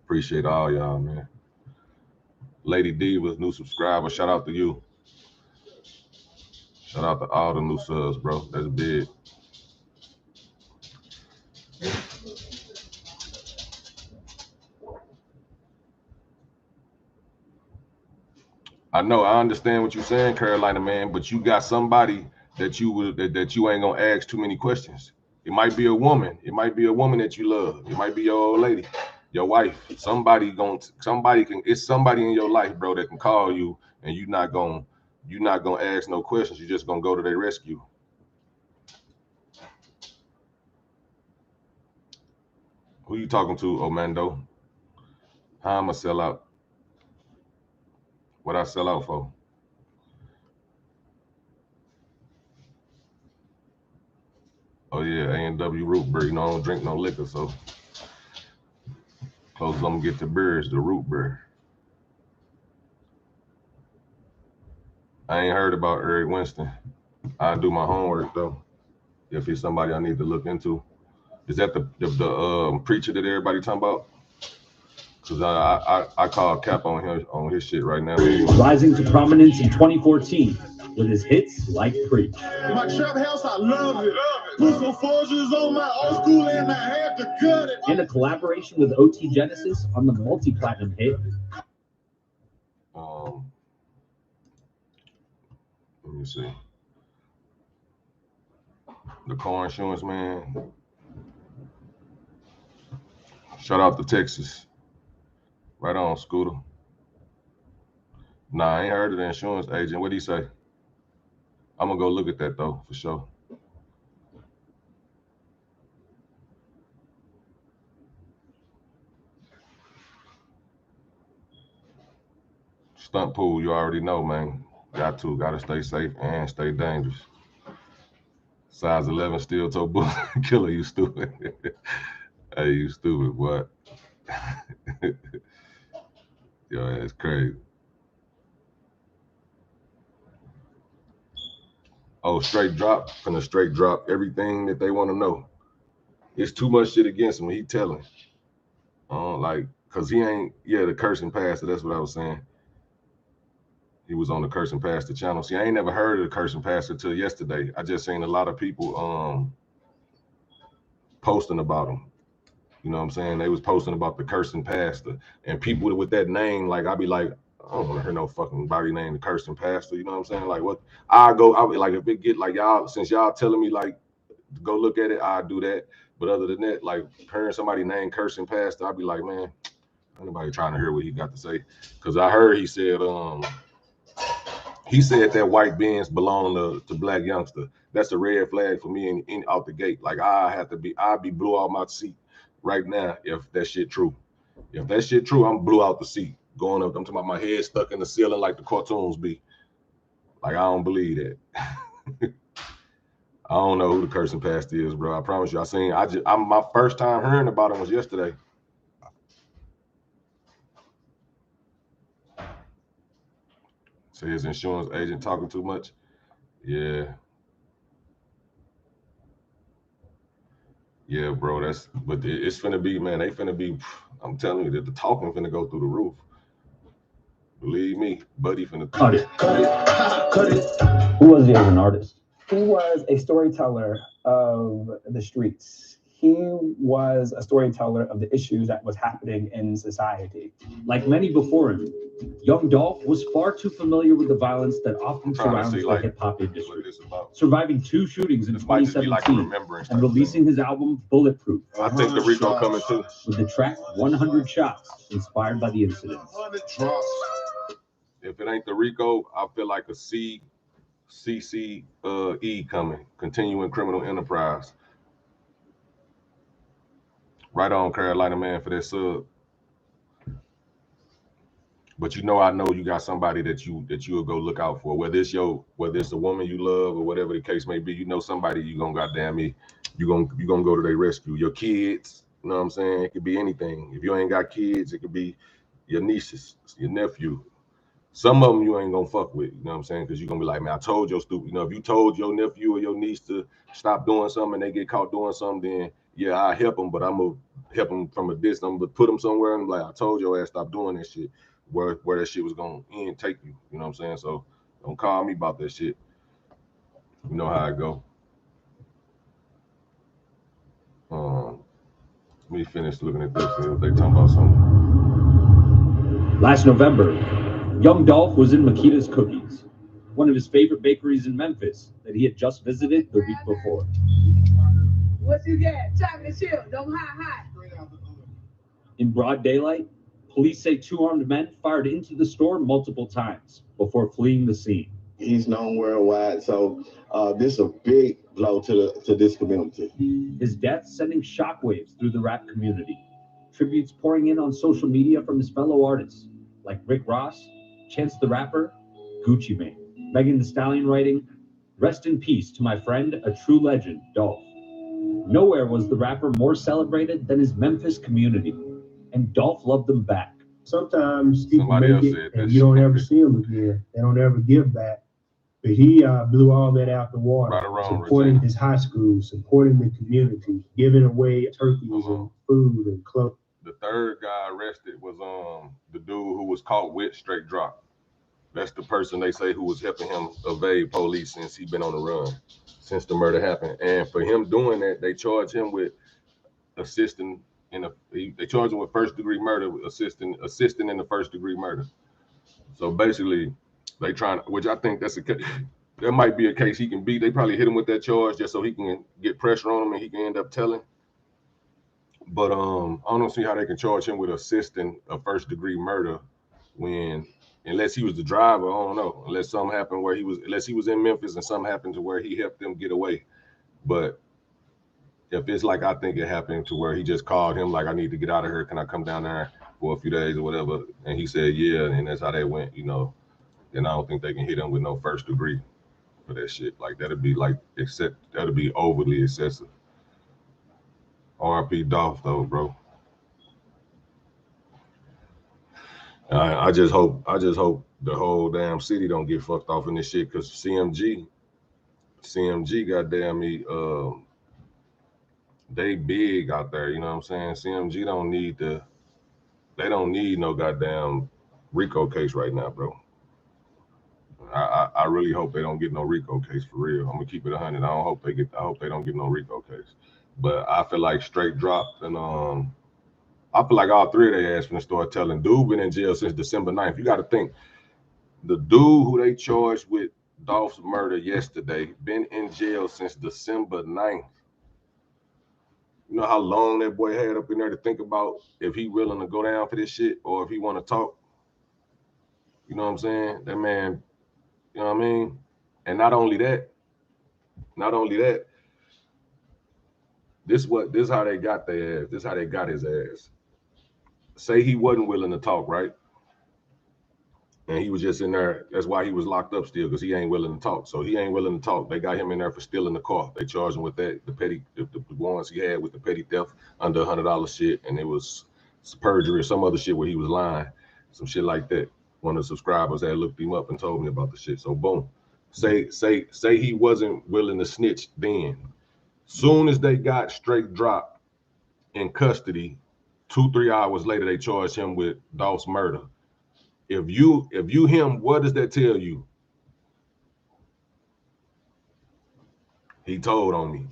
Appreciate all y'all, man. Lady D was new subscriber. Shout out to you. Shout out to all the new subs, bro. That's big. I know, I understand what you're saying, Carolina, man, but you got somebody that you ain't gonna ask too many questions. It might be a woman. It might be a woman that you love. It might be your old lady, your wife. It's somebody in your life, bro, that can call you, and you're not gonna ask no questions. You're just gonna go to their rescue. Who you talking to, Omando? How I'ma sell out? What I sell out for? Oh yeah, A&W root beer. I don't drink no liquor, so close I'm gonna get the beers, the root beer. I ain't heard about Eric Winston. I do my homework though. If he's somebody I need to look into. Is that the preacher that everybody talking about? Cause I call Cap on his shit right now. Rising to prominence in 2014 with his hits like Preach. My trap house, I love it. Put some forges on my old school and I had to cut it. And a collaboration with OT Genesis on the multi-platinum hit. Let me see. The car insurance man. Shout out to Texas. Right on, Scooter. Nah, I ain't heard of the insurance agent. What'd he say? I'm gonna go look at that though, for sure. Stunt pool, you already know, man. Gotta stay safe and stay dangerous. Size 11 steel toe boot. Killer, you stupid. Hey, you stupid, boy. Yo, that's crazy. Oh, straight drop. Finna straight drop everything that they want to know. It's too much shit against him. He telling. Cause he ain't, the cursing pastor. That's what I was saying. He was on the Cursing Pastor channel. See, I ain't never heard of the Cursing Pastor till yesterday. I just seen a lot of people posting about him. You know what I'm saying? They was posting about the Cursing Pastor. And people with that name, like, I'd be like, I don't want to hear no fucking body name, the Cursing Pastor. You know what I'm saying? Like, what? Like, if it get, like, y'all, since y'all telling me, like, go look at it, I'll do that. But other than that, like, hearing somebody named Cursing Pastor, I'd be like, man, anybody trying to hear what he got to say? Because I heard he said that white Benz belong to black youngster. That's a red flag for me in out the gate. Like, I'd be blew out my seat right now if that shit true. If that shit true, I'm blew out the seat. Going up, I'm talking about my head stuck in the ceiling like the cartoons be. Like, I don't believe that. I don't know who the Cursing Pastor is, bro. I promise you. I'm my first time hearing about him was yesterday. So his insurance agent talking too much. Yeah. Yeah, bro. But it's finna be, man. They finna be. I'm telling you that the talking finna go through the roof. Believe me, Buddy finna cut it. Who was he as an artist? He was a storyteller of the streets. he was a storyteller of the issues that was happening in society. Like many before him, Young Dolph was far too familiar with the violence that often surrounds the hip-hop industry, surviving 2 shootings in 2017 and releasing his album Bulletproof. I think the Rico coming too. With the track 100 Shots, inspired by the incident. If it ain't the Rico, I feel like a CCE coming, continuing criminal enterprise. Right on, Carolina man, for that sub. But I know you got somebody that you'll go look out for. Whether it's a woman you love or whatever the case may be, you know somebody you gonna you gonna go to their rescue. Your kids, you know what I'm saying? It could be anything. If you ain't got kids, it could be your nieces, your nephew. Some of them you ain't gonna fuck with, you know what I'm saying? Because you're gonna be like, man, I told your stupid. If you told your nephew or your niece to stop doing something and they get caught doing something, then yeah, I help them, but I'm gonna help them from a distance. I'm gonna put them somewhere and be like, I told your ass stop doing that shit. Where that shit was gonna take you, you know what I'm saying? So don't call me about that shit. You know how it go. Let me finish looking at this and if they talking about something. Last November, Young Dolph was in Makita's Cookies, one of his favorite bakeries in Memphis that he had just visited the week before. What you get? Chocolate chip, don't hide. In broad daylight, police say 2 armed men fired into the store multiple times before fleeing the scene. He's known worldwide, so this is a big blow to this community. His death sending shockwaves through the rap community. Tributes pouring in on social media from his fellow artists like Rick Ross, Chance the Rapper, Gucci Mane, Megan Thee Stallion writing, "Rest in peace to my friend, a true legend, Dolph." Nowhere was the rapper more celebrated than his Memphis community, and Dolph loved them back. Sometimes people make it and you don't ever see them again. They don't ever give back. But he blew all that out the water, supporting his high school, supporting the community, giving away turkeys and food and clothes. The third guy arrested was the dude who was caught with straight drop. That's the person they say who was helping him evade police since he been on the run, since the murder happened. And for him doing that, they charged him with assisting they charged him with first-degree murder, assisting in the first-degree murder. So basically, they trying, which I think that might be a case he can beat. They probably hit him with that charge just so he can get pressure on him and he can end up telling. But I don't see how they can charge him with assisting a first-degree murder unless he was the driver. I don't know. Unless something happened unless he was in Memphis and something happened to where he helped them get away. But if it's like I think it happened to where he just called him like, I need to get out of here. Can I come down there for a few days or whatever? And he said, yeah, and that's how they went, then I don't think they can hit him with no first degree for that shit. Like that'd be overly excessive. RP Dolph though, bro. I just hope the whole damn city don't get fucked off in this shit, because CMG goddamn me, they big out there, you know what I'm saying? CMG don't need no goddamn RICO case right now, bro. I really hope they don't get no RICO case for real. I'm gonna keep it 100. I hope they don't get no RICO case. But I feel like straight drop and I feel like all 3 of their ass finna start telling. Dude been in jail since December 9th. You gotta think, the dude who they charged with Dolph's murder yesterday been in jail since December 9th. You know how long that boy had up in there to think about if he willing to go down for this shit or if he want to talk? You know what I'm saying? That man, you know what I mean? And not only that, this is how they got their ass. This is how they got his ass. Say he wasn't willing to talk, right? And he was just in there. That's why he was locked up still, because he ain't willing to talk. So he ain't willing to talk. They got him in there for stealing the car. They charged him with that, the ones he had with the petty theft under $100 shit, and it was perjury or some other shit where he was lying, some shit like that. One of the subscribers had looked him up and told me about the shit. So boom, say he wasn't willing to snitch then. Soon as they got straight drop in custody, 2-3 hours later they charged him with Dolph's murder. If you him, what does that tell you? He told on me.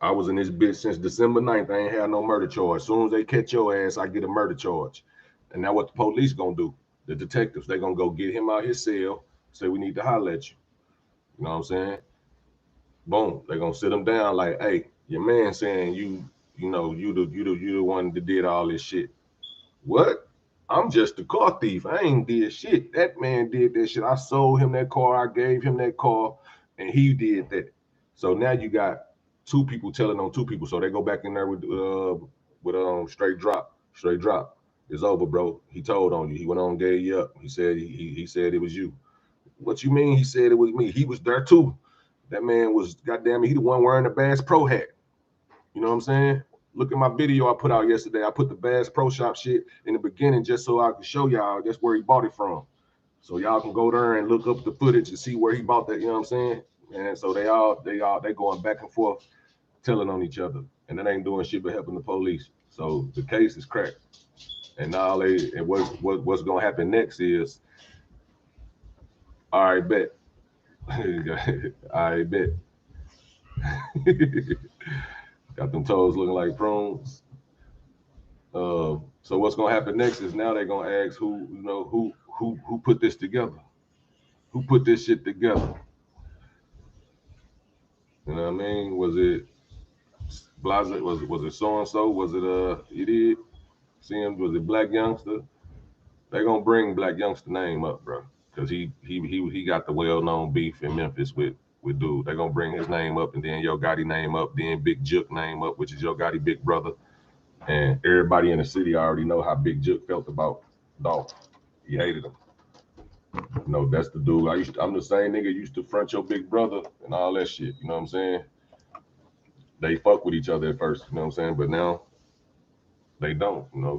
I was in this bitch since December 9th. I ain't had no murder charge. As soon as they catch your ass, I get a murder charge. And now what the police gonna do? The detectives, they gonna go get him out his cell, say we need to holler at you. You know what I'm saying? Boom, they gonna sit him down like, hey, your man saying you the one that did all this shit. What? I'm just a car thief. I ain't did shit. That man did that shit. I sold him that car. I gave him that car, and he did that. So now you got two people telling on two people. So they go back in there with straight drop. Straight drop. It's over, bro. He told on you. He went on, gave you up. He said he said it was you. What you mean? He said it was me. He was there too. That man was, goddamn it, he the one wearing the Bass Pro hat. You know what I'm saying? Look at my video I put out yesterday. I put the Bass Pro Shop shit in the beginning just so I can show y'all that's where he bought it from. So y'all can go there and look up the footage and see where he bought that, you know what I'm saying? And so they going back and forth telling on each other. And that ain't doing shit but helping the police. So the case is cracked. And now what's gonna happen next is, all right, bet. I bet. Got them toes looking like prunes. So what's gonna happen next is now they're gonna ask who put this together? Who put this shit together? You know what I mean? Was it Blaza? Was it so and so? Was it idiot? See him? Was it Black Youngster? They gonna bring Black Youngster name up, bro, because he got the well-known beef in Memphis with dude. They gonna bring his name up, and then Yo Gotti name up, then Big Jook name up, which is Yo Gotti big brother. And everybody in the city already know how Big Jook felt about Dolph. He hated him. You know, that's the dude. I'm the same nigga used to front your big brother and all that shit. You know what I'm saying? They fuck with each other at first, you know what I'm saying? But now they don't, you know,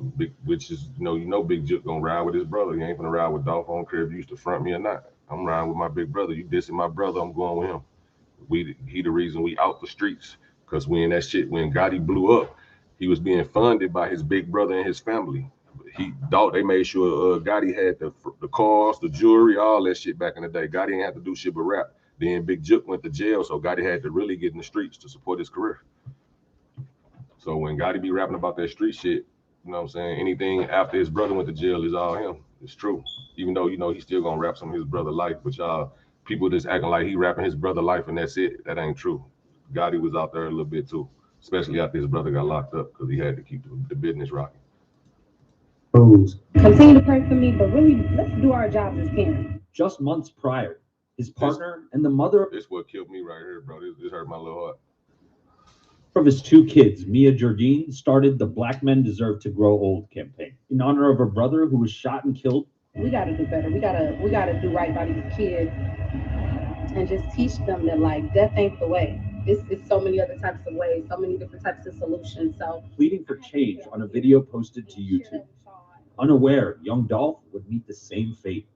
Big Jook gonna ride with his brother. He ain't gonna ride with Dolph. I don't care if you used to front me or not. I'm riding with my big brother. You dissing my brother, I'm going with him. He the reason we out the streets. Because when that shit, when Gotti blew up, he was being funded by his big brother and his family. They made sure Gotti had the cars, the jewelry, all that shit back in the day. Gotti ain't have to do shit but rap. Then Big Jook went to jail, so Gotti had to really get in the streets to support his career. So when Gotti be rapping about that street shit, you know what I'm saying? Anything after his brother went to jail is all him. It's true. Even though, you know, he's still gonna rap some of his brother life, but y'all, people just acting like he rapping his brother life and that's it. That ain't true. Gotti was out there a little bit too, especially after his brother got locked up because he had to keep the business rocking. Continue to pray for me, but really, let's do our jobs as parents. Just months prior, his partner and the mother. This what killed me right here, bro. This hurt my little heart. Of his two kids, Mia Jardine, started the Black Men Deserve to Grow Old campaign in honor of her brother who was shot and killed. We got to do better. We gotta do right by these kids and just teach them that like death ain't the way. It's so many other types of ways, so many different types of solutions. So pleading for change on a video posted to YouTube. Unaware, Young Dolph would meet the same fate.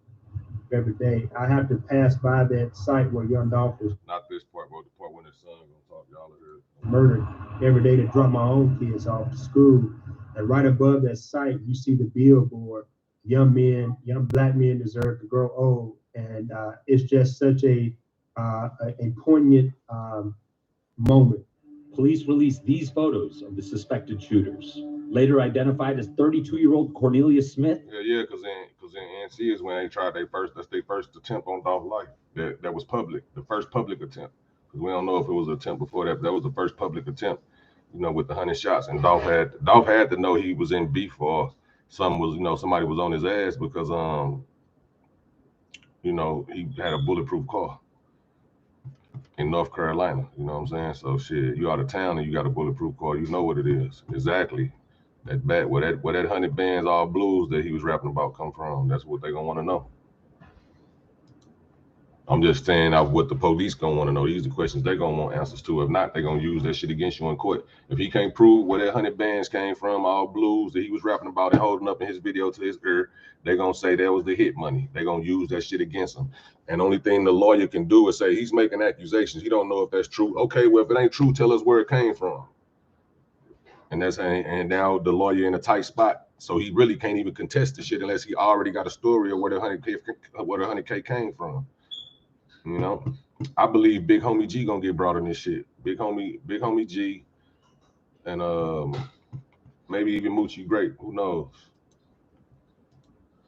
Every day, I have to pass by that site where Young Dolph was. Not this part, but the part when his son gonna talk, y'all are murdered every day to drop my own kids off to school. And right above that site, you see the billboard, young Black men deserve to grow old. And it's just such a poignant moment. Police released these photos of the suspected shooters, later identified as 32-year-old Cornelius Smith. Yeah, because in NC is when they tried their first attempt on Dolph's life. That was public, the first public attempt. Because we don't know if it was an attempt before that, but that was the first public attempt, you know, with the 100 shots. And Dolph had to know he was in beef or somebody was on his ass because he had a bulletproof car in North Carolina, you know what I'm saying? So shit, you out of town and you got a bulletproof car, you know what it is. Exactly. That bat, where that 100 bands all blues that he was rapping about come from. That's what they gonna want to know. I'm just saying what the police gonna want to know. These are the questions they gonna want answers to. If not, they gonna use that shit against you in court. If he can't prove where that 100 bands came from, all blues that he was rapping about and holding up in his video to his ear, they gonna say that was the hit money. They gonna use that shit against him. And the only thing the lawyer can do is say he's making accusations. He don't know if that's true. Okay, well, if it ain't true, tell us where it came from. And now the lawyer in a tight spot, so he really can't even contest the shit unless he already got a story of where the 100K came from. You know, I believe Big Homie G gonna get brought in this shit. Big Homie G, and maybe even Moochie Grape. Who knows?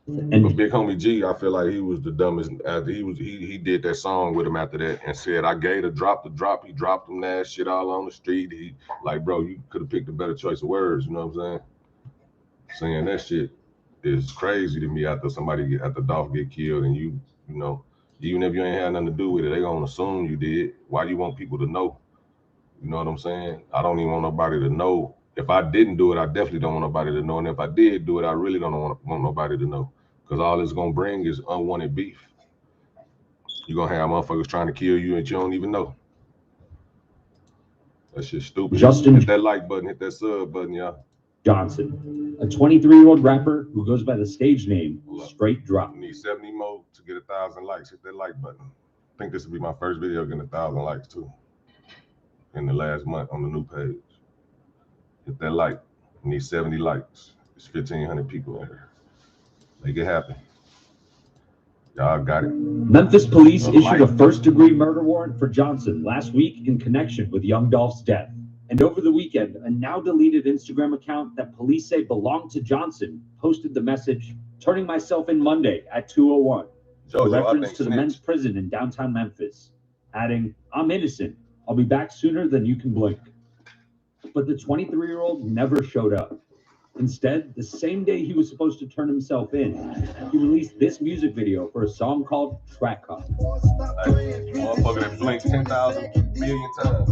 But Big Homie G, I feel like he was the dumbest. After he did that song with him after that and said, "I gave the drop. He dropped him that shit all on the street." He like, bro, you could have picked a better choice of words. You know what I'm saying? Saying that shit is crazy to me after Dolph get killed, and you know, even if you ain't had nothing to do with it, they gonna assume you did. Why do you want people to know? You know what I'm saying? I don't even want nobody to know. If I didn't do it, I definitely don't want nobody to know. And if I did do it, I really don't want nobody to know. Because all it's going to bring is unwanted beef. You're going to have motherfuckers trying to kill you and you don't even know. That shit's stupid. Hit that like button, hit that sub button, y'all. Johnson, a 23-year-old rapper who goes by the stage name Straight Drop. I need 70 more to get 1,000 likes. Hit that like button. I think this will be my first video getting 1,000 likes too. In the last month on the new page. Hit that like. I need 70 likes. There's 1,500 people in here. Make it happen. Y'all got it. Memphis police issued a first-degree murder warrant for Johnson last week in connection with Young Dolph's death. And over the weekend, a now-deleted Instagram account that police say belonged to Johnson posted the message, "Turning myself in Monday at 2:01," a reference to the men's prison in downtown Memphis, adding, "I'm innocent. I'll be back sooner than you can blink." But the 23-year-old never showed up. Instead, the same day he was supposed to turn himself in, he released this music video for a song called Track Car. Motherfucker that blinked 10,000 million times.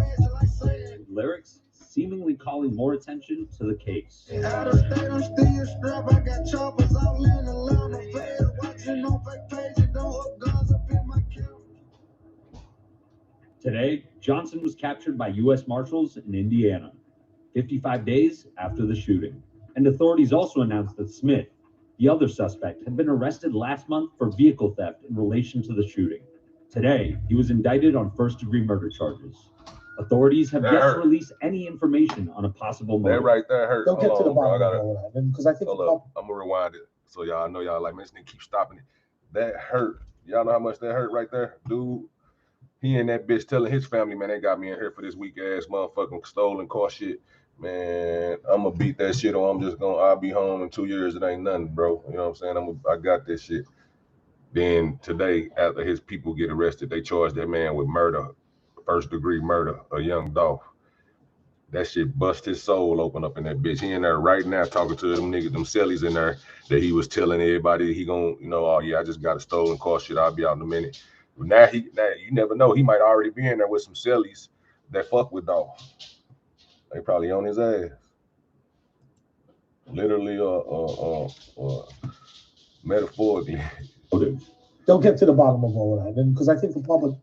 Lyrics seemingly calling more attention to the case. Today, Johnson was captured by U.S. Marshals in Indiana, 55 days after the shooting. And authorities also announced that Smith, the other suspect, had been arrested last month for vehicle theft in relation to the shooting. Today, he was indicted on first-degree murder charges. Authorities have yet to release any information on a possible motive. That right there hurt. Don't get to the bottom of all that, because I think I'm gonna rewind it so y'all know y'all like, man, this nigga keep stopping it. That hurt. Y'all know how much that hurt right there, dude. He and that bitch telling his family, man, they got me in here for this weak ass motherfucking stolen car shit. Man, I'm gonna beat that shit, or I'll be home in 2 years. It ain't nothing, bro. You know what I'm saying? I got this shit. Then today, after his people get arrested, they charged that man with murder, first-degree murder, a Young Dolph. That shit bust his soul open up in that bitch. He in there right now talking to them niggas, them cellies in there that he was telling everybody he gonna, oh yeah, I just got a stolen car shit. I'll be out in a minute. But now you never know. He might already be in there with some cellies that fuck with Dolph. They probably on his ass. Literally or metaphorically. Don't get to the bottom of all of that, because I think the public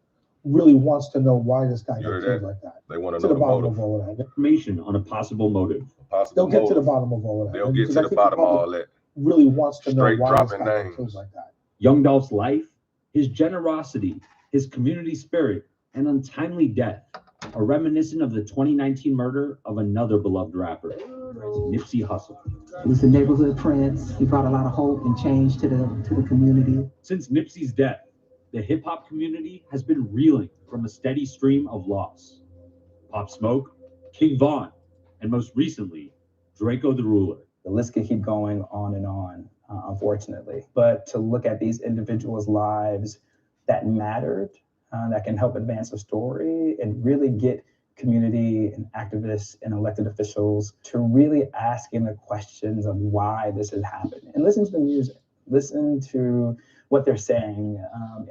really wants to know why this guy got killed like that. They want to know the bottom of all of that. Information on a possible motive. They'll get to the bottom of all of that. They'll get to the bottom of all that. Really wants to know why this guy dropping got names. killed like that. Young Dolph's life, his generosity, his community spirit, and untimely death are reminiscent of the 2019 murder of another beloved rapper, Nipsey Hussle. He was the neighborhood prince. He brought a lot of hope and change to the community. Since Nipsey's death, the hip-hop community has been reeling from a steady stream of loss. Pop Smoke, King Von, and most recently, Draco the Ruler. The list can keep going on and on, unfortunately. But to look at these individuals' lives that mattered, that can help advance a story and really get community and activists and elected officials to really asking the questions of why this is happening. And listen to the music. Listen to what they're saying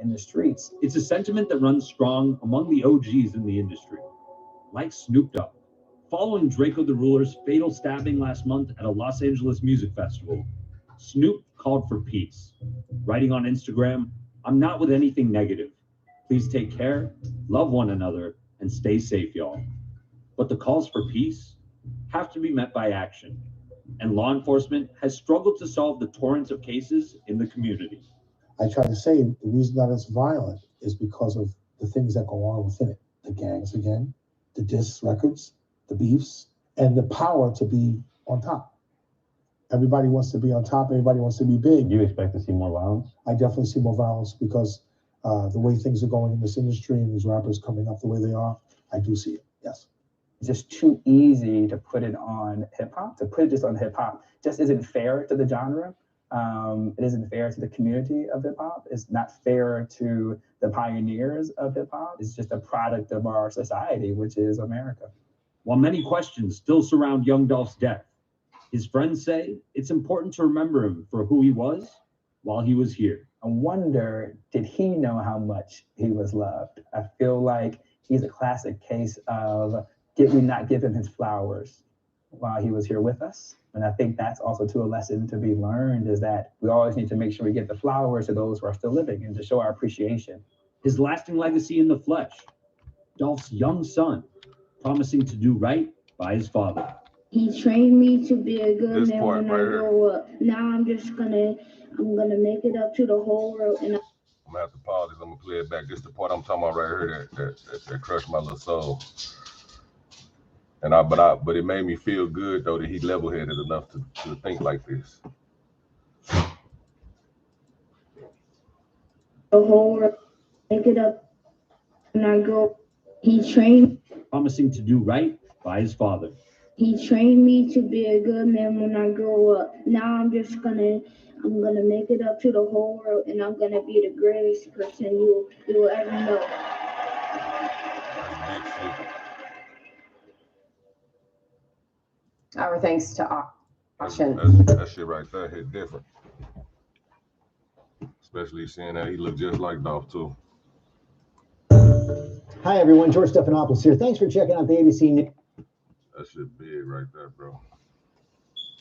in the streets. It's a sentiment that runs strong among the OGs in the industry, like Snoop Dogg. Following Draco the Ruler's fatal stabbing last month at a Los Angeles music festival, Snoop called for peace, writing on Instagram, "I'm not with anything negative. Please take care, love one another, and stay safe, y'all." But the calls for peace have to be met by action, and law enforcement has struggled to solve the torrents of cases in the community. I try to say the reason that it's violent is because of the things that go on within it. The gangs again, the diss records, the beefs, and the power to be on top. Everybody wants to be on top. Everybody wants to be big. Do you expect to see more violence? I definitely see more violence because the way things are going in this industry and these rappers coming up the way they are, I do see it. Yes. It's just too easy to put it on hip hop. To put it just on hip hop just isn't fair to the genre. It isn't fair to the community of hip hop. It's not fair to the pioneers of hip hop. It's just a product of our society, which is America. While many questions still surround Young Dolph's death, his friends say it's important to remember him for who he was while he was here. I wonder, did he know how much he was loved? I feel like he's a classic case of, did we not give him his flowers while he was here with us? And I think that's also too a lesson to be learned, is that we always need to make sure we give the flowers to those who are still living and to show our appreciation. His lasting legacy in the flesh, Dolph's young son, promising to do right by his father. He trained me to be a good man when I grow up. Now I'm gonna make it up to the whole world. And I'm gonna have to pause this. I'm gonna play it back. This is the part I'm talking about right here that crushed my little soul. And but it made me feel good though that he level-headed enough to think like this. The whole world, make it up when I grow. He trained, promising to do right by his father. He trained me to be a good man when I grow up. Now I'm gonna make it up to the whole world, and I'm gonna be the greatest person you will ever know. Our thanks to Auction. That shit right there hit different. Especially seeing that he looked just like Dolph too. Hi everyone, George Stephanopoulos here. Thanks for checking out the ABC News. That shit big right there, bro.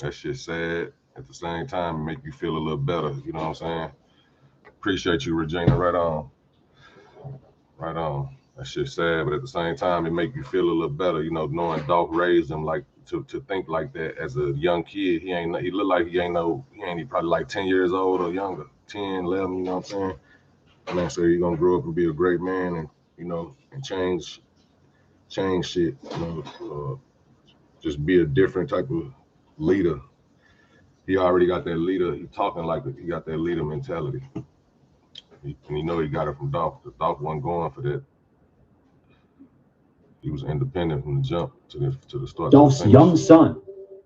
That shit sad. At the same time, make you feel a little better. You know what I'm saying? Appreciate you, Regina. Right on. Right on. That shit sad, but at the same time, it make you feel a little better. You know, knowing Dolph raised him like to think like that as a young kid. He look like he ain't probably like 10 years old or younger, 10, 11. You know what I'm saying? And then so you're gonna grow up and be a great man, and you know, and change shit. You know, just be a different type of leader. He already got that leader. He talking like he got that leader mentality. And you know he got it from Dolph. Dolph wasn't going for that. He was independent from the jump to the start. Dolph's young son,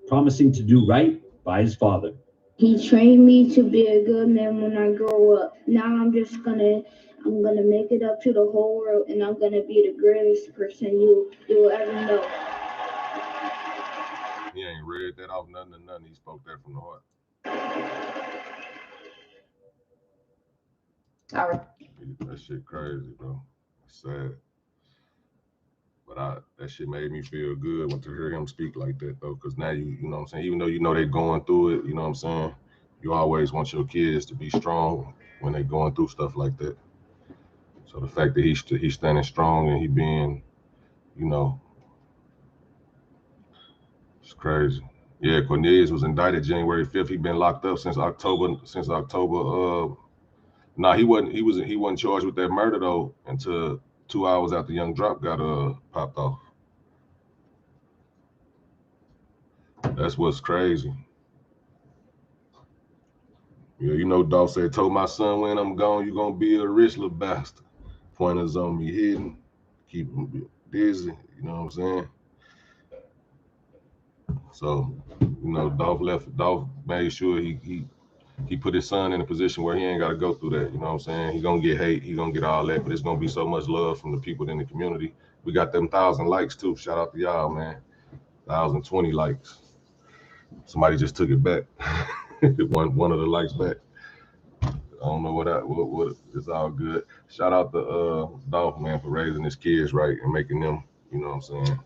promising to do right by his father. He trained me to be a good man when I grow up. Now I'm gonna make it up to the whole world, and I'm gonna be the greatest person you will ever know. He ain't read that off nothing. He spoke that from the heart. All right. That shit crazy, bro. It's sad. But that shit made me feel good when to hear him speak like that though, because now you know what I'm saying, even though you know they're going through it, you know what I'm saying, you always want your kids to be strong when they're going through stuff like that. So the fact that he's standing strong and he being, you know, it's crazy. Yeah, Cornelius was indicted January 5th. He been locked up since October. Nah, he wasn't charged with that murder though until 2 hours after Young Dolph got popped off. That's what's crazy. Yeah, you know, Dolph said, told my son when I'm gone, you gonna be a rich little bastard. Pointers on me hidden, keep him busy, you know what I'm saying? So, you know, Dolph made sure he put his son in a position where he ain't gotta go through that, you know what I'm saying? He gonna get hate, he gonna get all that, but it's gonna be so much love from the people in the community. We got them 1,000 likes too. Shout out to y'all, man. 1,020 likes. Somebody just took it back. one of the likes back. I don't know what it's all good. Shout out to Dolph, man, for raising his kids right and making them, you know what I'm saying,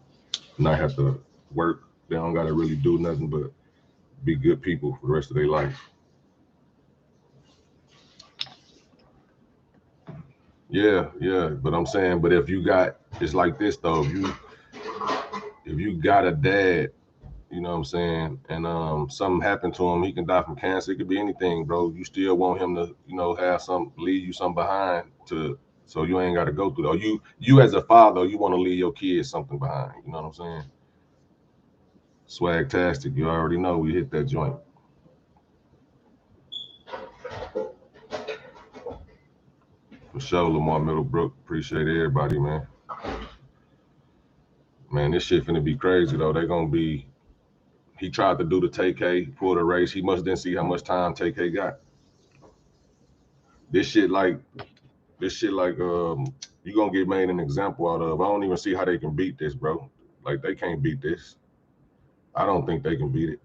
not have to work. They don't gotta really do nothing but be good people for the rest of their life. Yeah, but I'm saying, but if you got, it's like this though, if you got a dad, you know what I'm saying, and something happened to him, he can die from cancer, it could be anything, bro. You still want him to, you know, leave you something behind so you ain't gotta go through that. Or you as a father, you want to leave your kids something behind, you know what I'm saying? Swagtastic, you already know we hit that joint. For For sure, Lamar Middlebrook. Appreciate everybody, man. Man, this shit finna be crazy though. They gonna be. He tried to do the TK, pulled a race. He must didn't see how much time TK got. This shit like you gonna get made an example out of. I don't even see how they can beat this, bro. Like they can't beat this. I don't think they can beat it.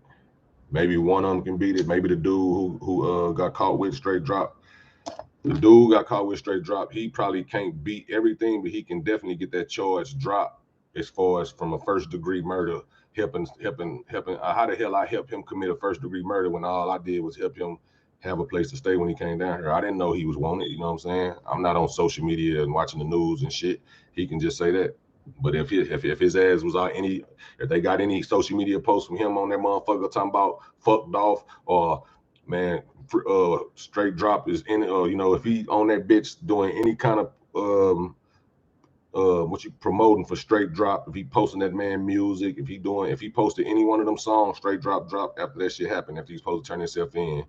Maybe one of them can beat it. Maybe the dude who got caught with straight drop. The dude got caught with straight drop. He probably can't beat everything, but he can definitely get that charge dropped as far as from a first degree murder, helping. How the hell I help him commit a first degree murder when all I did was help him have a place to stay when he came down here? I didn't know he was wanted. You know what I'm saying? I'm not on social media and watching the news and shit. He can just say that. But if his ass was on if they got any social media posts from him on that motherfucker talking about fuck Dolph or man straight drop is in if he on that bitch doing any kind of what you promoting for straight drop, if he posting that man music, if he posted any one of them songs, straight drop after that shit happened, if he's supposed to turn himself in,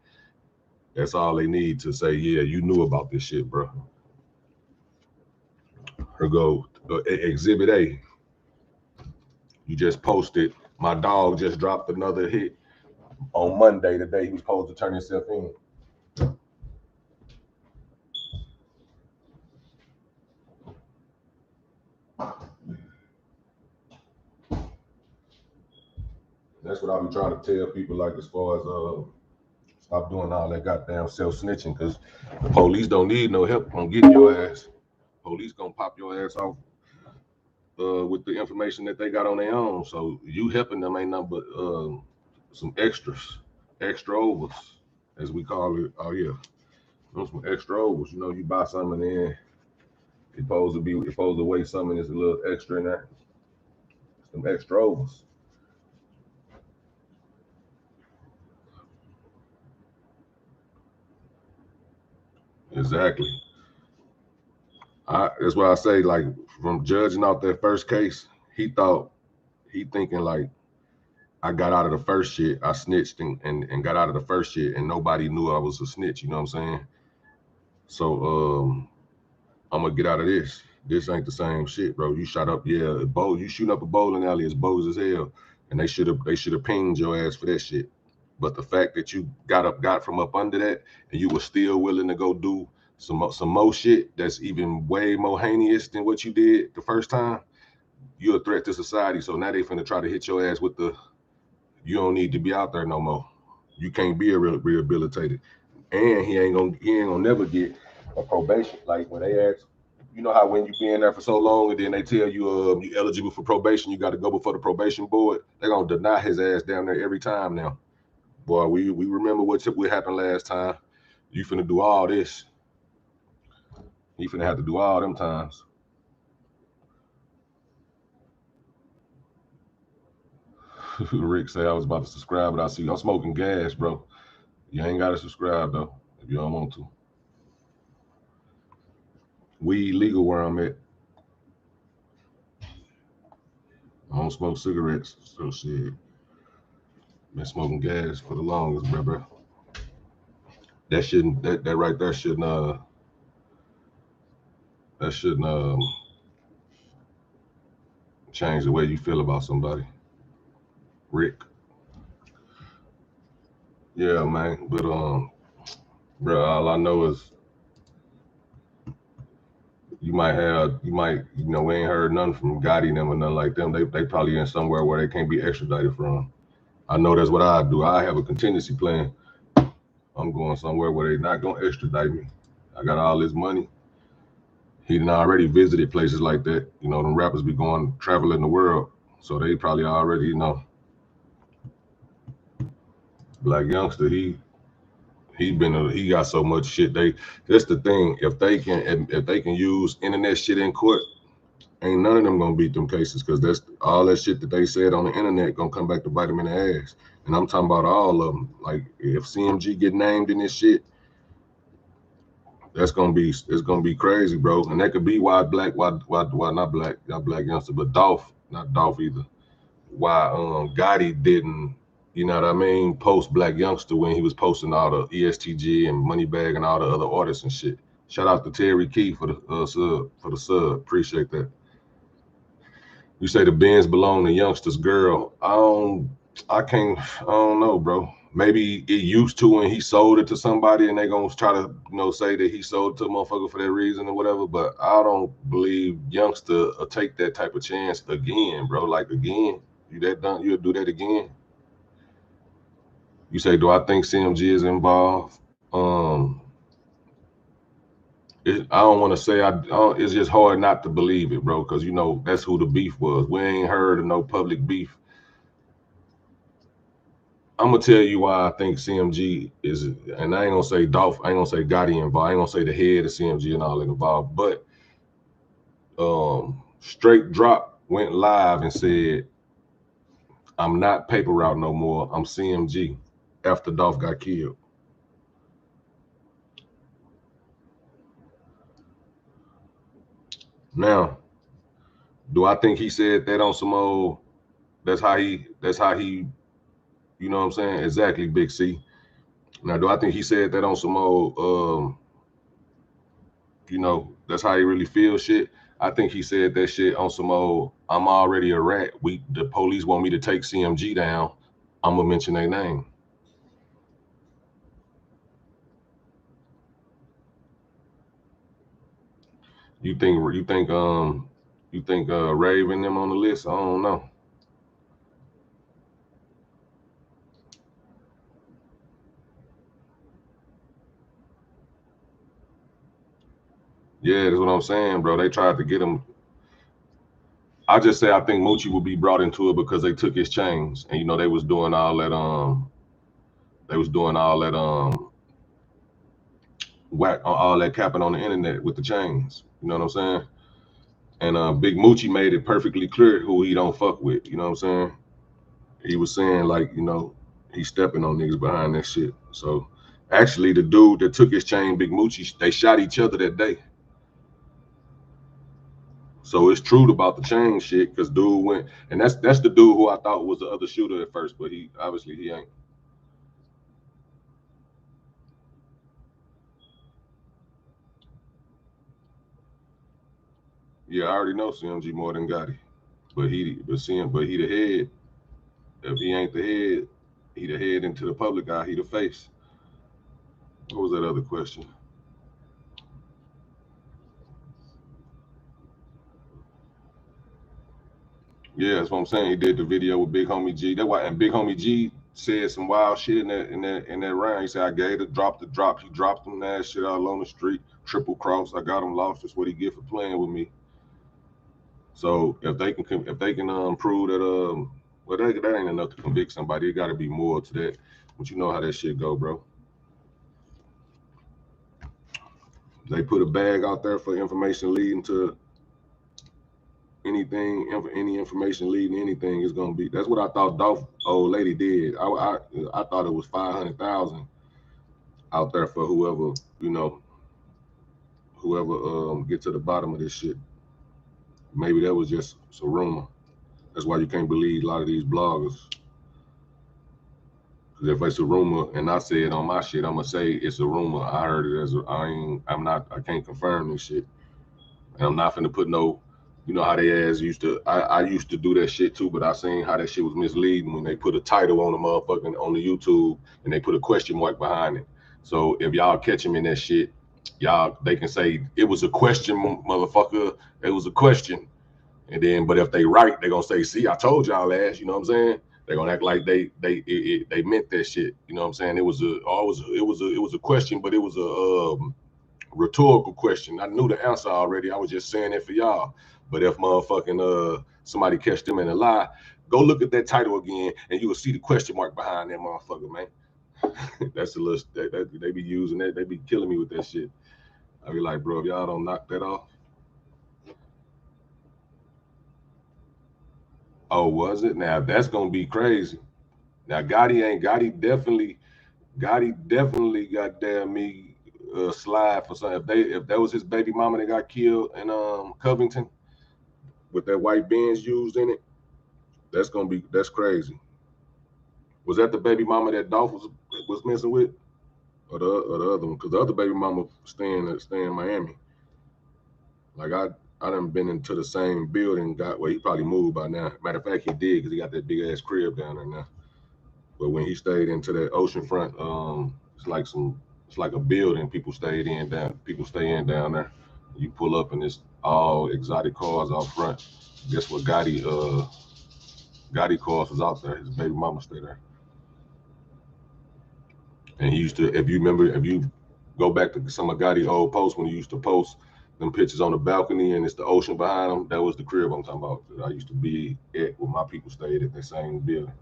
that's all they need to say, yeah, you knew about this shit, bro. Here go Exhibit A. You just posted, my dog just dropped another hit on Monday, the day he was supposed to turn himself in. That's what I be trying to tell people, like as far as stop doing all that goddamn self-snitching, because the police don't need no help on getting your ass. Police gonna pop your ass off with the information that they got on their own. So you helping them ain't nothing but some extra overs, as we call it. Oh yeah, those some extra overs. You know, you buy something and then it's supposed to weigh something that's a little extra in there. Some extra overs. Exactly. That's why I say, like, from judging out that first case, he thinking like, I got out of the first shit, I snitched and got out of the first shit, and nobody knew I was a snitch. You know what I'm saying? So I'm gonna get out of this. This ain't the same shit, bro. You shot up, you shooting up a bowling alley is bogus as hell, and they should have pinged your ass for that shit. But the fact that you got from up under that, and you were still willing to go do some more shit that's even way more heinous than what you did the first time, you're a threat to society. So now they finna try to hit your ass with the, you don't need to be out there no more. You can't be rehabilitated, and he ain't gonna never get a probation. Like when they ask, you know how when you be in there for so long and then they tell you you eligible for probation, you got to go before the probation board. They're gonna deny his ass down there every time now. Boy, we remember what happened last time. You finna do all this. You finna have to do all them times. Rick say I was about to subscribe, but I see I'm smoking gas, bro. You ain't gotta subscribe though if you don't want to. Weed legal where I'm at. I don't smoke cigarettes, so shit. Been smoking gas for the longest, bro. That right there shouldn't change the way you feel about somebody. Rick. Yeah, man. But bro, all I know is we ain't heard nothing from Gotti and them or nothing like them. They probably in somewhere where they can't be extradited from. I know that's what I do. I have a contingency plan. I'm going somewhere where they not gonna extradite me. I got all this money. He done already visited places like that. You know, them rappers be going traveling the world. So they probably already, Black Youngster, he got so much shit. That's the thing. If they can use internet shit in court, ain't none of them gonna beat them cases, because that's all that shit that they said on the internet gonna come back to bite them in the ass. And I'm talking about all of them. Like if CMG get named in this shit, it's gonna be crazy, bro. And that could be why not Black Youngster, but Dolph, not Dolph either. Why Gotti didn't, you know what I mean, post Black Youngster when he was posting all the ESTG and Moneybag and all the other artists and shit. Shout out to Terry Key for the sub. Appreciate that. You say the Benz belong to youngsters, girl. I don't know, bro. Maybe it used to when he sold it to somebody and they gonna try to, say that he sold it to a motherfucker for that reason or whatever. But I don't believe youngster will take that type of chance again, bro. Like again, you'll do that again. You say, do I think CMG is involved? I don't want to say it's just hard not to believe it, bro, because that's who the beef was. We ain't heard of no public beef. I'm gonna tell you why I think CMG is, and I ain't gonna say Dolph, I ain't gonna say Gotti involved, I ain't gonna say the head of CMG and all that involved, but Straight Drop went live and said, I'm not Paper Route no more, I'm CMG, after Dolph got killed. Now, do I think he said that on some old, that's how he, you know what I'm saying? Exactly, Big C. Now, do I think he said that on some old, that's how he really feels shit? I think he said that shit on some old, I'm already a rat. The police want me to take CMG down. I'm gonna mention their name. You think Raven them on the list? I don't know. Yeah, that's what I'm saying, bro. They tried to get him. I just say I think Moochie would be brought into it because they took his chains, and they was doing all that whack on all that capping on the internet with the chains. You know what I'm saying? And Big Moochie made it perfectly clear who he don't fuck with. You know what I'm saying? He was saying like, he's stepping on niggas behind that shit. So actually the dude that took his chain, Big Moochie, they shot each other that day. So it's true about the chain shit, because dude went, and that's the dude who I thought was the other shooter at first, but he ain't. Yeah, I already know CMG more than Gotti, but he the head. If he ain't the head, he the head into the public eye. He the face. What was that other question? Yeah, that's what I'm saying. He did the video with Big Homie G. That's why, and Big Homie G said some wild shit in that round. He said, I gave the drop. He dropped him that shit all on the street. Triple cross. I got him lost. That's what he get for playing with me. So if they can prove that well, that ain't enough to convict somebody. It got to be more to that. But you know how that shit go, bro. They put a bag out there for information leading to anything, any information leading to anything is gonna be. That's what I thought Dolph old lady did. I thought it was 500,000 out there for whoever get to the bottom of this shit. Maybe that was just a rumor. That's why you can't believe a lot of these bloggers. Because if it's a rumor and I say it on my shit, I'm gonna say it's a rumor. I heard it as I can't confirm this shit. And I'm not finna put no, how they ass used to, I used to do that shit too, but I seen how that shit was misleading when they put a title on the motherfucking, on the YouTube, and they put a question mark behind it. So if y'all catch them in that shit, they can say, it was a question, motherfucker, it was a question. And then, but if they right, they gonna say, see, I told y'all ass, you know what I'm saying? They're gonna act like they meant that shit. You know what I'm saying? It was a question, but it was a rhetorical question. I knew the answer already. I was just saying it for y'all. But if motherfucking somebody catch them in a lie, go look at that title again, and you will see the question mark behind that motherfucker, man. That's a little they be using that. They be killing me with that shit. I be like, bro, if y'all don't knock that off. Oh, was it? Now that's gonna be crazy. Now Gotti definitely goddamn me slide for something. If that was his baby mama that got killed in Covington with that white Benz used in it, that's crazy. Was that the baby mama that Dolph was messing with? or the other one, because the other baby mama staying in Miami. Like I done been into the same building. He probably moved by now. Matter of fact, he did, because he got that big ass crib down there now. But when he stayed into that oceanfront, it's like a building people stay in down there. You pull up and it's all exotic cars out front. Guess what Gotti cars was out there. His baby mama stayed there. And he used to, if you go back to some of Gotti's old posts when he used to post them pictures on the balcony and it's the ocean behind him, that was the crib I'm talking about. That I used to be at where my people stayed at that same building.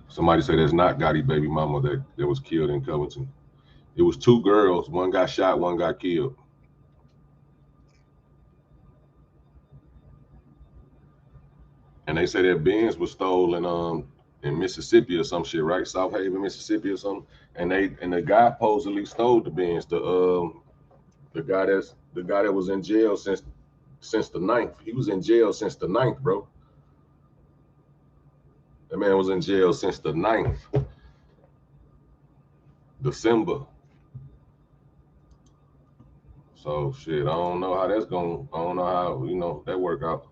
Somebody said that's not Gotti baby mama that was killed in Covington. It was 2 girls. One got shot, one got killed. And they say that Benz was stolen in Mississippi or some shit, right? South Haven, Mississippi or something. And the guy supposedly stole the Benz. The guy that was in jail since the 9th. He was in jail since the 9th, bro. That man was in jail since the 9th. December. So shit, I don't know how that's going. I don't know how, that work out.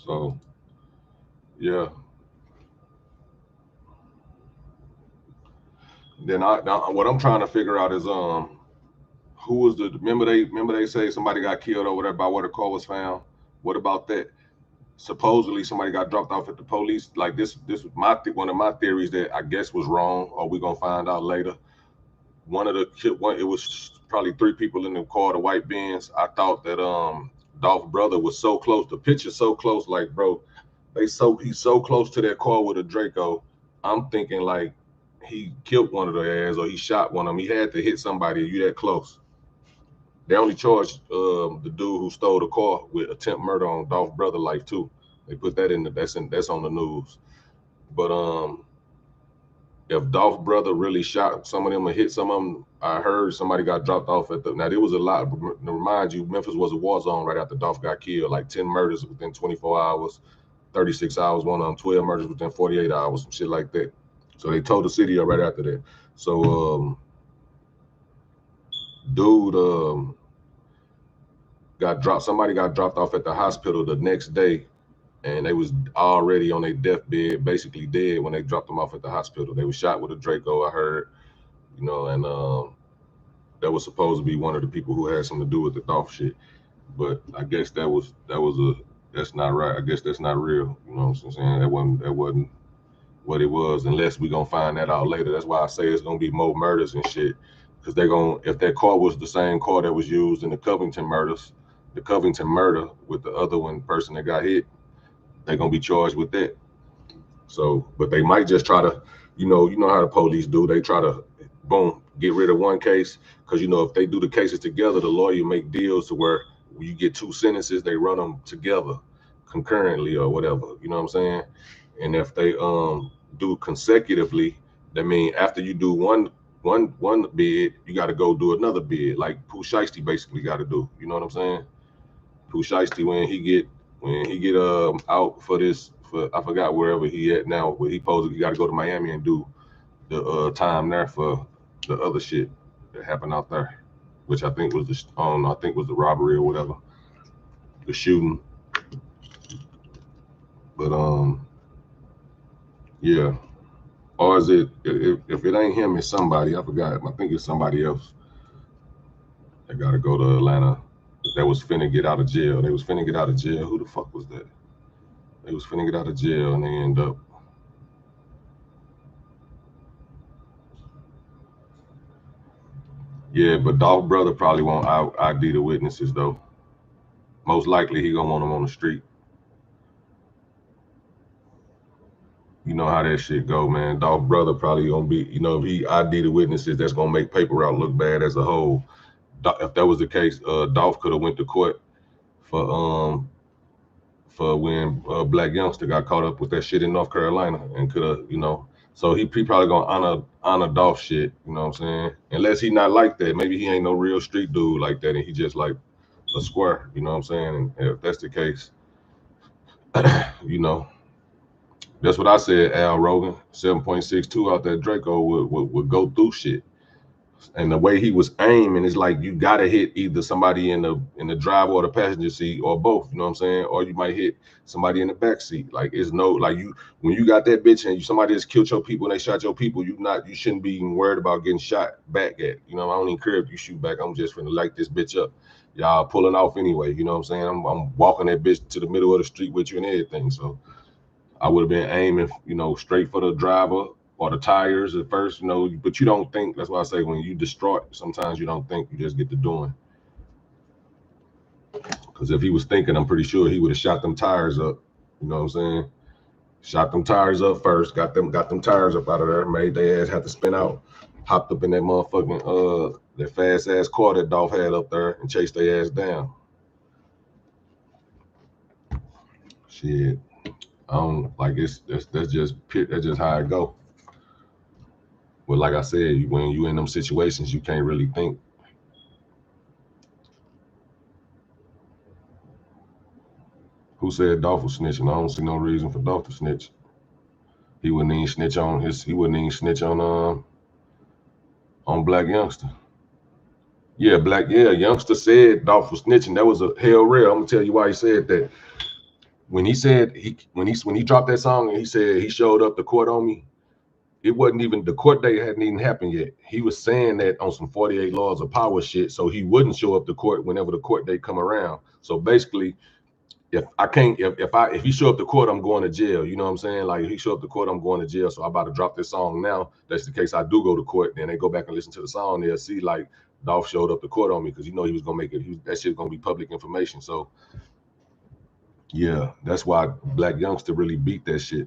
So yeah. Then what I'm trying to figure out is who was remember they say somebody got killed over there by where the car was found. What about that? Supposedly somebody got dropped off at the police. Like this was one of my theories that I guess was wrong, or we're gonna find out later. It was probably 3 people in the car, the white Benz. I thought that Dolph's brother was so close. The picture so close, like bro, he's so close to that car with a Draco. I'm thinking like he killed one of their ass or he shot one of them. He had to hit somebody. You that close. They only charged the dude who stole the car with attempt murder on Dolph's brother life too. They put that that's on the news. But if Dolph's brother really shot some of them and hit some of them, I heard somebody got dropped off now there was a lot. To remind you, Memphis was a war zone right after Dolph got killed, like 10 murders within 24 hours, 36 hours, one of them 12 murders within 48 hours, some shit like that. So they tore the city up right after that. So dude somebody got dropped off at the hospital the next day, and they was already on their deathbed, basically dead when they dropped them off at the hospital. They were shot with a Draco, I heard, and that was supposed to be one of the people who had something to do with the Dolph shit. But I guess that's not right. I guess that's not real. You know what I'm saying? That wasn't what it was, unless we gonna find that out later. That's why I say it's gonna be more murders and shit. Because if that car was the same car that was used in the Covington murders, the Covington murder with the other person that got hit, they're gonna be charged with that. So, but they might just try to, you know how the police do. They try to, boom, get rid of one case. Because if they do the cases together, the lawyer make deals to where you get 2 sentences, they run them together concurrently or whatever. You know what I'm saying? And if they do consecutively, that means after you do one bid, you got to go do another bid, like Pooh Shiesty basically got to do. You know what I'm saying? Pooh Shiesty, when he get out for I forgot wherever he at now, where he got to go to Miami and do the time there for the other shit that happened out there, which I think was the robbery or whatever, the shooting. But yeah. Or is it, if it ain't him, it's somebody, I forgot. I think it's somebody else that got to go to Atlanta that was finna get out of jail. They was finna get out of jail. Who the fuck was that? They was finna get out of jail and they end up. Yeah, but Dolph brother probably won't ID the witnesses though. Most likely he gonna want them on the street. You know how that shit go, man. Dolph brother probably gonna be, you know, if he ID the witnesses, that's gonna make paper route look bad as a whole. If that was the case, Dolph could have went to court for when Black Youngster got caught up with that shit in North Carolina and could have, you know, so he probably gonna honor Dolph shit, you know what I'm saying? Unless he not like that, maybe he ain't no real street dude like that, and he just like a square, you know what I'm saying? And if that's the case, you know, that's what I said. Al Rogan 7.62 out there, Draco would go through shit. And the way he was aiming is like you gotta hit either somebody in the driver or the passenger seat or both, you know what I'm saying? Or you might hit somebody in the back seat. Like it's no, like you, when you got that bitch and somebody just killed your people and they shot your people, you shouldn't be even worried about getting shot back at. You know, I don't even care if you shoot back. I'm just finna light this bitch up. Y'all pulling off anyway, you know what I'm saying? I'm walking that bitch to the middle of the street with you and everything. So I would have been aiming, you know, straight for the driver or the tires at first, you know, but you don't think. That's why I say when you distraught, sometimes you don't think, you just get to doing. Because if he was thinking, I'm pretty sure he would have shot them tires up. You know what I'm saying? Shot them tires up first, got them tires up out of there, made their ass have to spin out, hopped up in that motherfucking that fast ass car that Dolph had up there and chased their ass down. Shit. I don't like that's just how it go. But like I said, when you in them situations, you can't really think. Who said Dolph was snitching? I don't see no reason for Dolph to snitch. He wouldn't even snitch on Black Youngster. Yeah, Youngster said Dolph was snitching. That was a hell real. I'm gonna tell you why he said that. When he said when he dropped that song and he said he showed up to court on me, it wasn't even, the court date hadn't even happened yet. He was saying that on some 48 laws of power shit, so he wouldn't show up to court whenever the court date come around. So basically, if he show up to court, I'm going to jail. You know what I'm saying? Like if he show up to court, I'm going to jail. So I'm about to drop this song now. That's the case. I do go to court. Then they go back and listen to the song. They'll see like Dolph showed up to court on me because he was gonna make it. That shit's gonna be public information. So yeah, that's why Black Youngster really beat that shit,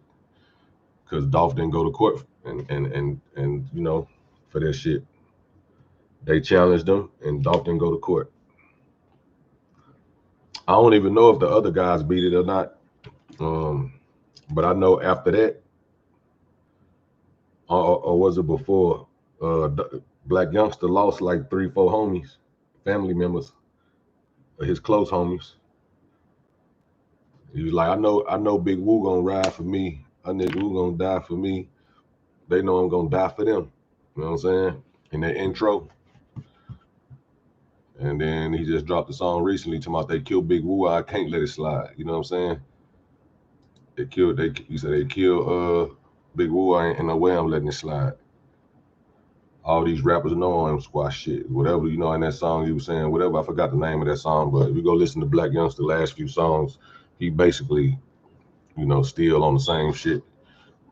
because Dolph didn't go to court and you know, for that shit. They challenged him and Dolph didn't go to court. I don't even know if the other guys beat it or not. But I know after that, or was it before, Black Youngster lost like 3-4 homies, family members, his close homies. He was like, I know Big Woo gonna ride for me. I know Woo gonna die for me. They know I'm gonna die for them. You know what I'm saying? In that intro. And then he just dropped the song recently talking about they killed Big Woo. I can't let it slide. You know what I'm saying? He said they killed Big Woo. I ain't in no way I'm letting it slide. All these rappers know him squash shit. Whatever, you know, in that song he was saying, whatever, I forgot the name of that song, but if you go listen to Black Youngster last few songs, he basically, you know, still on the same shit,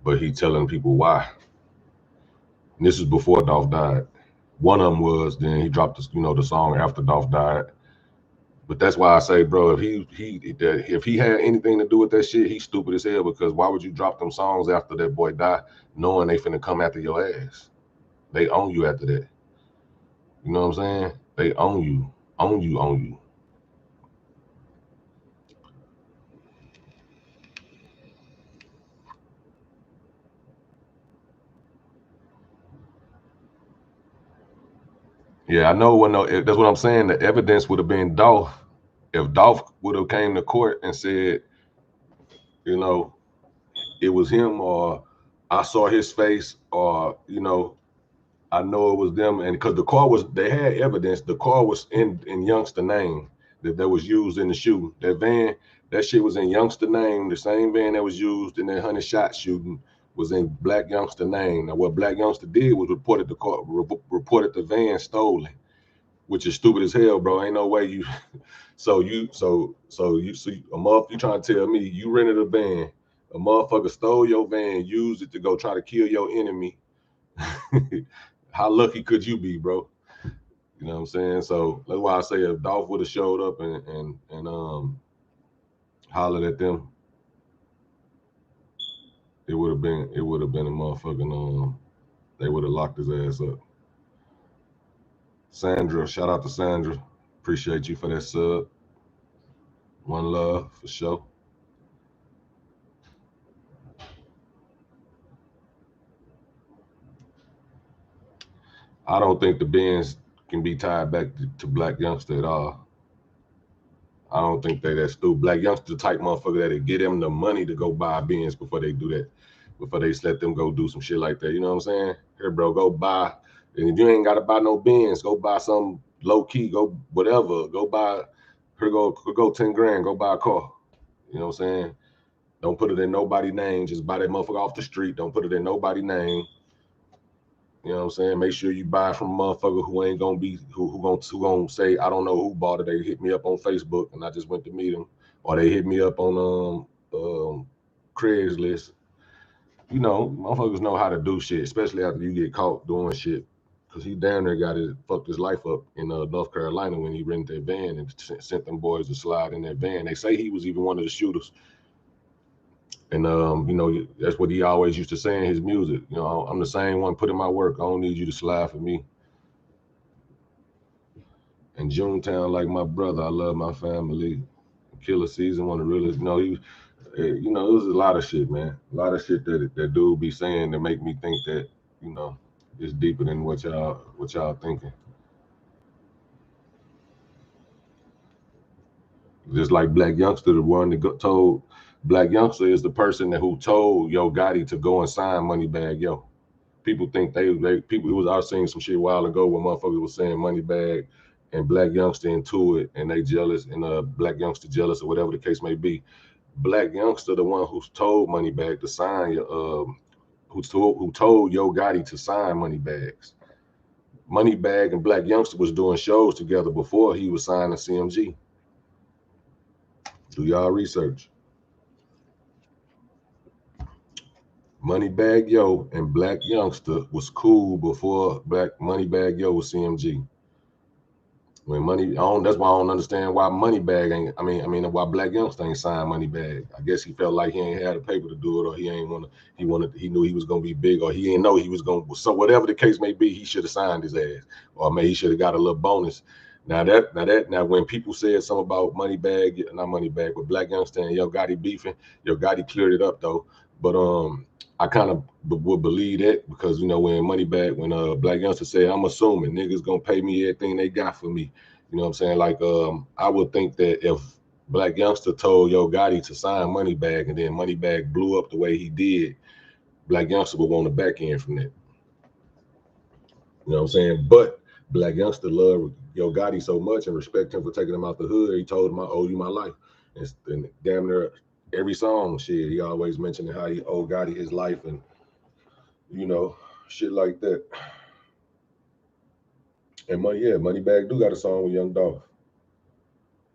but he telling people why. And this is before Dolph died. One of them was, then he dropped the, you know, the song after Dolph died. But that's why I say, bro, if he had anything to do with that shit, he's stupid as hell, because why would you drop them songs after that boy died, knowing they finna come after your ass? They own you after that. You know what I'm saying? They own you. Own you. Yeah, I know when that's what I'm saying. The evidence would have been Dolph. If Dolph would have came to court and said, you know, it was him, or I saw his face, or, you know, I know it was them, and because the car was, they had evidence. The car was in Youngster name that was used in the shooting. That van, that shit was in Youngster name. The same van that was used in that 100-shot shooting was in Black Youngster name. Now, what Black Youngster did was reported the car, reported the van stolen, which is stupid as hell, bro. Ain't no way you. So you trying to tell me you rented a van, a motherfucker stole your van, used it to go try to kill your enemy. How lucky could you be, bro? You know what I'm saying? So that's why I say if Dolph would have showed up and hollered at them, it would have been a motherfucking they would have locked his ass up. Sandra, shout out to Sandra. Appreciate you for that sub. One love for sure. I don't think the Benz can be tied back to Black Youngster at all. I don't think that's stupid. Black Youngster the type motherfucker that'll get them the money to go buy a Benz before they do that. Before they let them go do some shit like that. You know what I'm saying? Here, bro, go buy. And if you ain't gotta buy no Benz, go buy some low key, go whatever. Go buy, here go 10 grand, go buy a car. You know what I'm saying? Don't put it in nobody's name. Just buy that motherfucker off the street. Don't put it in nobody's name. You know what I'm saying? Make sure you buy from a motherfucker who ain't gonna be who gonna say, I don't know who bought it. They hit me up on Facebook and I just went to meet them, or they hit me up on Craigslist. You know, motherfuckers know how to do shit, especially after you get caught doing shit. Cause he damn near fucked his life up in North Carolina when he rented that van and sent them boys to slide in that van. They say he was even one of the shooters. And you know, that's what he always used to say in his music. You know, I'm the same one putting my work. I don't need you to slide for me. And Junetown, like my brother, I love my family. Killer Season, one of the realest. You know, you know, it was a lot of shit, man. A lot of shit that dude be saying that make me think that, you know, it's deeper than what y'all thinking. Just like Black Youngster, the one that told Black Youngster is the person who told Yo Gotti to go and sign Moneybagg Yo. People think people. I was saying some shit a while ago when motherfuckers was saying Moneybagg and Black Youngster into it, and they jealous, and Black Youngster jealous, or whatever the case may be. Black Youngster, the one who's told Moneybagg to sign, who told Yo Gotti to sign Moneybags. Moneybagg and Black Youngster was doing shows together before he was signed to CMG. Do y'all research? Moneybagg Yo and Black Youngster was cool before Moneybagg Yo was CMG. When that's why I don't understand why Moneybagg ain't. I mean why Black Youngster ain't signed Moneybagg. I guess he felt like he ain't had the paper to do it, or he ain't want to. He knew he was gonna be big, or he didn't know he was gonna. So whatever the case may be, he should have signed his ass, or maybe he should have got a little bonus. Now when people said something about Moneybagg, not Moneybagg, but Black Youngster and Yo Gotti beefing, Yo Gotti cleared it up though. But I kind of would believe that, because you know when Black Youngster said, I'm assuming niggas gonna pay me everything they got for me. You know what I'm saying? Like I would think that if Black Youngster told Yo Gotti to sign Moneybagg and then Moneybagg blew up the way he did, Black Youngster would want the back end from that. You know what I'm saying? But Black Youngster loved Yo Gotti so much and respect him for taking him out the hood. He told him, I owe you my life. And damn near every song, shit, he always mentioned how he owed Gotti his life, and you know, shit like that. And Moneybagg do got a song with Young Dolph.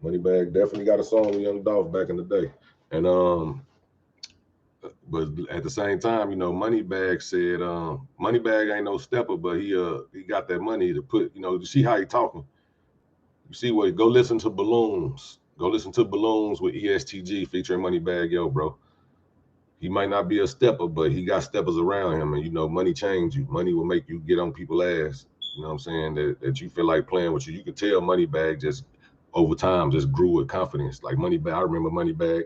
Moneybagg definitely got a song with Young Dolph back in the day. And but at the same time, you know, Moneybagg said Moneybagg ain't no stepper, but he got that money to put, you know, to see how he talking. You see what? Go listen to Balloons. Go listen to Balloons with ESTG featuring Moneybagg Yo, bro. He might not be a stepper, but he got steppers around him, and you know, money change you. Money will make you get on people's ass. You know what I'm saying? That you feel like playing with you. You can tell Moneybagg just over time just grew with confidence. Like Moneybagg, I remember Moneybagg.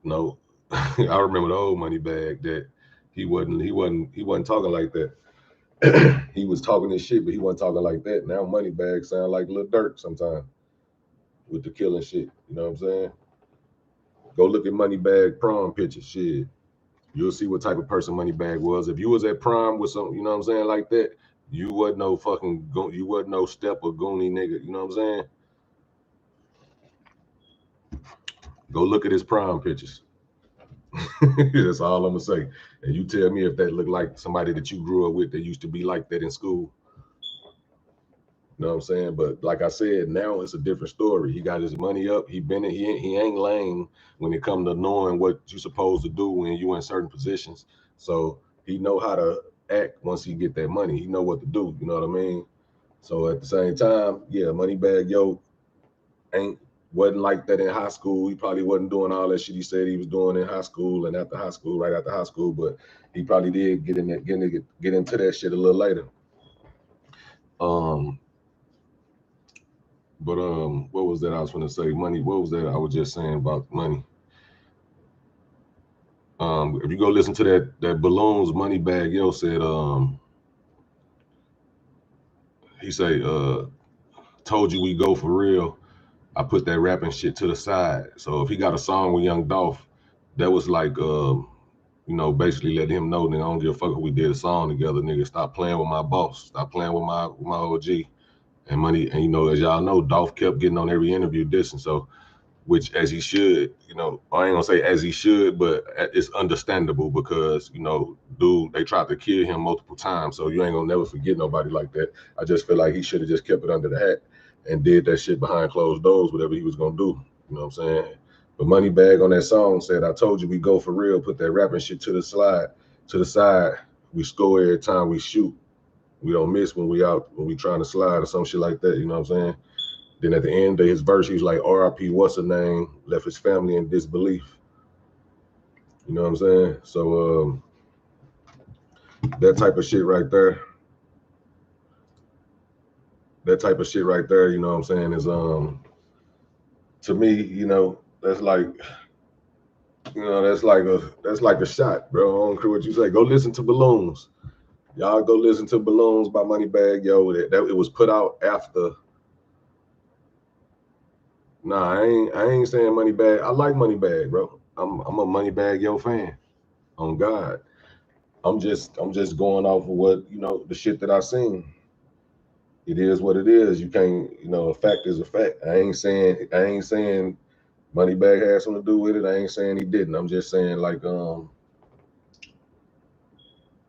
You know, I remember the old Moneybagg that he wasn't talking like that. He was talking this shit, but he wasn't talking like that. Now Moneybagg sound like Lil Durk sometimes with the killing shit. You know what I'm saying? Go look at Moneybagg prom pictures. Shit, you'll see what type of person Moneybagg was. If you was at prom with some, you know what I'm saying, like that, You wasn't no fucking, you wasn't no step or goonie nigga. You know what I'm saying? Go look at his prime pictures. That's all I'm gonna say. And you tell me if that looked like somebody that you grew up with that used to be like that in school. You know what I'm saying? But like I said, now it's a different story. He got his money up. He ain't lame when it comes to knowing what you're supposed to do when you in certain positions. So he know how to act once he get that money. He know what to do. You know what I mean? So at the same time, yeah, Moneybagg Yo wasn't like that in high school. He probably wasn't doing all that shit he said he was doing in high school and after high school, right after high school. But he probably did get into that shit a little later. But what was that I was going to say? Money. What was that I was just saying about money? If you go listen to that Balloons, Moneybagg Yo said, he say, told you we go for real. I put that rapping shit to the side. So if he got a song with Young Dolph, that was like, you know, basically letting him know, nigga, I don't give a fuck if we did a song together, nigga. Stop playing with my boss. Stop playing with my OG. And money, and you know, as y'all know, Dolph kept getting on every interview dissing. So, which as he should, you know, I ain't gonna say as he should, but it's understandable because, you know, dude, they tried to kill him multiple times. So you ain't gonna never forget nobody like that. I just feel like he should have just kept it under the hat and did that shit behind closed doors, whatever he was gonna do. You know what I'm saying? But Moneybagg on that song said, I told you we go for real, put that rapping shit to the side. We score every time we shoot. We don't miss when we out, when we trying to slide or some shit like that, you know what I'm saying? Then at the end of his verse, he was like, RIP, what's her name? Left his family in disbelief. You know what I'm saying? So that type of shit right there, you know what I'm saying, is to me, you know, that's like, you know, that's like a shot, bro. I don't care what you say. Go listen to Balloons. Y'all go listen to Balloons by Moneybagg Yo. That it was put out after. Nah, I ain't saying Moneybagg. I like Moneybagg, bro. I'm a Moneybagg Yo fan. On God. I'm just going off of what, you know, the shit that I seen. It is what it is. You can't, you know, a fact is a fact. I ain't saying Moneybagg had something to do with it. I ain't saying he didn't. I'm just saying, like,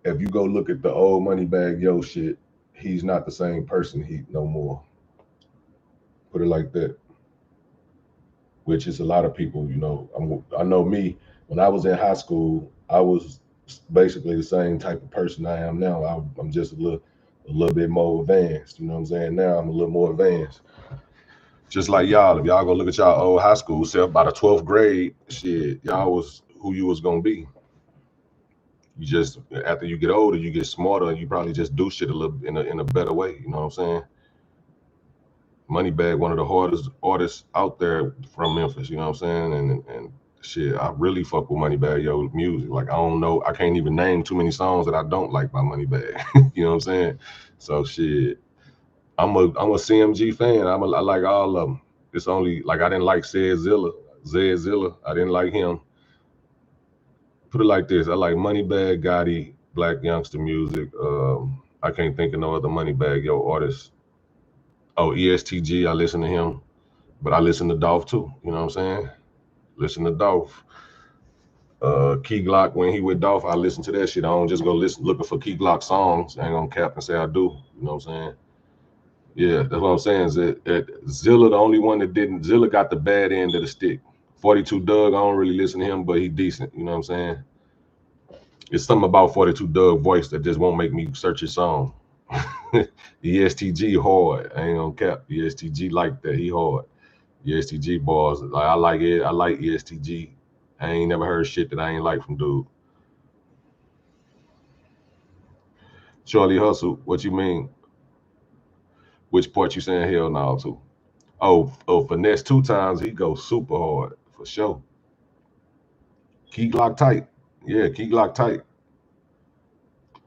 if you go look at the old Moneybagg Yo shit, he's not the same person no more. Put it like that. Which is a lot of people, you know. I know me, when I was in high school, I was basically the same type of person I am now. I'm just a little bit more advanced, you know what I'm saying? Now I'm a little more advanced. Just like y'all, if y'all go look at y'all old high school self, by the 12th grade, shit, y'all was who you was gonna be. You just, after you get older, you get smarter, and you probably just do shit a little in a better way, you know what I'm saying? Moneybagg, one of the hardest artists out there from Memphis, you know what I'm saying? And shit, I really fuck with Moneybagg Yo music. Like, I don't know, I can't even name too many songs that I don't like by Moneybagg. You know what I'm saying? So shit, I'm a CMG fan. I like all of them. It's only like I didn't like Zedd Zilla. I didn't like him. Put it like this: I like Moneybagg, Gotti, Black Youngster music. I can't think of no other Moneybagg Yo artists. Oh, ESTG, I listen to him, but I listen to Dolph too. You know what I'm saying? Listen to Dolph. Key Glock, when he with Dolph, I listen to that shit. I don't just go looking for Key Glock songs. I ain't gonna cap and say I do. You know what I'm saying? Yeah, that's what I'm saying. Is that Zilla, the only one that didn't. Zilla got the bad end of the stick. 42 Doug, I don't really listen to him, but he decent. You know what I'm saying? It's something about 42 Doug voice that just won't make me search his song. ESTG hard. I ain't gonna cap. ESTG like that. He hard. ESTG bars. Like, I like it. I like ESTG. I ain't never heard shit that I ain't like from dude. Charlie Hustle, what you mean? Which part you saying hell no to? Oh, Finesse 2 times, he goes super hard for sure. Key Glock tight. Yeah, Key Glock tight.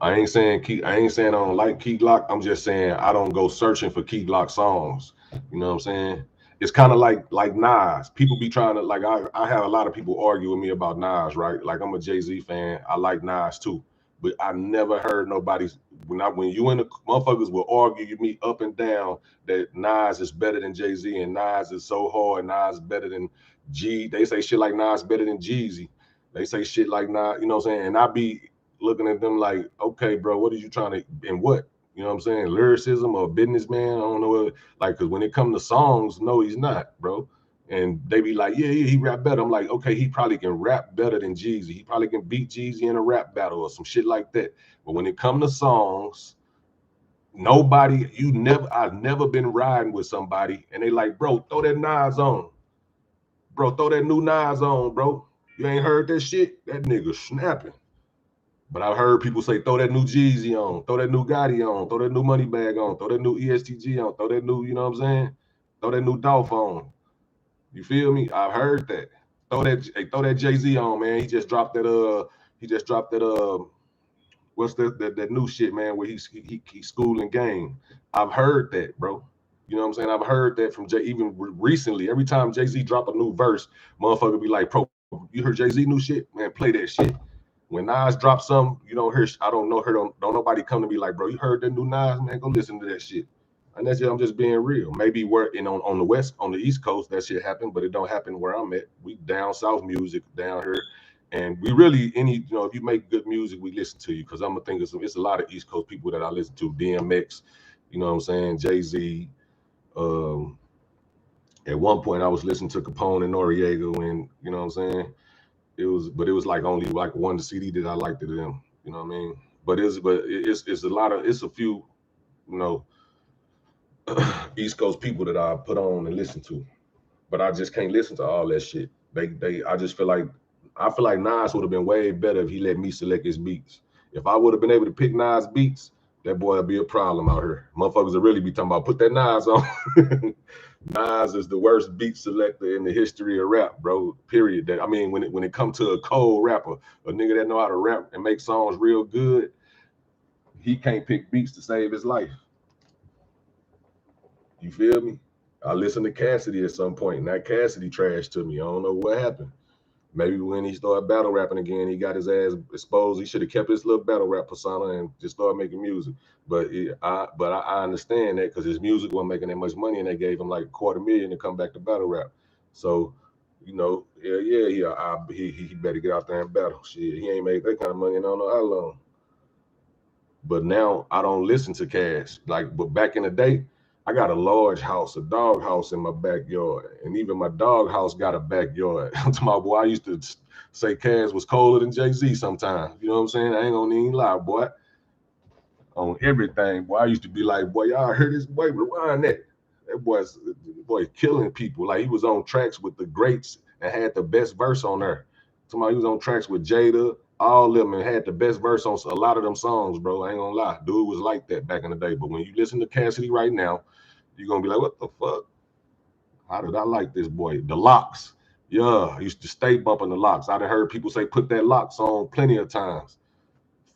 I ain't saying I don't like Key Glock. I'm just saying I don't go searching for Key Glock songs. You know what I'm saying? It's kind of like Nas. People be trying to, like, I have a lot of people argue with me about Nas, right? Like, I'm a Jay-Z fan. I like Nas too. but I never heard nobody's when you and the motherfuckers will argue me up and down that Nas is better than Jay-Z and Nas is so hard, Nas is better than G. They say shit like Nas better than Jeezy. They say shit like Nas, you know what I'm saying? And I be looking at them like, okay, bro, what are you trying to, and what? You know what I'm saying? Lyricism or businessman? I don't know what, like, because when it comes to songs, no, he's not, bro. And they be like, yeah, he rap better. I'm like, okay, he probably can rap better than Jeezy. He probably can beat Jeezy in a rap battle or some shit like that. But when it comes to songs, nobody, I've never been riding with somebody and they like, bro, throw that Nas on. Bro, throw that new Nas on, bro. You ain't heard that shit? That nigga snapping. But I've heard people say, throw that new Jeezy on, throw that new Gotti on, throw that new Moneybag on, throw that new ESTG on, throw that new, you know what I'm saying? Throw that new Dolph on. You feel me? I've heard that. Throw that Jay-Z on, man. He just dropped that what's that new shit, man, where he's schooling game. I've heard that, bro. You know what I'm saying? I've heard that from Jay, even recently. Every time Jay-Z drop a new verse, motherfucker be like, bro, you heard Jay-Z new shit? Man, play that shit. When Nas drops something, you don't hear, I don't know her, don't nobody come to me like, bro, you heard that new Nas, man, go listen to that shit. And that's just, I'm just being real. Maybe where, you know, on the East Coast, that shit happened, but it don't happen where I'm at. We down south music down here. And we really, you know, if you make good music, we listen to you. Cause I'm gonna think it's a lot of East Coast people that I listen to, DMX, you know what I'm saying, Jay-Z. At one point I was listening to Capone and Noriega when, you know what I'm saying? It was like only like one CD that I liked of them, you know what I mean? But it's a few, you know, East Coast people that I put on and listen to, but I just can't listen to all that shit. I just feel like Nas would have been way better if he let me select his beats. If I would have been able to pick Nas beats, that boy would be a problem out here. Motherfuckers would really be talking about put that Nas on. Nas is the worst beat selector in the history of rap, bro. Period. That I mean, when it comes to a cold rapper, a nigga that know how to rap and make songs real good, he can't pick beats to save his life. You feel me? I listened to Cassidy at some point, and that Cassidy trashed to me. I don't know what happened. Maybe when he started battle rapping again, he got his ass exposed. He should have kept his little battle rap persona and just started making music. But I understand that because his music wasn't making that much money, and they gave him like $250,000 to come back to battle rap. So, you know, he better get out there and battle. Shit, he ain't made that kind of money in I don't know how long. But now I don't listen to Cash. But back in the day, I got a large house, a dog house in my backyard, and even my dog house got a backyard. To my boy, I used to say Cash was colder than Jay-Z sometimes. You know what I'm saying? I ain't gonna even lie, boy. On everything, boy, I used to be like, boy, y'all heard this boy rewind that. That boy killing people. Like he was on tracks with the greats and had the best verse on there. Somebody was on tracks with Jada, all of them, and had the best verse on a lot of them songs, bro. I ain't gonna lie. Dude was like that back in the day. But when you listen to Cassidy right now, you're gonna be like, what the fuck? How did I like this boy? The Locks. Yeah, I used to stay bumping the Locks. I done heard people say put that Locks on plenty of times.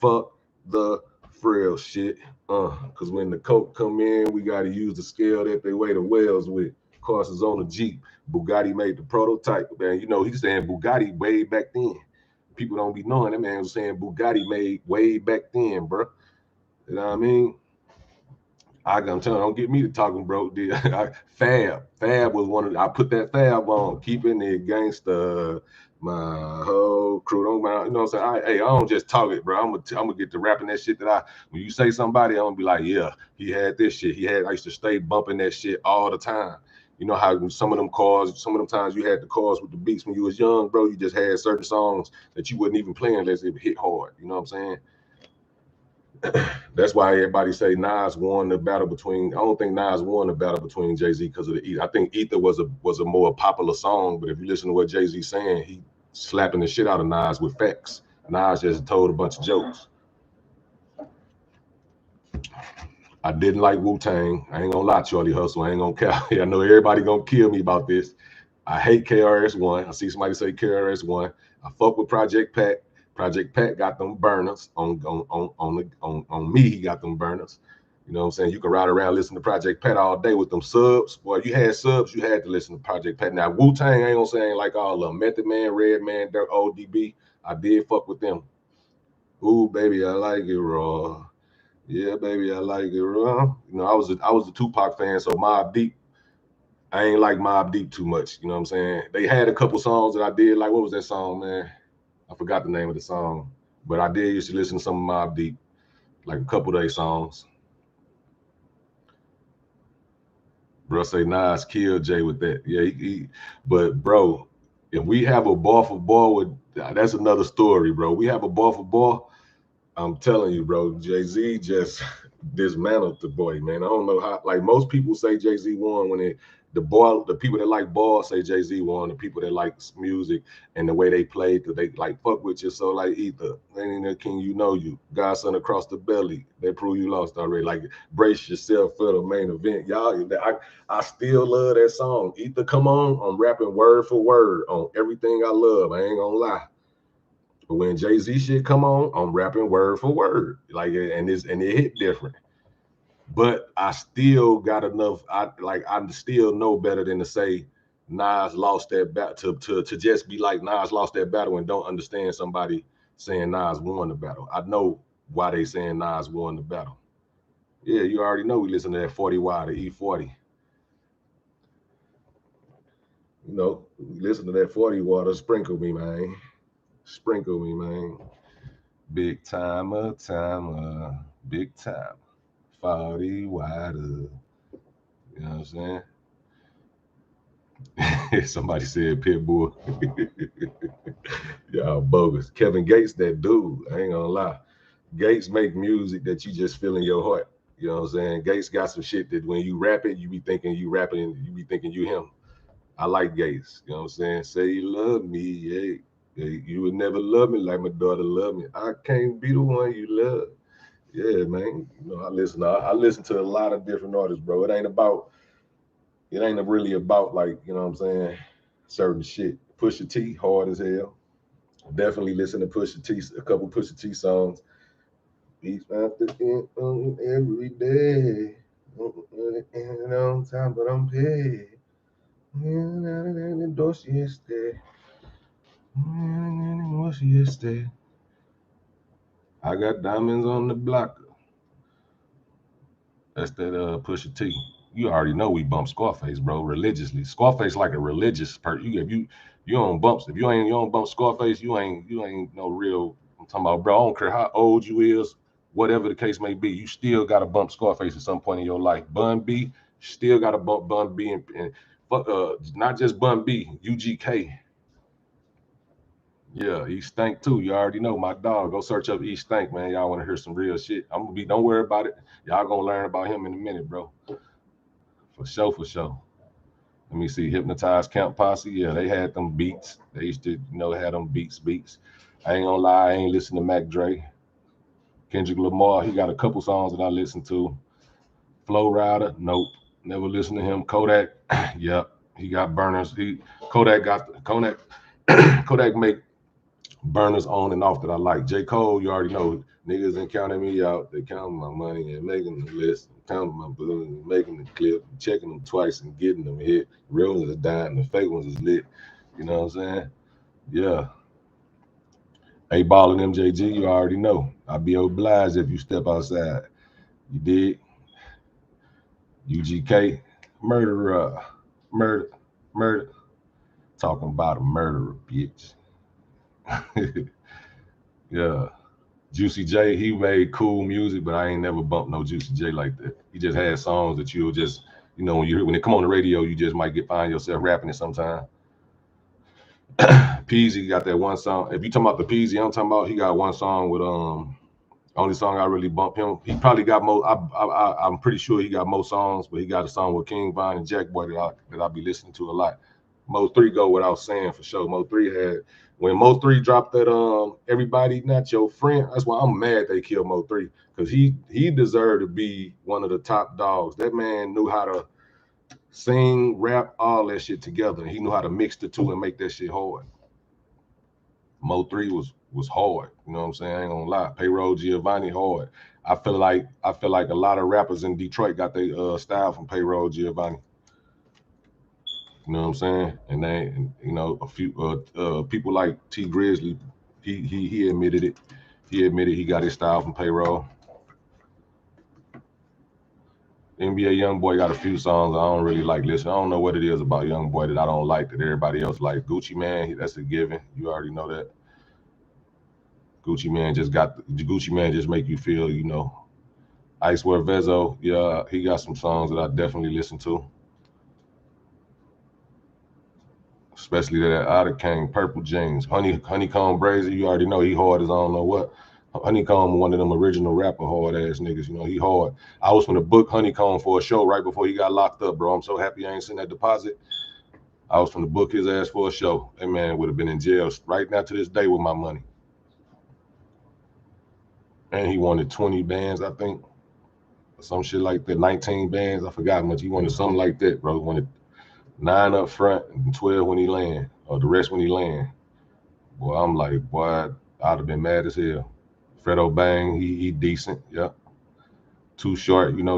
Fuck the frail shit. Cause when the coke come in, we gotta use the scale that they weigh the whales with. Of course, it's on a Jeep. Bugatti made the prototype. Man, you know, he's saying Bugatti way back then. People don't be knowing that man was saying Bugatti made way back then, bro. You know what I mean? I'm telling you, don't get me to talking broke. Fab was one of I put that Fab on, keeping it gangsta. My whole crew, don't mind, you know what I'm saying? I don't just talk it, bro. I'm gonna get to rapping that shit that when you say somebody, I'm gonna be like, yeah, he had this shit. I used to stay bumping that shit all the time. You know how some of them times you had the cars with the beats when you was young, bro. You just had certain songs that you wasn't even playing unless it hit hard. You know what I'm saying? That's why everybody say Nas won the battle between. I don't think Nas won the battle between Jay-Z because of the Ether. I think Ether was a more popular song, but if you listen to what Jay-Z's saying, he slapping the shit out of Nas with facts. Nas just told a bunch of jokes. I didn't like Wu-Tang. I ain't gonna lie, Charlie Hustle. I ain't gonna care. I know everybody gonna kill me about this. I hate KRS-One. I see somebody say KRS-One. I fuck with Project Pat. Project Pat got them burners on me. He got them burners. You know what I'm saying? You can ride around listening to Project Pat all day with them subs. Boy, you had subs, you had to listen to Project Pat. Now Wu-Tang, I ain't gonna say I ain't like all of them. Method Man, Redman, Dirt, ODB. I did fuck with them. Ooh, baby, I like it raw. Yeah, baby, I like it raw. You know, I was a Tupac fan, so Mobb Deep, I ain't like Mobb Deep too much. You know what I'm saying? They had a couple songs that I did like. What was that song, man? I forgot the name of the song, but I did used to listen to some Mobb Deep, like a couple of their songs. Bro, say Nas killed Jay with that. Yeah, but bro, if we have a ball for ball with, that's another story, bro. We have a ball for ball. I'm telling you, bro, Jay-Z just dismantled the boy, man. I don't know how, like most people say Jay-Z won when the people that like ball say Jay-Z won, the people that like music and the way they played, they like fuck with you. So like Ether, ain't there king, you know you. Godson across the belly, they prove you lost already. Like brace yourself for the main event. Y'all, I still love that song. Ether, come on, I'm rapping word for word on everything I love. I ain't gonna lie. But when Jay-Z shit come on, I'm rapping word for word. Like, and it hit different. But I still got enough. I still know better than to say Nas lost that battle to just be like Nas lost that battle and don't understand somebody saying Nas won the battle. I know why they saying Nas won the battle. Yeah, you already know we listen to that 40Y, the E40. You know, listen to that 40 water, sprinkle me, man. Sprinkle me, man. Big timer, big time. 40 water. You know what I'm saying? Somebody said Pitbull. Y'all bogus. Kevin Gates, that dude. I ain't gonna lie. Gates make music that you just feel in your heart. You know what I'm saying? Gates got some shit that when you rap it, you be thinking you rapping and you be thinking you him. I like Gates. You know what I'm saying? Say you love me, yeah. You would never love me like my daughter loved me. I can't be the one you love. Yeah, man. You know, I listen to a lot of different artists, bro. It ain't really about like, you know what I'm saying, certain shit. Pusha T, hard as hell. Definitely listen to Pusha T, a couple Pusha T songs. Beats after on every day. On time, but I'm paid. What's yesterday? I got diamonds on the block. That's that Pusha T. You already know we bump Scarface, bro, religiously. Scarface like a religious person. If you don't bump, if you don't bump Scarface, you ain't no real. I'm talking about, bro. I don't care how old you is, whatever the case may be, you still gotta bump Scarface at some point in your life. Bun B, still gotta bump Bun B and not just Bun B, UGK. Yeah, East Stank too. You already know my dog. Go search up East Stank, man. Y'all want to hear some real shit? Don't worry about it. Y'all gonna learn about him in a minute, bro. For sure. Let me see. Hypnotized Camp Posse. Yeah, they had them beats. They used to, had them beats. I ain't gonna lie, I ain't listen to Mac Dre. Kendrick Lamar, he got a couple songs that I listen to. Flow Rider, nope. Never listened to him. Kodak, yep. He got burners. Kodak make burners on and off that I like. J. Cole, you already know, niggas ain't counting me out. They counting my money and making the list, counting my balloons, making the clip, checking them twice and getting them hit. Real ones are dying, the fake ones is lit. You know what I'm saying? Yeah. A-Ball and MJG, you already know. I'll be obliged if you step outside. You did. UGK, murderer, murder. Talking about a murderer, bitch. Yeah. Juicy J, he made cool music, but I ain't never bumped no Juicy J like that. He just had songs that you'll just, when they come on the radio, you just might find yourself rapping it sometime. Peasy got that one song. If you talking about the Peasy, I'm talking about, he got one song with only song I really bump him. He probably got more. I'm pretty sure he got more songs, but he got a song with King Von and Jack Boy that I be listening to a lot. Mo 3 go without saying for sure. Mo 3 had, when Mo 3 dropped that Everybody Not Your Friend, that's why I'm mad they killed Mo 3, because he deserved to be one of the top dogs. That man knew how to sing, rap, all that shit together. He knew how to mix the two and make that shit hard. Mo 3 was hard. You know what I'm saying? I ain't gonna lie. Payroll Giovanni hard. I feel like a lot of rappers in Detroit got their style from Payroll Giovanni. You know what I'm saying? And then, a few people like T Grizzly, he admitted it. He admitted he got his style from Payroll. NBA YoungBoy got a few songs I don't really like listening. I don't know what it is about YoungBoy that I don't like that everybody else like. Gucci Man, that's a given. You already know that. Gucci Man just make you feel, you know. Icewear Vezo, yeah, he got some songs that I definitely listen to. Especially that Otter King, Purple Jeans. Honeycomb Brazy, you already know he hard as I don't know what. Honeycomb, one of them original rapper hard ass niggas, you know, he hard. I was finna book Honeycomb for a show right before he got locked up, bro. I'm so happy I ain't sent that deposit. I was finna book his ass for a show. That man would have been in jail right now to this day with my money. And he wanted 20 bands, I think. Some shit like that, 19 bands. I forgot how much. He wanted something like that, bro. He wanted 9 up front and 12 when he land, or the rest when he land. Boy, I'm like, boy, I'd have been mad as hell. Fredo Bang, he decent, yeah. Too Short, you know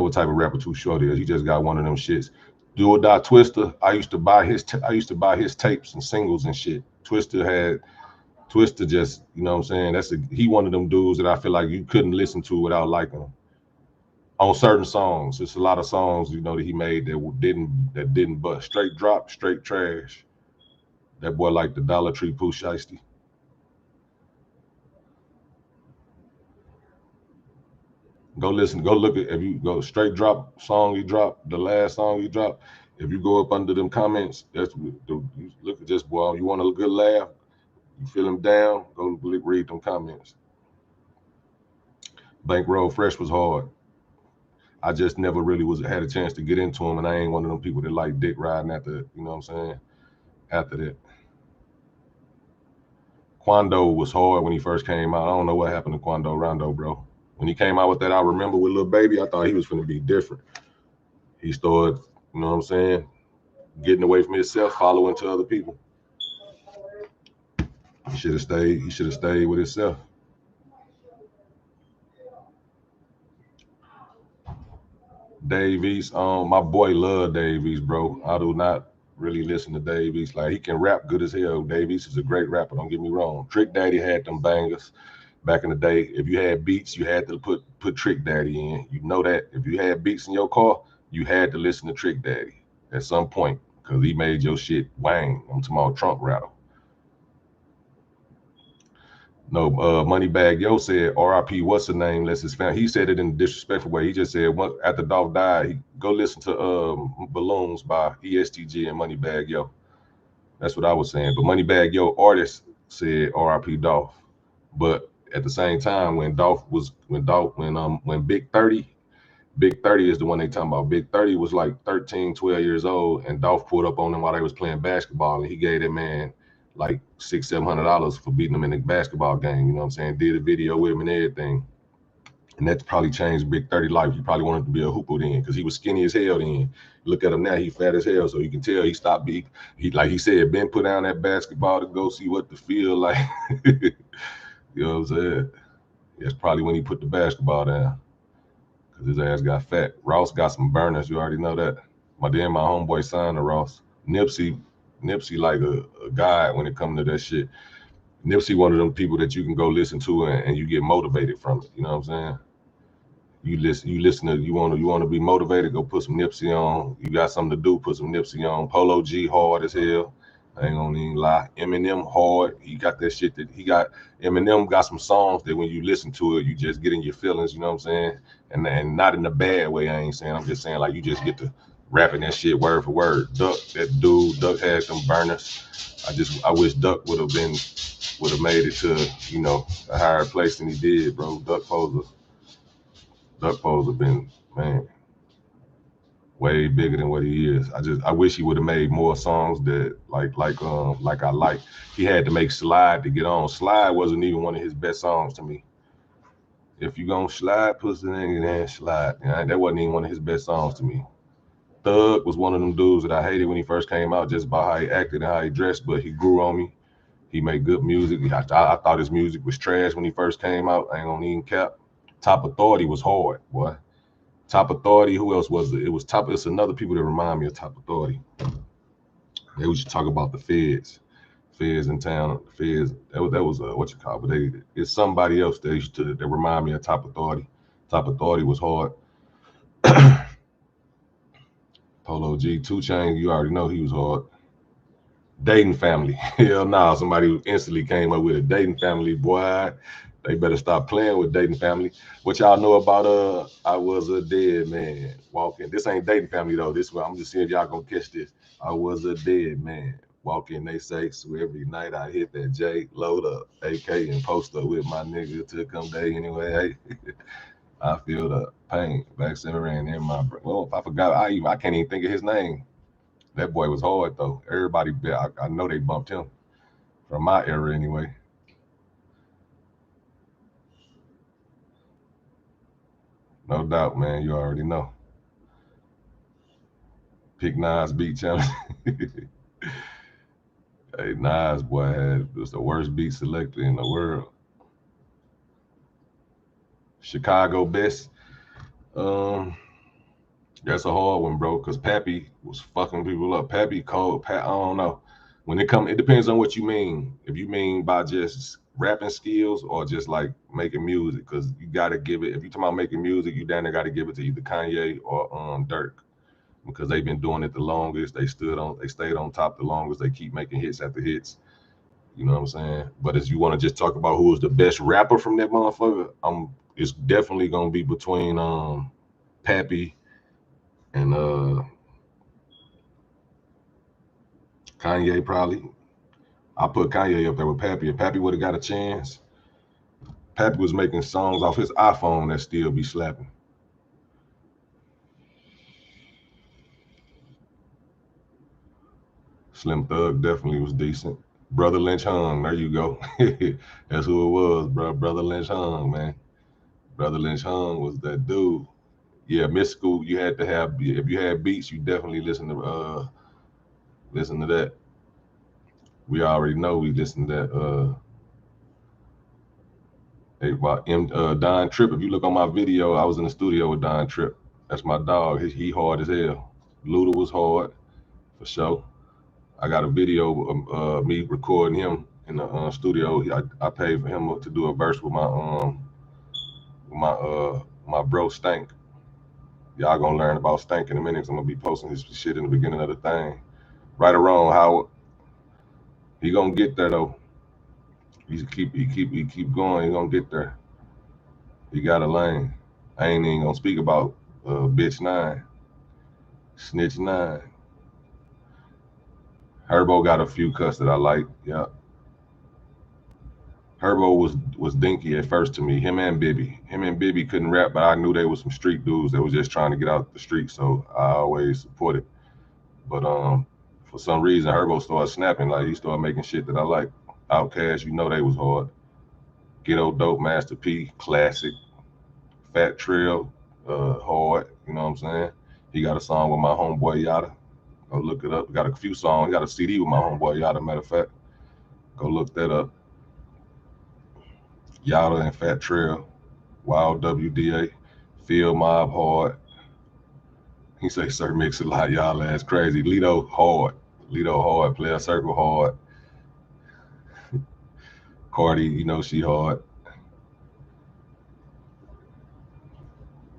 what type of rapper Too Short is. He just got one of them shits. Do or Die Twister, I used to buy his tapes and singles and shit. Twister just, you know what I'm saying? He one of them dudes that I feel like you couldn't listen to without liking him. On certain songs, there's a lot of songs, you know, that he made that didn't bust. Straight drop, straight trash. That boy like the Dollar Tree Pooh Shiesty. Go listen, go look at, if you go straight drop song you drop, the last song you drop, if you go up under them comments, you look at this boy, you want a good laugh, you feel him down, go read them comments. Bankroll Fresh was hard. I just never really had a chance to get into him, and I ain't one of them people that like dick riding after, you know what I'm saying, after that. Quando was hard when he first came out. I don't know what happened to Quando Rondo, bro. When he came out with that I Remember with Lil Baby, I thought he was gonna be different. He started, you know what I'm saying, getting away from himself, following to other people. He should have stayed with himself. Dave East, my boy love Dave East, bro. I do not really listen to Dave East. Like, he can rap good as hell. Dave East is a great rapper, don't get me wrong. Trick Daddy had them bangers back in the day. If you had beats, you had to put Trick Daddy in. You know that. If you had beats in your car, you had to listen to Trick Daddy at some point, because he made your shit wang. I'm talking about trunk rattle. No, Moneybag Yo said R.I.P. what's the name? Let's his family. He said it in a disrespectful way. He just said after Dolph died, go listen to Balloons by ESTG and Moneybag Yo. That's what I was saying. But Moneybag Yo artist said R.I.P. Dolph. But at the same time, when Big 30 is the one they talking about. Big 30 was like 13, 12 years old, and Dolph pulled up on him while they was playing basketball, and he gave that man like $600-700 for beating him in the basketball game. You know what I'm saying? Did a video with him and everything. And that's probably changed Big 30 life. He probably wanted to be a hooper then, because he was skinny as hell then. Look at him now, he fat as hell. So you can tell he stopped being, like he said, been put down that basketball to go see what the feel like. You know what I'm saying? That's probably when he put the basketball down, because his ass got fat. Ross got some burners, you already know that. My homeboy signed to Ross. Nipsey like a guy when it comes to that shit. Nipsey one of them people that you can go listen to and you get motivated from it. You know what I'm saying? You want to be motivated, go put some Nipsey on. You got something to do, put some Nipsey on. Polo G hard as hell. I ain't gonna even lie. Eminem hard. He got that shit that he got. Eminem got some songs that when you listen to it, you just get in your feelings, you know what I'm saying? And not in a bad way, I ain't saying. I'm just saying, like, you just get to rapping that shit word for word. Duck had them burners. I wish Duck would have made it to, you know, a higher place than he did, bro. Duck Pose been, man, way bigger than what he is. I wish he would have made more songs that like I like. He had to make Slide to get on. Slide wasn't even one of his best songs to me. If you gonna slide, pussy nigga, slide. You know, that wasn't even one of his best songs to me. Thug was one of them dudes that I hated when he first came out, just by how he acted and how he dressed, but he grew on me. He made good music. I thought his music was trash when he first came out. I ain't gonna even cap. Top Authority was hard, boy. Top Authority, who else was it? It's another people that remind me of Top Authority. They used to talk about the feds Feds in town. Feds. That was what you call, but it's somebody else that remind me of Top Authority. Top Authority was hard. Polo G, 2 Chainz, you already know he was hard. Dating Family. Hell nah, somebody who instantly came up with a Dating Family, boy. They better stop playing with Dating Family. What y'all know about I Was a Dead Man Walking? This ain't Dating Family though. This one, I'm just seeing if y'all gonna catch this. I was a dead man walking, they say, so every night I hit that J, load up, AK and post up with my nigga to come day anyway. Hey, I feel the pain back simmering in my brain. Well, I forgot, I can't even think of his name. That boy was hard though. Everybody, I know they bumped him from my era anyway. No doubt, man. You already know. Pick Nas beat challenge. Hey, Nas boy was the worst beat selector in the world. Chicago best. That's a hard one, bro. Cause Pappy was fucking people up. Pappy cold. I don't know. When it depends on what you mean. If you mean by just rapping skills or just like making music, cause you gotta give it. If you're talking about making music, you down there gotta give it to either Kanye or Dirk, because they've been doing it the longest. They stayed on top the longest. They keep making hits after hits. You know what I'm saying? But if you want to just talk about who was the best rapper from that motherfucker, it's definitely gonna be between Pappy and Kanye probably. I put Kanye up there with Pappy. If Pappy would have got a chance, Pappy was making songs off his iPhone that still be slapping. Slim Thug definitely was decent. Brother Lynch Hung, there you go. That's who it was, bro. Brother Lynch Hung, man. Brother Lynch Hung was that dude. Yeah, Mystical, you had to have, if you had beats, you definitely listen to that. We already know we listen to that. Don Tripp. If you look on my video, I was in the studio with Don Tripp. That's my dog. He hard as hell. Luda was hard, for sure. I got a video of me recording him in the studio. I paid for him to do a verse with my bro Stank. Y'all gonna learn about Stank in a minute, 'cause I'm gonna be posting his shit in the beginning of the thing. Right or wrong, Howard. He gonna get there though. He keep going. He gonna get there. He got a lane. I ain't even gonna speak about bitch 9, snitch 9. Herbo got a few cuts that I like. Yeah. Herbo was dinky at first to me. Him and Bibby couldn't rap, but I knew they was some street dudes that was just trying to get out the street, so I always supported. But for some reason, Herbo started snapping. Like, he started making shit that I like. Outkast, you know they was hard. Ghetto Dope, Master P, classic. Fat Trail, hard. You know what I'm saying? He got a song with my homeboy Yada. Go look it up. He got a few songs. He got a CD with my homeboy Yada. Matter of fact, go look that up. Yada and Fat Trail, Wild WDA, Field Mob hard. He say Sir Mix a lot, y'all ass crazy. Lido hard. Player Circle hard. Cardi, you know she hard.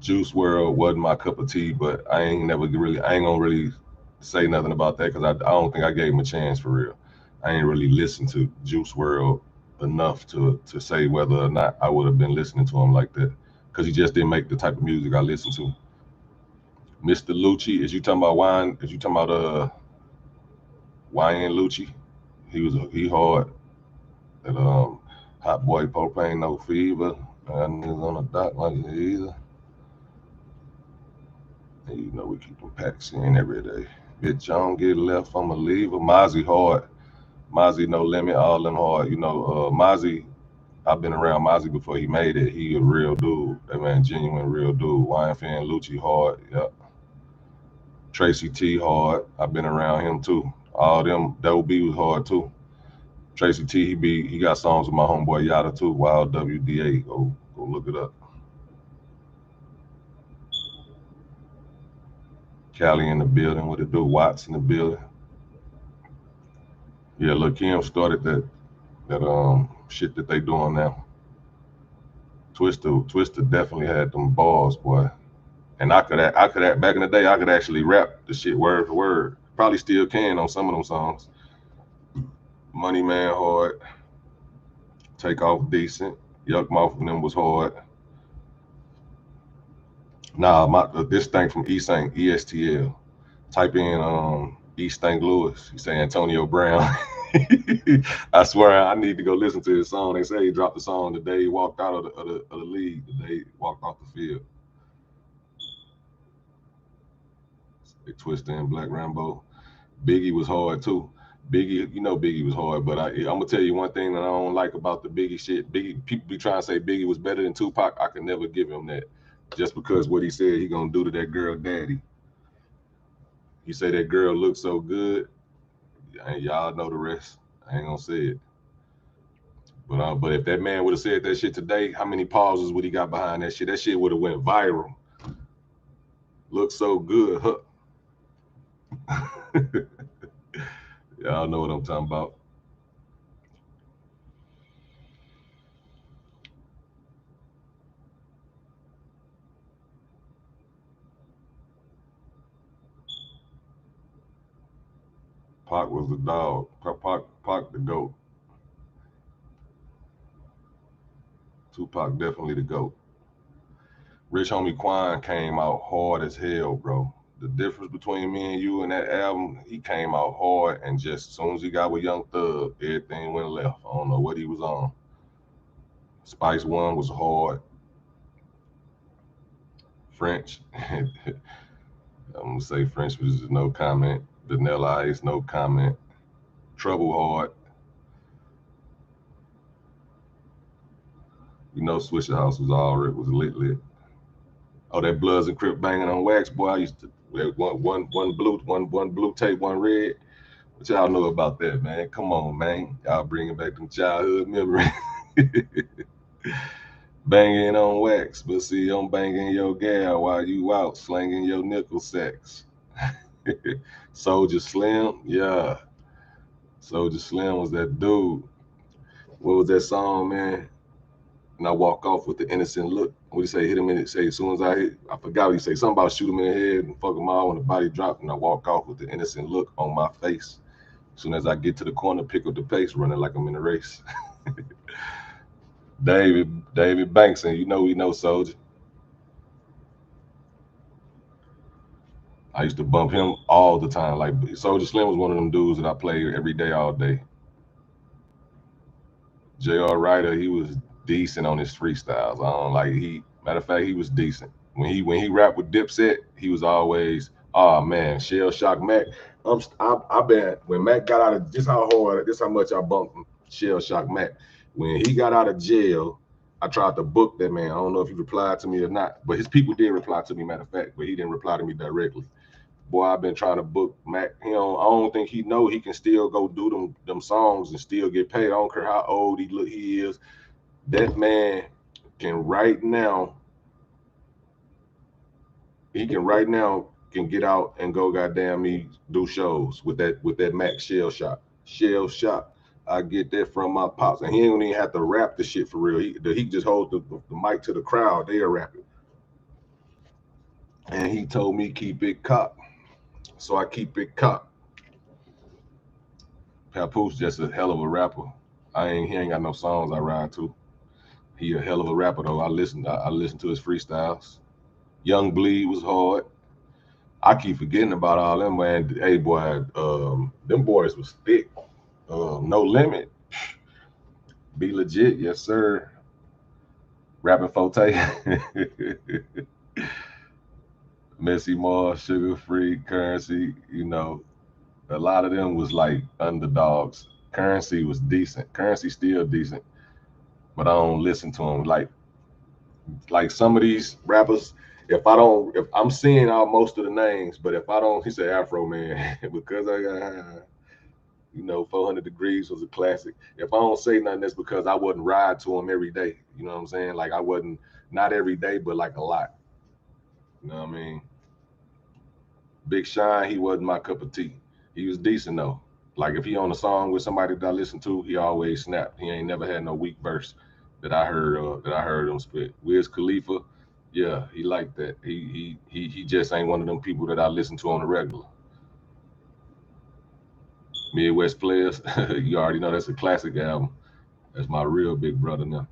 Juice WRLD wasn't my cup of tea, but I ain't gonna really say nothing about that, because I don't think I gave him a chance for real. I ain't really listened to Juice WRLD enough to say whether or not I would have been listening to him like that, because he just didn't make the type of music I listen to. Mr. Lucci, is you talking about Wine? Is you talking about YN Lucci? He hard. That Hot Boy Propane No Fever. Niggas on the dock like it either. And you know we keep them packs in every day. Bitch, I don't get left, I'ma leave. Mozzie hard. Mozzie No Limit, all them hard. You know, Mozzie, I've been around Mozzie before he made it. He a real dude. That man, genuine real dude. YFN Lucci hard. Yep. Tracy T hard. I've been around him too. All them. Double B was hard too. Tracy T, he got songs with my homeboy Yada too. Wild WDA. Go look it up. Cali in the building. What it do? Watts in the building. Yeah, look, Kim started that shit that they doing now. Twister definitely had them bars, boy. And I could back in the day, I could actually rap the shit word for word. Probably still can on some of them songs. Money Man hard. Take Off decent. Yuck Mouth and them was hard. Nah, this thing from East St. ESTL. Type in East St. Louis. You say Antonio Brown. I swear I need to go listen to his song. They say he dropped the song the day he walked out of the league, the day he walked off the field. They Twister and Black Rambo. Biggie was hard too. Biggie, you know Biggie was hard, but I'm gonna tell you one thing that I don't like about the Biggie shit. Biggie, people be trying to say Biggie was better than Tupac. I can never give him that, just because what he said he gonna do to that girl daddy. He say that girl looked so good, and y'all know the rest. I ain't gonna say it. But if that man would have said that shit today, how many pauses would he got behind that shit? That shit would have went viral. Look so good, huh? Y'all know what I'm talking about. Pac was the dog. Pac the GOAT. Tupac definitely the GOAT. Rich Homie Quan came out hard as hell, bro. The difference between me and you and that album, he came out hard, and just as soon as he got with Young Thug, everything went left. I don't know what he was on. Spice One was hard. French, I'm gonna say French was no comment. Vanilla Ice, no comment. Trouble hard. You know Swisher House was lit. Oh, that Bloods and Crip banging on wax, boy. I used to one blue tape, one red. What y'all know about that, man? Come on, man. Y'all bringing back them childhood memories. Banging on wax, but see, I'm banging your gal while you out slanging your nickel sacks. Soldier Slim, yeah. Soldier Slim was that dude. What was that song, man? And I walk off with the innocent look. What do you say? Hit him in it. Say as soon as I hit, I forgot what you say. Something about shoot him in the head and fuck him all when the body dropped. And I walk off with the innocent look on my face. As soon as I get to the corner, pick up the pace, running like I'm in a race. David Banks, and you know we know Soldier. I used to bump him all the time. Like Soldier Slim was one of them dudes that I played every day, all day. J.R. Ryder, he was decent on his freestyles. I don't like matter of fact, he was decent. When he rapped with Dipset, he was always, oh man, Shell Shock Mac. I've been when Mac got out of just how much I bumped Shell Shock Mac. When he got out of jail, I tried to book that man. I don't know if he replied to me or not, but his people did reply to me, matter of fact, but he didn't reply to me directly. Boy, I've been trying to book Mac. I don't think he know he can still go do them songs and still get paid. I don't care how old he is. That man can right now. He can get out and go goddamn me do shows with that Mac Shell Shock. I get that from my pops, and he don't even have to rap the shit for real. He just holds the mic to the crowd. They are rapping, and he told me keep it cocked, so I keep it cocked. Papoose just a hell of a rapper. He ain't got no songs I ride to. He a hell of a rapper though. I listen to his freestyles. Young Bleed was hard. I keep forgetting about all them, man. Hey boy, them boys was thick. No Limit. Be Legit, yes sir. Rapping Forte. Messy Mall, Sugar Free, Currency, a lot of them was like underdogs. Currency was decent. Currency still decent, but I don't listen to them. Like some of these rappers, if I'm seeing out most of the names, but if I don't, he said Afro Man, because I got, 400 Degrees was a classic. If I don't say nothing, that's because I wouldn't ride to him every day. You know what I'm saying? Like I wasn't, not every day, but like a lot. You know what I mean? Big Sean, he wasn't my cup of tea. He was decent though. Like if he on a song with somebody that I listen to, he always snap. He ain't never had no weak verse that I heard him spit. Wiz Khalifa, yeah, he like that. He just ain't one of them people that I listen to on the regular. Midwest Players, you already know that's a classic album. That's my real big brother now.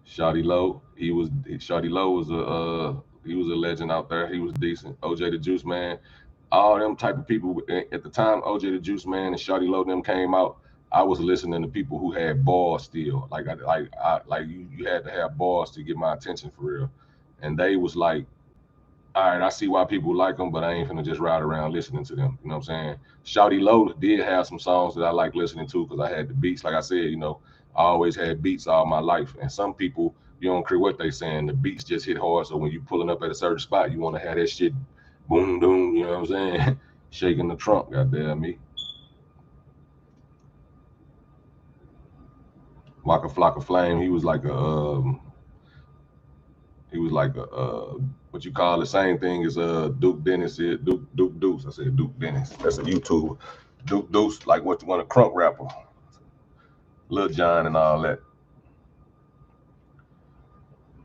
Shawty Low, Shawty Low was he was a legend out there. He was decent. OJ the Juice Man, all them type of people at the time. OJ the Juice Man and Shawty Low them came out. I was listening to people who had bars still. Like you had to have bars to get my attention for real. And they was like, all right, I see why people like them, but I ain't finna just ride around listening to them. You know what I'm saying? Shawty Low did have some songs that I like listening to because I had the beats. Like I said, you know, I always had beats all my life. And some people, you don't care what they saying, the beats just hit hard. So when you pulling up at a certain spot, you want to have that shit boom, boom, you know what I'm saying? Shaking the trunk, goddamn me. Waka Flocka Flame, he was like what you call the same thing as Duke Dennis said. Duke Deuce. I said Duke Dennis. That's a YouTuber. Duke Deuce, like what you want, a crunk rapper. Lil Jon and all that.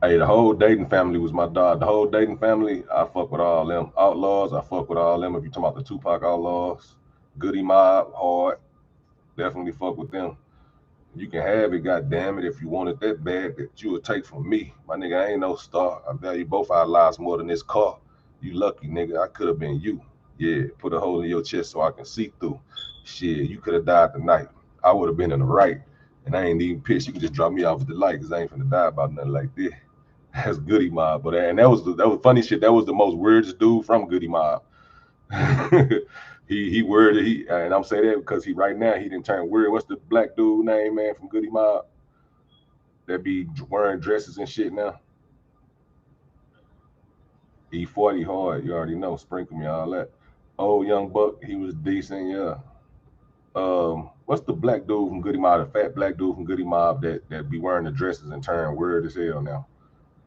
Hey, the whole Dayton family was my dog. The whole Dayton family, I fuck with all them. Outlaws, I fuck with all them. If you talking about the Tupac Outlaws, Goody Mob, hard, definitely fuck with them. You can have it, goddamn it, if you want it that bad that you would take from me. My nigga, I ain't no star. I value both our lives more than this car. You lucky, nigga. I could have been you. Yeah, put a hole in your chest so I can see through. Shit, you could have died tonight. I would have been in the right. And I ain't even pissed. You can just drop me off at the light because I ain't finna die about nothing like this. That's Goody Mob. But and that was funny shit. That was the most weirdest dude from Goody Mob. He worded and I'm saying that because right now he didn't turn weird. What's the black dude name, man, from Goody Mob that be wearing dresses and shit now? E40 hard, you already know. Sprinkle me all that. Old Young Buck, he was decent, yeah. What's the black dude from Goody Mob? The fat black dude from Goody Mob that be wearing the dresses and turn weird as hell now.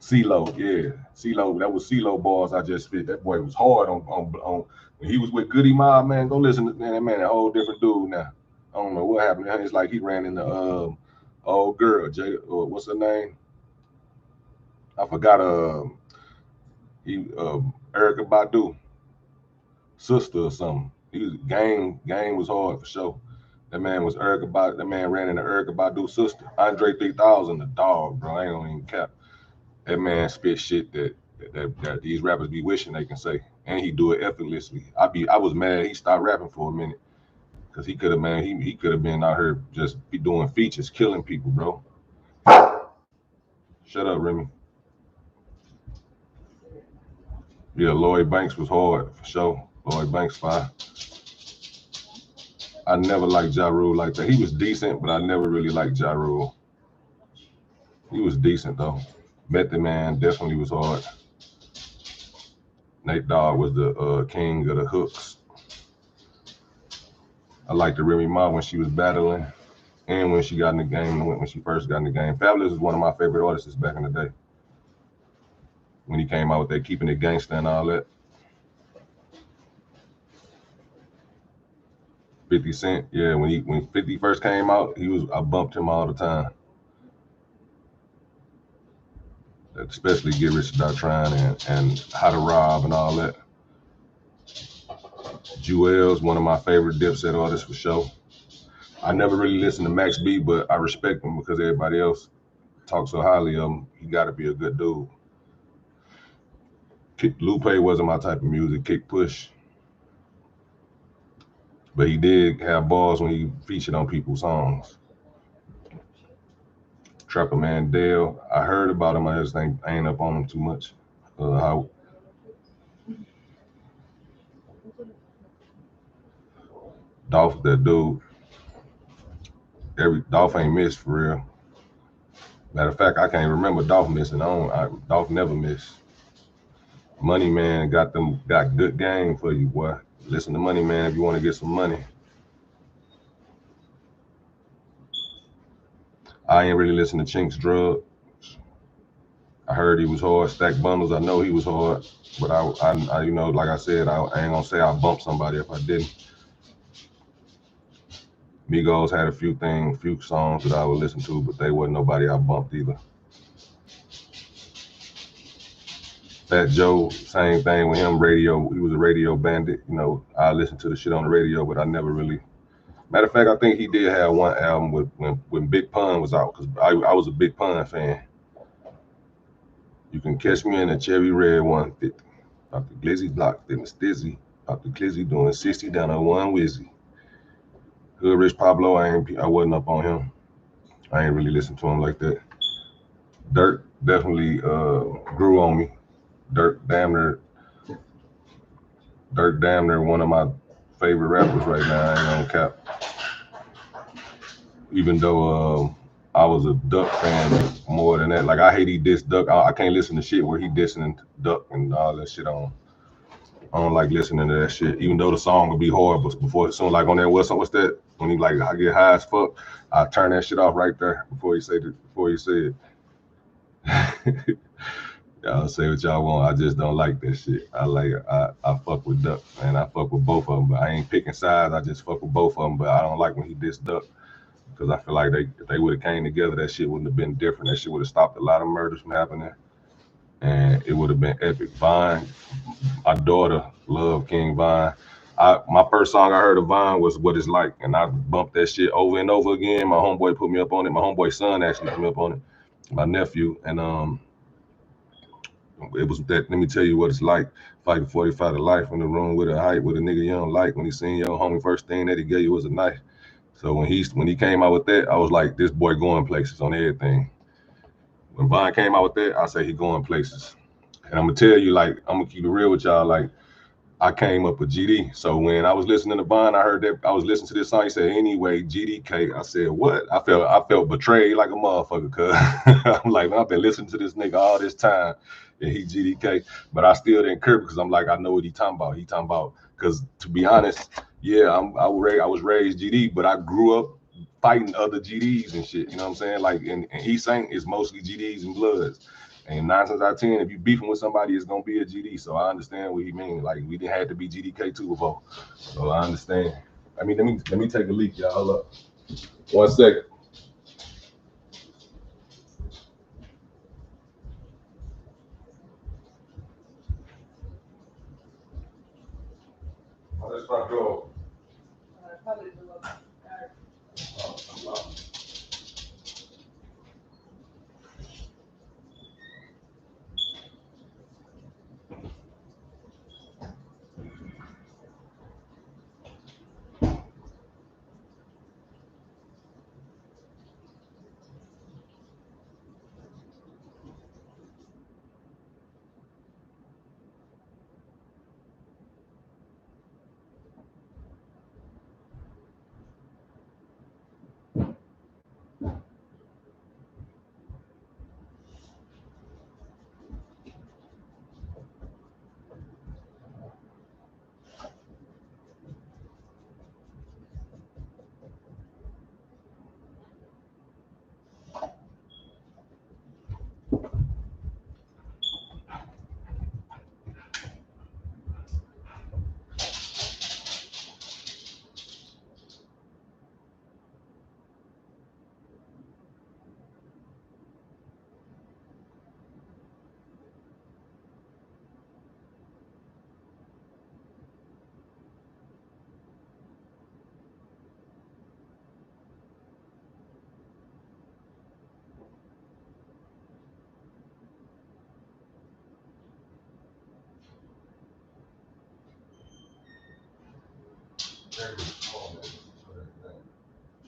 CeeLo, yeah, CeeLo. That was CeeLo bars I just fit. That boy was hard on when he was with Goody Mob, man. Go listen to that man, a whole different dude now. I don't know what happened. It's like he ran into old girl, what's her name? I forgot Erykah Badu, sister or something. He was gang was hard for sure. That man was Erykah Badu. That man ran into Erykah Badu's sister. Andre 3000, the dog, bro. I ain't gonna even cap. That man spit shit that these rappers be wishing they can say, and he do it effortlessly. I was mad he stopped rapping for a minute because he could have, man, he could have been out here just be doing features, killing people, bro. Shut up, Remy. Yeah, Lloyd Banks was hard for sure. Lloyd Banks fine. I never liked Ja Rule like that. He was decent, but I never really liked Ja Rule. He was decent though. Method Man definitely was hard. Nate Dogg was the king of the hooks. I liked the Remy Ma when she was battling and when she got in the game, when she first got in the game. Fabulous was one of my favorite artists back in the day. When he came out with that Keeping It Gangsta and all that. 50 Cent, yeah, when 50 first came out, I bumped him all the time. Especially Get Rich or Die Trying and How to Rob and all that. Jewel's one of my favorite Dipset artists for sure. I never really listened to Max B, but I respect him because everybody else talks so highly of him. He got to be a good dude. Lupe wasn't my type of music, Kick Push. But he did have bars when he featured on people's songs. Trapper Man Dale, I heard about him, I just ain't up on him too much. How Dolph, that dude. Dolph ain't missed for real. Matter of fact, I can't remember Dolph missing. Dolph never missed. Money Man got good game for you, boy. Listen to Money Man if you want to get some money. I ain't really listen to Chink's Drugs. I heard he was hard. Stack bundles, I know he was hard. But I you know, like I said, I ain't gonna say I bumped somebody if I didn't. Migos had a few songs that I would listen to, but they wasn't nobody I bumped either. Fat Joe, same thing with him, radio. He was a radio bandit. You know, I listened to the shit on the radio, but I never really. Matter of fact, I think he did have one album when Big Pun was out, because I was a Big Pun fan. You can catch me in a Cherry Red 150. Off the Glizzy block, then the Stizzy. Off the Glizzy doing 60 down on one Wizzy. Hood Rich Pablo, I wasn't up on him. I ain't really listened to him like that. Dirt definitely grew on me. Dirt damn near one of my favorite rappers right now. I ain't gonna cap. Even though I was a Duck fan more than that. Like, I hate he dissed Duck. I can't listen to shit where he dissing Duck and all that shit on. I don't like listening to that shit. Even though the song would be horrible before, soon like on that what's that? When he like, I get high as fuck, I turn that shit off right there before he say it. Y'all say what y'all want. I just don't like that shit. I fuck with Duck, man. I fuck with both of them, but I ain't picking sides. I just fuck with both of them. But I don't like when he dissed Duck, because I feel like if they would have came together, that shit wouldn't have been different. That shit would have stopped a lot of murders from happening, and it would have been epic. Vine, my daughter loved King Vine. My first song I heard of Vine was What It's Like, and I bumped that shit over and over again. My homeboy put me up on it. My homeboy's son actually put me up on it. My nephew, and it was that. Let me tell you what it's like. Fighting 45 to life in the room with a hype with a nigga you don't like. When he seen your homie, first thing that he gave you was a knife. So when he came out with that, I was like, this boy going places on everything. When Vine came out with that, I say he going places. And I'm gonna tell you, like, I'm gonna keep it real with y'all. Like, I came up with GD. So when I was listening to Vine, I heard that I was listening to this song. He said, anyway, GDK. I said, what? I felt betrayed like a motherfucker, cuz I'm like, man, I've been listening to this nigga all this time, and he GDK. But I still didn't care, because I'm like, I know what he talking about. He talking about, because to be honest, yeah, I was raised GD, but I grew up fighting other GDs and shit. You know what I'm saying? Like, and he saying it's mostly GDs and Bloods. And 9 times out of 10, if you beefing with somebody, it's gonna be a GD. So I understand what he means. Like, we didn't have to be GDK too before. So I understand. I mean, let me take a leak, y'all. Hold up. 1 second. Oh, that's front door.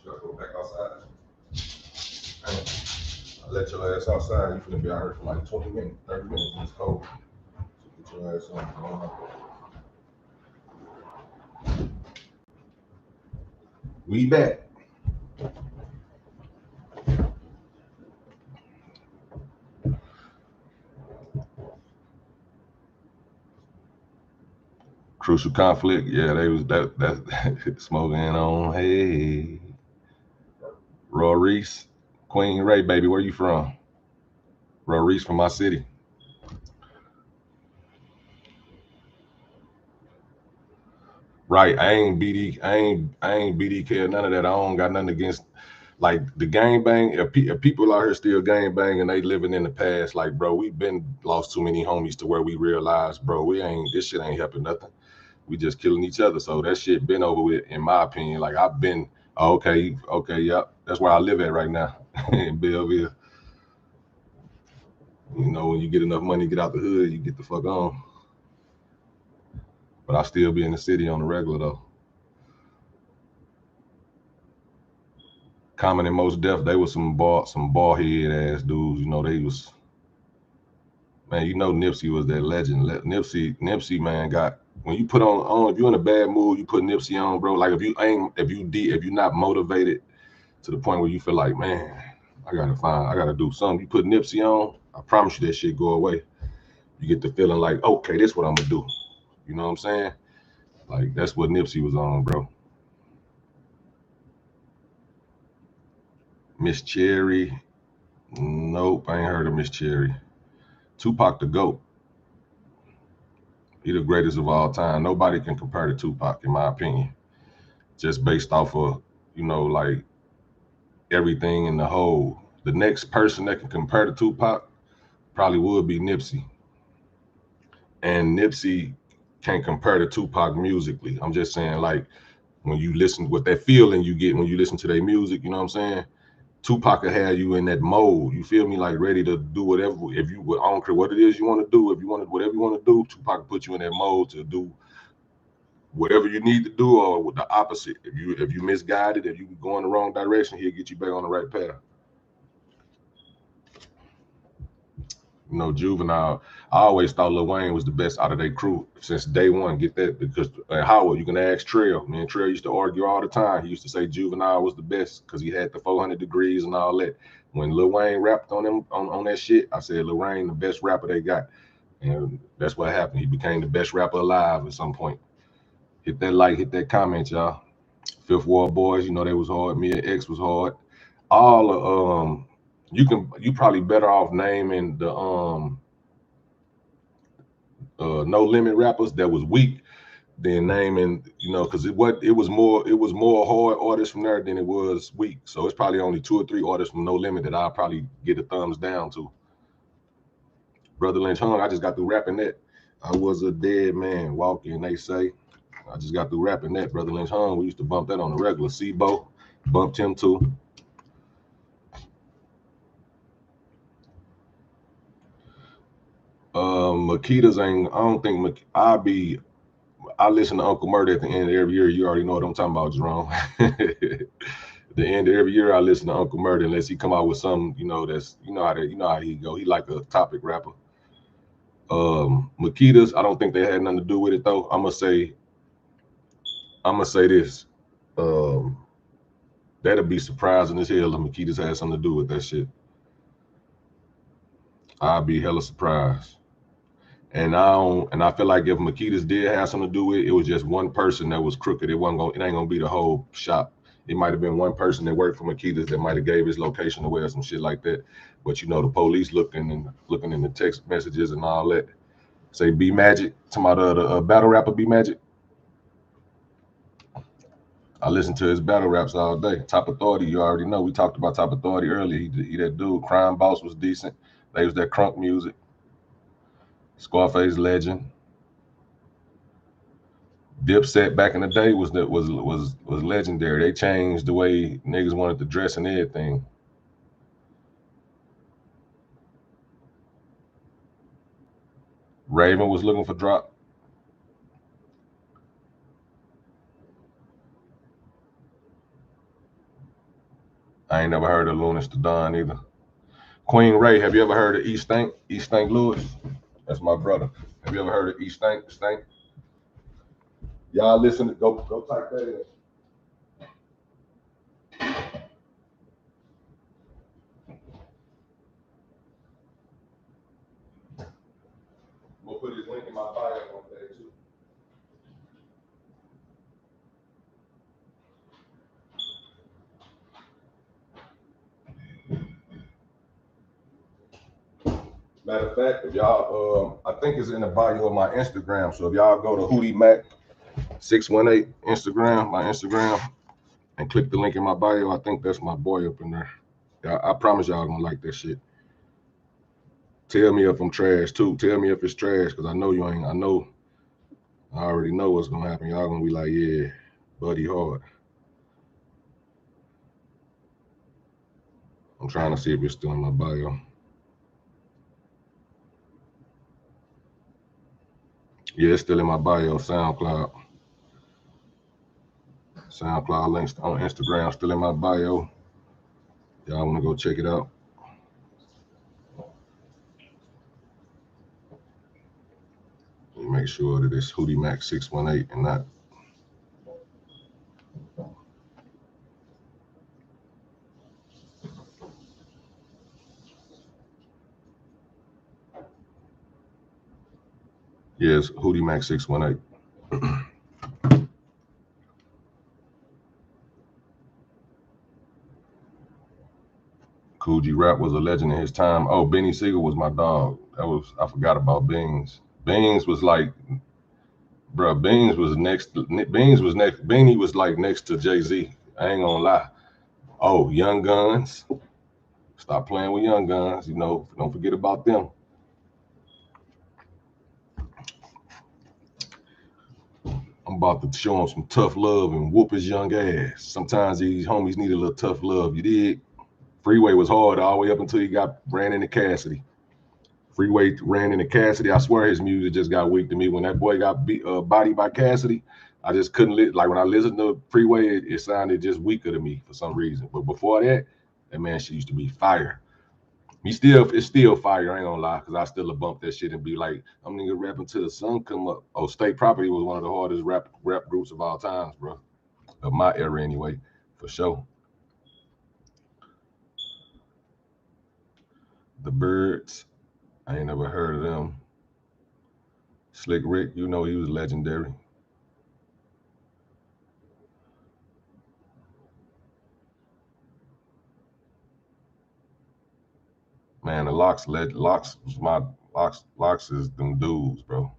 Should I go back outside? I let your ass outside. You finna be out here for like 20 minutes, 30 minutes. It's cold. So get your ass on. We back. Crucial conflict. Yeah, they was that smoking on. Hey, Roy Reese, Queen Ray, baby, where you from? Bro, Reese from my city. Right, I ain't BDK or none of that. I don't got nothing against like the gang bang. If people out here still gang bang and they living in the past, like bro, we've been lost too many homies to where we realize, bro, this shit ain't helping nothing. We just killing each other. So that shit been over with, in my opinion. Like I've been okay, yep. That's where I live at right now in Belleville. You know, when you get enough money, get out the hood, you get the fuck on. But I still be in the city on the regular though. Common and Most Def, they was some bald head ass dudes. You know, they was, man, you know Nipsey was that legend. Nipsey, man, got, when you put on, if you're in a bad mood, you put Nipsey on, bro. Like if you're not motivated to the point where you feel like, man, I gotta do something. You put Nipsey on, I promise you that shit go away. You get the feeling like, okay, this is what I'm gonna do. You know what I'm saying? Like that's what Nipsey was on, bro. Miss Cherry, nope, I ain't heard of Miss Cherry. Tupac the GOAT. He the greatest of all time. Nobody can compare to Tupac, in my opinion. Just based off of, you know, like everything in the whole. The next person that can compare to Tupac probably would be Nipsey. And Nipsey can't compare to Tupac musically. I'm just saying, like, when you listen, with that feeling you get when you listen to their music, you know what I'm saying? Tupac will have you in that mode. You feel me? Like ready to do whatever. If you, I don't care what it is you want to do. If you want to, whatever you want to do, Tupac will put you in that mode to do whatever you need to do, or with the opposite. If you misguided, if you go in the wrong direction, he'll get you back on the right path. You know, Juvenile, I always thought Lil Wayne was the best out of their crew since day one. Get that? Because Howard, you can ask Trail. Me and Trail used to argue all the time. He used to say Juvenile was the best because he had the 400 degrees and all that. When Lil Wayne rapped on them on that shit, I said Lil Wayne the best rapper they got, and that's what happened. He became the best rapper alive at some point. Hit that like, hit that comment, y'all. Fifth Ward Boys, you know they was hard. Me and X was hard. All of you probably better off naming the No Limit rappers that was weak than naming, you know, because it was more hard artists from there than it was weak. So it's probably only 2 or 3 artists from No Limit that I'll probably get a thumbs down to. Brother Lynch Hung, I just got through rapping that. I was a dead man walking, they say. I just got through rapping that. Brother Lynch Hung, we used to bump that on the regular. Sebo, bumped him too. Makita's ain't, I don't think, I listen to Uncle Murder at the end of every year. You already know what I'm talking about, Jerome. The end of every year, I listen to Uncle Murder unless he come out with something, you know, that's, you know how he go. He like a topic rapper. Makita's, I don't think they had nothing to do with it though. I'm gonna say this. That'll be surprising as hell if Makita's had something to do with that shit. I'd be hella surprised. And I feel like if Makita's did have something to do with it, it was just one person that was crooked. It ain't gonna be the whole shop. It might have been one person that worked for Makita's that might have gave his location away or some shit like that. But you know, the police looking in the text messages and all that. Say B Magic, talking about the battle rapper B Magic. I listen to his battle raps all day. Top Authority, you already know. We talked about Top Authority earlier. He that dude. Crime Boss was decent. They was that crunk music. Scarface Legend. Dipset back in the day was legendary. They changed the way niggas wanted to dress and everything. Raven was looking for drop. I ain't never heard of Lunas to Dawn either. Queen Ray, have you ever heard of East Stank? East Stank Lewis? That's my brother. Have you ever heard of East Stank? Stank? Y'all listen, go type that in. We'll put his link in my bio one day too. Matter of fact, if y'all, I think it's in the bio of my Instagram. So if y'all go to Hootie Mac 618 Instagram, my Instagram, and click the link in my bio, I think that's my boy up in there. I promise y'all gonna like that shit. Tell me if I'm trash too. Tell me if it's trash, because I know you ain't. I already know what's gonna happen. Y'all gonna be like, yeah, buddy hard. I'm trying to see if it's still in my bio. Yeah, it's still in my bio, SoundCloud. SoundCloud links on Instagram still in my bio. Y'all wanna go check it out? Make sure that it's Hootie Mac 618 and not. Yes, Hootie Mac 618. Cool G Rap was a legend in his time. Oh, Benny Siegel was my dog. I forgot about Beans. Beans was like, bro, Beans was next. Beanie was like next to Jay-Z. I ain't gonna lie. Oh, Young Guns. Stop playing with Young Guns. You know, don't forget about them. I'm about to show him some tough love and whoop his young ass. Sometimes these homies need a little tough love. You dig? Freeway was hard all the way up until he ran into Cassidy. Freeway ran into Cassidy. I swear his music just got weak to me. When that boy got bodied by Cassidy, I just couldn't like when I listened to Freeway, it sounded just weaker to me for some reason. But before that man shit used to be fire. It's still fire, I ain't gonna lie, because I still bump that shit and be like, I'm nigga rapping till the sun come up. Oh, State Property was one of the hardest rap groups of all times, bro. Of my era anyway, for sure. The Birds, I ain't never heard of them. Slick Rick, you know he was legendary. Man, the Locks is them dudes, bro.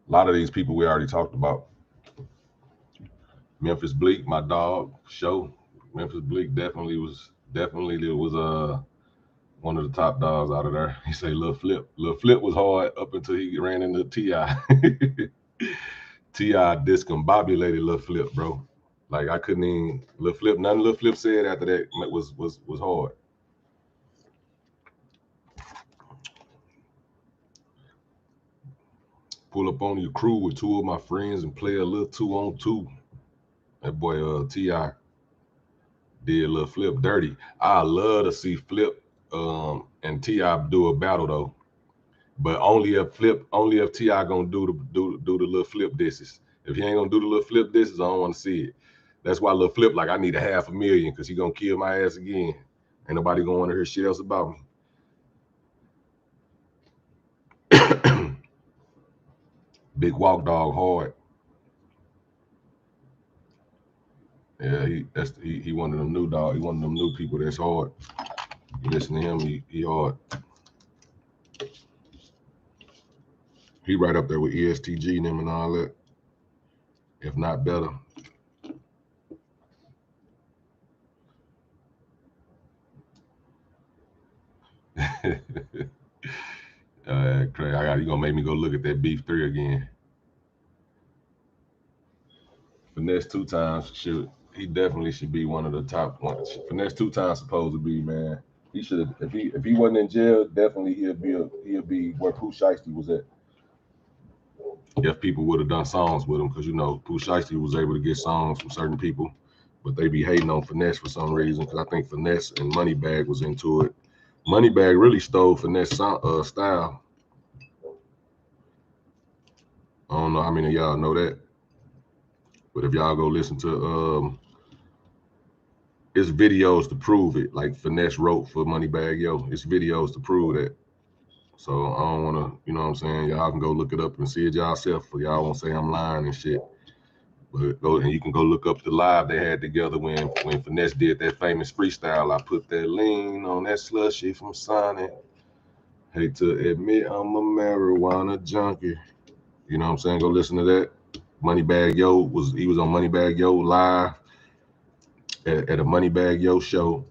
A lot of these people we already talked about. Memphis Bleak, my dog, show. Memphis Bleak definitely was one of the top dogs out of there. He say Lil Flip. Lil Flip was hard up until he ran into T.I. T.I. discombobulated Lil Flip, bro. Like I couldn't even Lil Flip. Nothing Lil Flip said after that was hard. Pull up on your crew with two of my friends and play a little 2-on-2. That boy T.I. did Lil Flip dirty. I love to see Flip and T.I. do a battle though, but only if T.I. gonna do the Lil Flip disses. If he ain't gonna do the Lil Flip disses, I don't want to see it. That's why Lil Flip like I need $500,000 because he gonna kill my ass again. Ain't nobody gonna want to hear shit else about me. Big Walk Dog hard. Yeah, he one of them new dog. He one of them new people that's hard. You listen to him, he hard. He right up there with ESTG and them and all that, if not better. Craig, you gonna make me go look at that Beef 3 again. Finesse 2 times he definitely should be one of the top ones. Finesse 2 times supposed to be, man. He should if he wasn't in jail, definitely he'll be where Pooh Shiesty was at. If people would have done songs with him, because you know Pooh Shiesty was able to get songs from certain people, but they be hating on Finesse for some reason. Because I think Finesse and Moneybagg was into it. Moneybagg really stole Finesse style. I don't know how many of y'all know that, but if y'all go listen to it's videos to prove it. Like Finesse wrote for Moneybagg Yo, it's videos to prove that. So I don't want to, you know what I'm saying? Y'all can go look it up and see it yourself, for y'all won't say I'm lying and shit. But go and you can go look up the live they had together when Finesse did that famous freestyle. I put that lean on that slushy from Sonic. Hate to admit I'm a marijuana junkie. You know what I'm saying? Go listen to that. Moneybag Yo was on Moneybag Yo live at a Moneybag Yo show,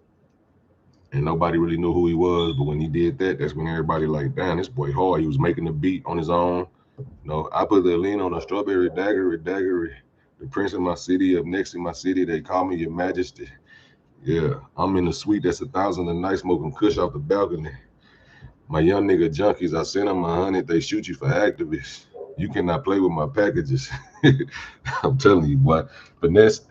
and nobody really knew who he was. But when he did that, that's when everybody like, damn, this boy hard. He was making the beat on his own. You know, I put the lean on a strawberry daggery. The prince of my city, up next in my city, they call me your majesty. Yeah, I'm in the suite that's 1,000 a night, smoking kush off the balcony. My young nigga junkies, I sent them 100, they shoot you for activists. You cannot play with my packages. I'm telling you, boy. Finesse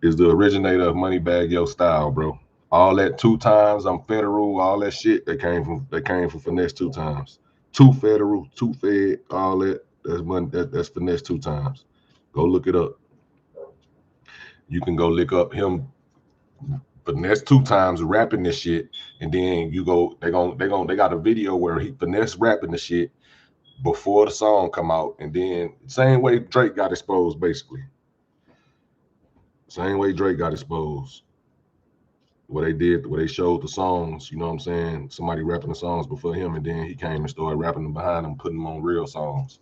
is the originator of Moneybag Yo style, bro. All that 2 times, I'm federal, all that shit, they came from Finesse 2 times. 2 federal, 2 fed, all that. That's Finesse 2 times. Go look it up. You can go look up him Finesse 2 times rapping this shit, and then you go, they got a video where he Finesse rapping the shit before the song come out, and then same way Drake got exposed, basically. Same way Drake got exposed. What they showed the songs, you know what I'm saying? Somebody rapping the songs before him, and then he came and started rapping them behind him, putting them on real songs.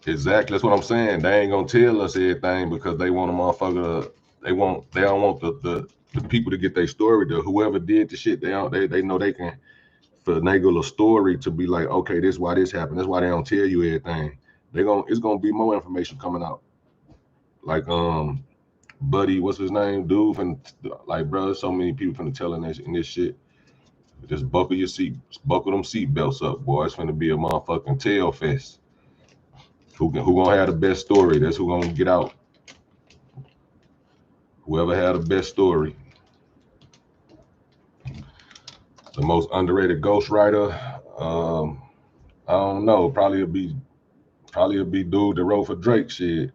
Exactly, that's what I'm saying. They ain't gonna tell us everything because they want a motherfucker. They don't want the people to get their story. Whoever did the shit, they know they can finagle a story to be like, okay, this is why this happened. That's why they don't tell you everything. It's gonna be more information coming out. Like Buddy, what's his name? Dude, and like, bro, so many people finna tell in this shit. Just buckle them seat belts up, boy. It's finna be a motherfucking tail fest. Who gonna have the best story? That's who gonna get out. Whoever had the best story. The most underrated ghostwriter, I don't know. Probably it'll be dude that wrote for Drake. Shit,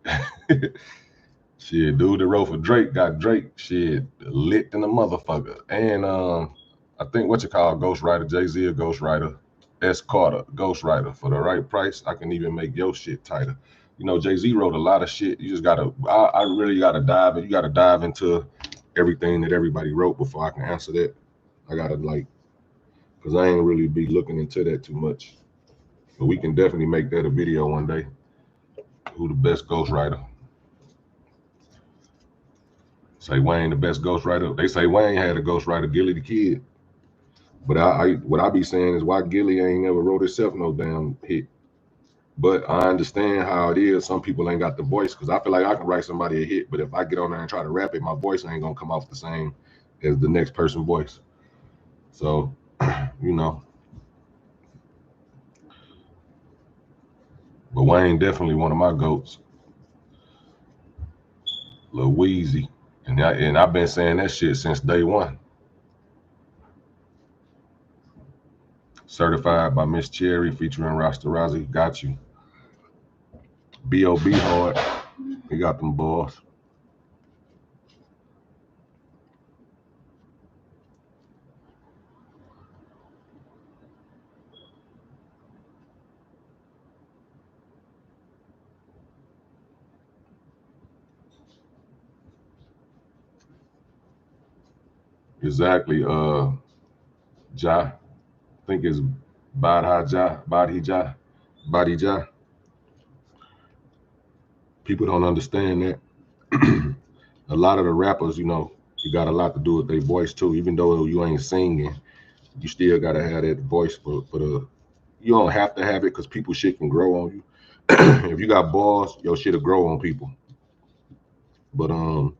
shit. Dude that wrote for Drake got Drake shit lit in the motherfucker. And I think what you call ghostwriter, Jay-Z a ghostwriter, S. Carter ghostwriter. For the right price, I can even make your shit tighter. You know, Jay-Z wrote a lot of shit. You just gotta, I really gotta dive in. You gotta dive into everything that everybody wrote before I can answer that. I gotta because I ain't really be looking into that too much. But we can definitely make that a video one day. Who the best ghostwriter? Say Wayne the best ghostwriter. They say Wayne had a ghostwriter, Gilly the Kid. But what I be saying is why Gilly ain't never wrote himself no damn hit. But I understand how it is. Some people ain't got the voice, because I feel like I can write somebody a hit, but if I get on there and try to rap it, my voice ain't gonna come off the same as the next person's voice. So, you know. But Wayne definitely one of my goats. Lil Weezy. And I've been saying that shit since day one. Certified by Miss Cherry featuring Rasta Rozzy. Got you. B.O.B. hard. He got them balls. Exactly. Ja. I think it's Badi Ja. People don't understand that. A lot of the rappers, you know, you got a lot to do with their voice too. Even though you ain't singing, you still gotta have that voice for the. You don't have to have it because people shit can grow on you. If you got balls, your shit'll grow on people. But you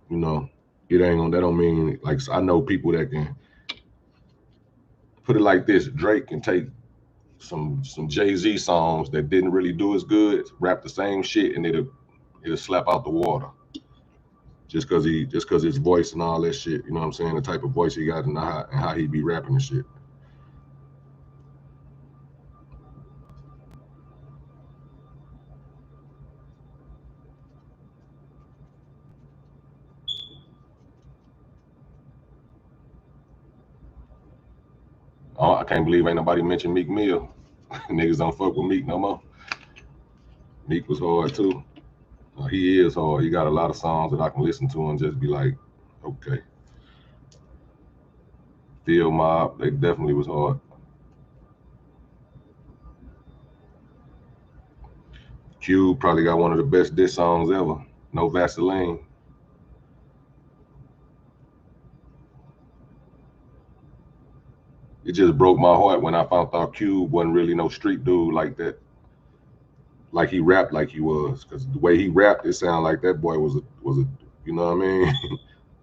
know, it ain't on. That don't mean like I know people that can put it like this. Drake can take some Jay-Z songs that didn't really do as good, rap the same shit, and it'll slap out the water. Just cause his voice and all that shit, you know what I'm saying? The type of voice he got and how he be rapping and shit. Oh, I can't believe ain't nobody mentioned Meek Mill. Niggas don't fuck with Meek no more. Meek was hard too. He is hard. He got a lot of songs that I can listen to and just be like, okay. Steel Mob, they definitely was hard. Cube probably got one of the best diss songs ever. No Vaseline. It just broke my heart when I found out Cube wasn't really no street dude like that. Like he rapped like he was, because the way he rapped, it sounded like that boy was a, you know what I mean,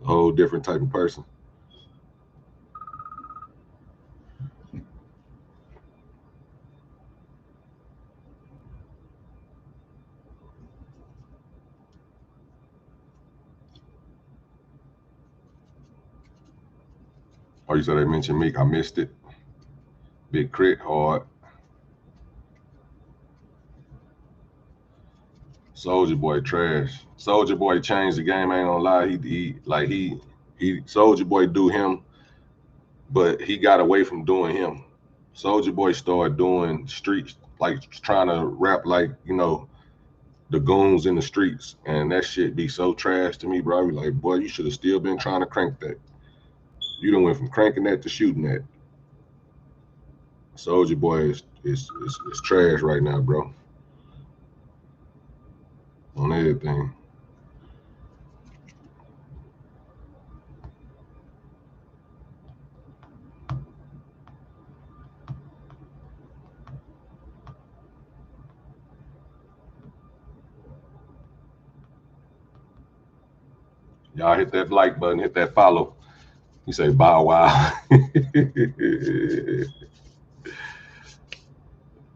a whole different type of person. Oh, you said they mentioned Meek. I missed it. Big Crit, hard. Soulja Boy, trash. Soulja Boy changed the game. I ain't gonna lie. He Soulja Boy do him, but he got away from doing him. Soulja Boy started doing streets, like trying to rap like, you know, the goons in the streets, and that shit be so trash to me, bro. I be like, boy, you should have still been trying to crank that. You done went from cranking that to shooting that. Soulja Boy is trash right now, bro. On everything. Y'all hit that like button, hit that follow. You say bow wow.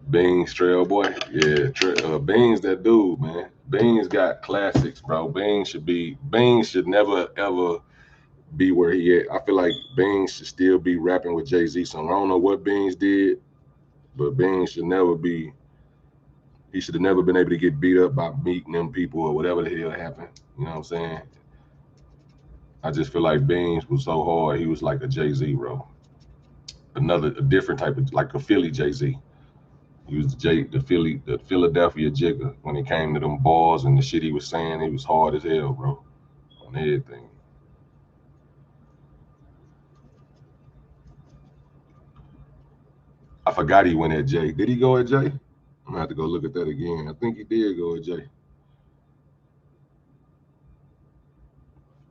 Beans, Trail Boy. Yeah, Beans, that dude, man. Beans got classics, bro. Beans should never ever be where he at. I feel like Beans should still be rapping with Jay-Z. So I don't know what Beans did, but Beans should never be, he should have never been able to get beat up by beating them people or whatever the hell happened. You know what I'm saying? I just feel like Beans was so hard. He was like a Jay-Z, bro. A different type of, like a Philly Jay-Z. He was the Philadelphia Jigger. When it came to them bars and the shit he was saying, he was hard as hell, bro. On everything. I forgot he went at Jay. Did he go at Jay? I'm gonna have to go look at that again. I think he did go at Jay.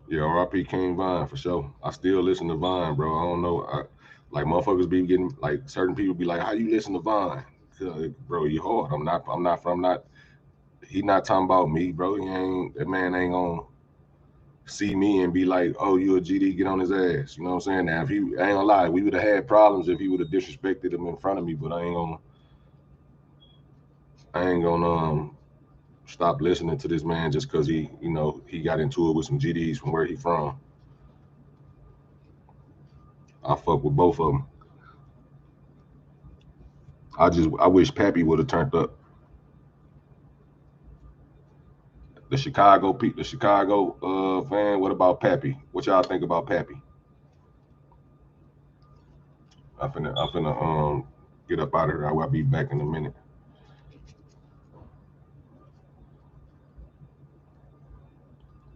Yeah, R.I.P. King Vine for sure. I still listen to Vine, bro. I don't know. Like motherfuckers be getting, like certain people be like, how you listen to Vine? Bro, you hard. He not talking about me, bro. That man ain't gonna see me and be like, oh, you a GD, get on his ass. You know what I'm saying? Now, if he, I ain't gonna lie, we would have had problems if he would have disrespected him in front of me, but I ain't gonna stop listening to this man just because he, you know, he got into it with some GDs from where he from. I fuck with both of them. I wish Pappy would have turned up. The Chicago fan, what about Pappy? What y'all think about Pappy? I'm finna get up out of here. I'll be back in a minute.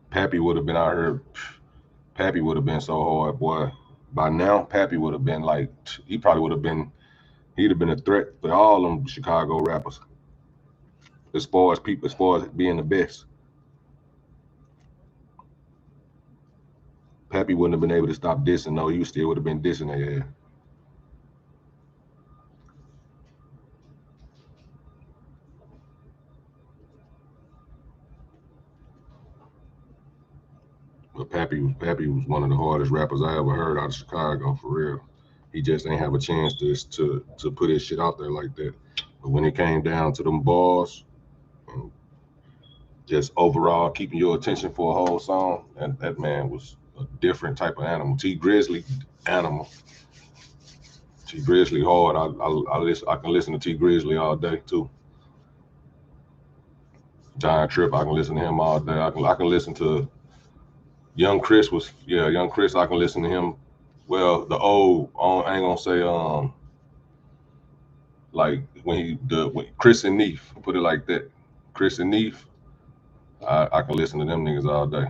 Pappy would have been out here. Pappy would have been so hard, boy. By now, Pappy would have been like, he'd have been a threat to all them Chicago rappers. As far as being the best. Pappy wouldn't have been able to stop dissing, though. He still would have been dissing their ass. But Pappy was one of the hardest rappers I ever heard out of Chicago, for real. He just ain't have a chance to put his shit out there like that. But when it came down to them bars, and just overall keeping your attention for a whole song, and that man was a different type of animal. T Grizzly, animal. T Grizzly hard. I can listen to T Grizzly all day too. Giant Trip, I can listen to him all day. I can listen to Young Chris Young Chris, I can listen to him. Well, the old, I ain't gonna say like when Chris and Neef, put it like that. Chris and Neef, I can listen to them niggas all day.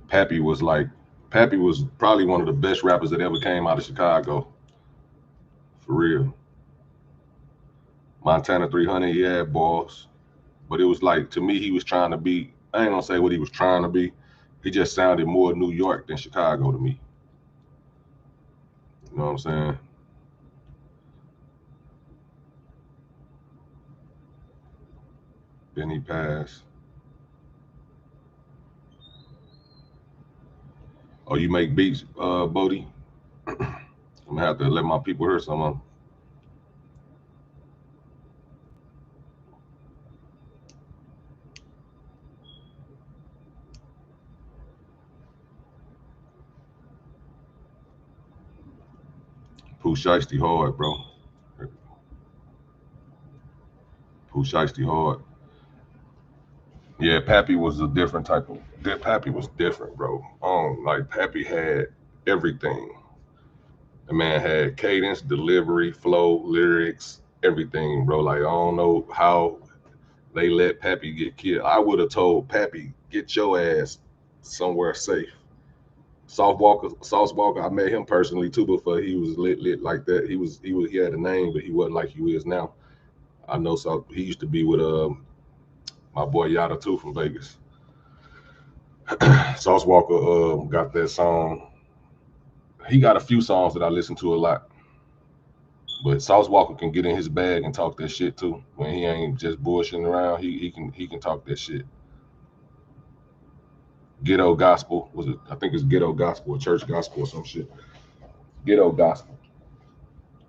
Pappy was probably one of the best rappers that ever came out of Chicago. For real. Montana 300, he had balls. But it was like, to me, he was trying to be, I ain't gonna say what he was trying to be. He just sounded more New York than Chicago to me. You know what I'm saying? Then he passed. Oh, you make beats, Bodie? I'm gonna have to let my people hear some of them. Pooh Shiesty hard, bro. Pooh Shiesty hard. Yeah, Pappy was a different type of. Pappy was different, bro. Like Pappy had everything. The man had cadence, delivery, flow, lyrics, everything, bro. Like I don't know how they let Pappy get killed. I would have told Pappy, get your ass somewhere safe. Sauce Walker, I met him personally too before he was lit like that. He had a name, but he wasn't like he is now. I know he used to be with my boy Yada too from Vegas. Sauce Walker got that song. He got a few songs that I listen to a lot. But Sauce Walker can get in his bag and talk that shit too. When he ain't just bullshitting around, he can talk that shit. Ghetto Gospel, was it? I think it's Ghetto Gospel or Church Gospel or some shit. Ghetto Gospel.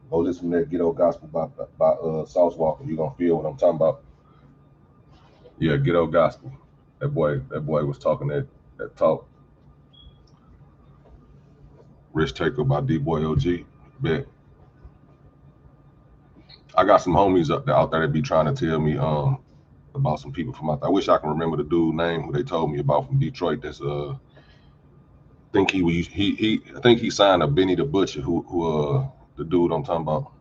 Go listen to that Ghetto Gospel by Sauce Walker. You gonna feel what I'm talking about. Yeah, Ghetto Gospel. That boy was talking that talk. Risk Taker by D-Boy OG. Bet. I got some homies out there that be trying to tell me about some people from out there. I wish I can remember the dude's name who they told me about from Detroit. That's I think I think he signed a Benny the Butcher, who the dude I'm talking about.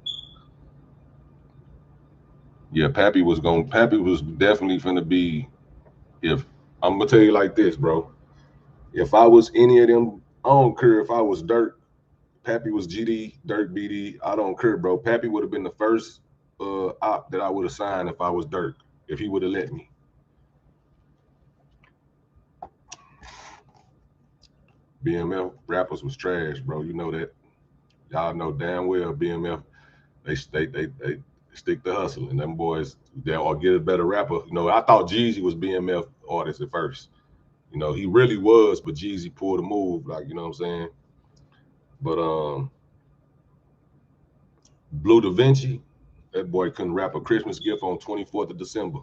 Yeah, Pappy was definitely finna be, if I'm gonna tell you like this, bro. If I was any of them, I don't care if I was Dirt, Pappy was GD, Dirt BD, I don't care, bro. Pappy would have been the first op that I would have signed if I was Dirt, if he would have let me. BMF rappers was trash, bro. You know that. Y'all know damn well BMF, they stick to hustling. Them boys, or get a better rapper. You know, I thought Jeezy was BMF artist at first. You know, he really was, but Jeezy pulled a move, like, you know what I'm saying? But Blue Da Vinci, that boy couldn't rap a Christmas gift on 24th of December.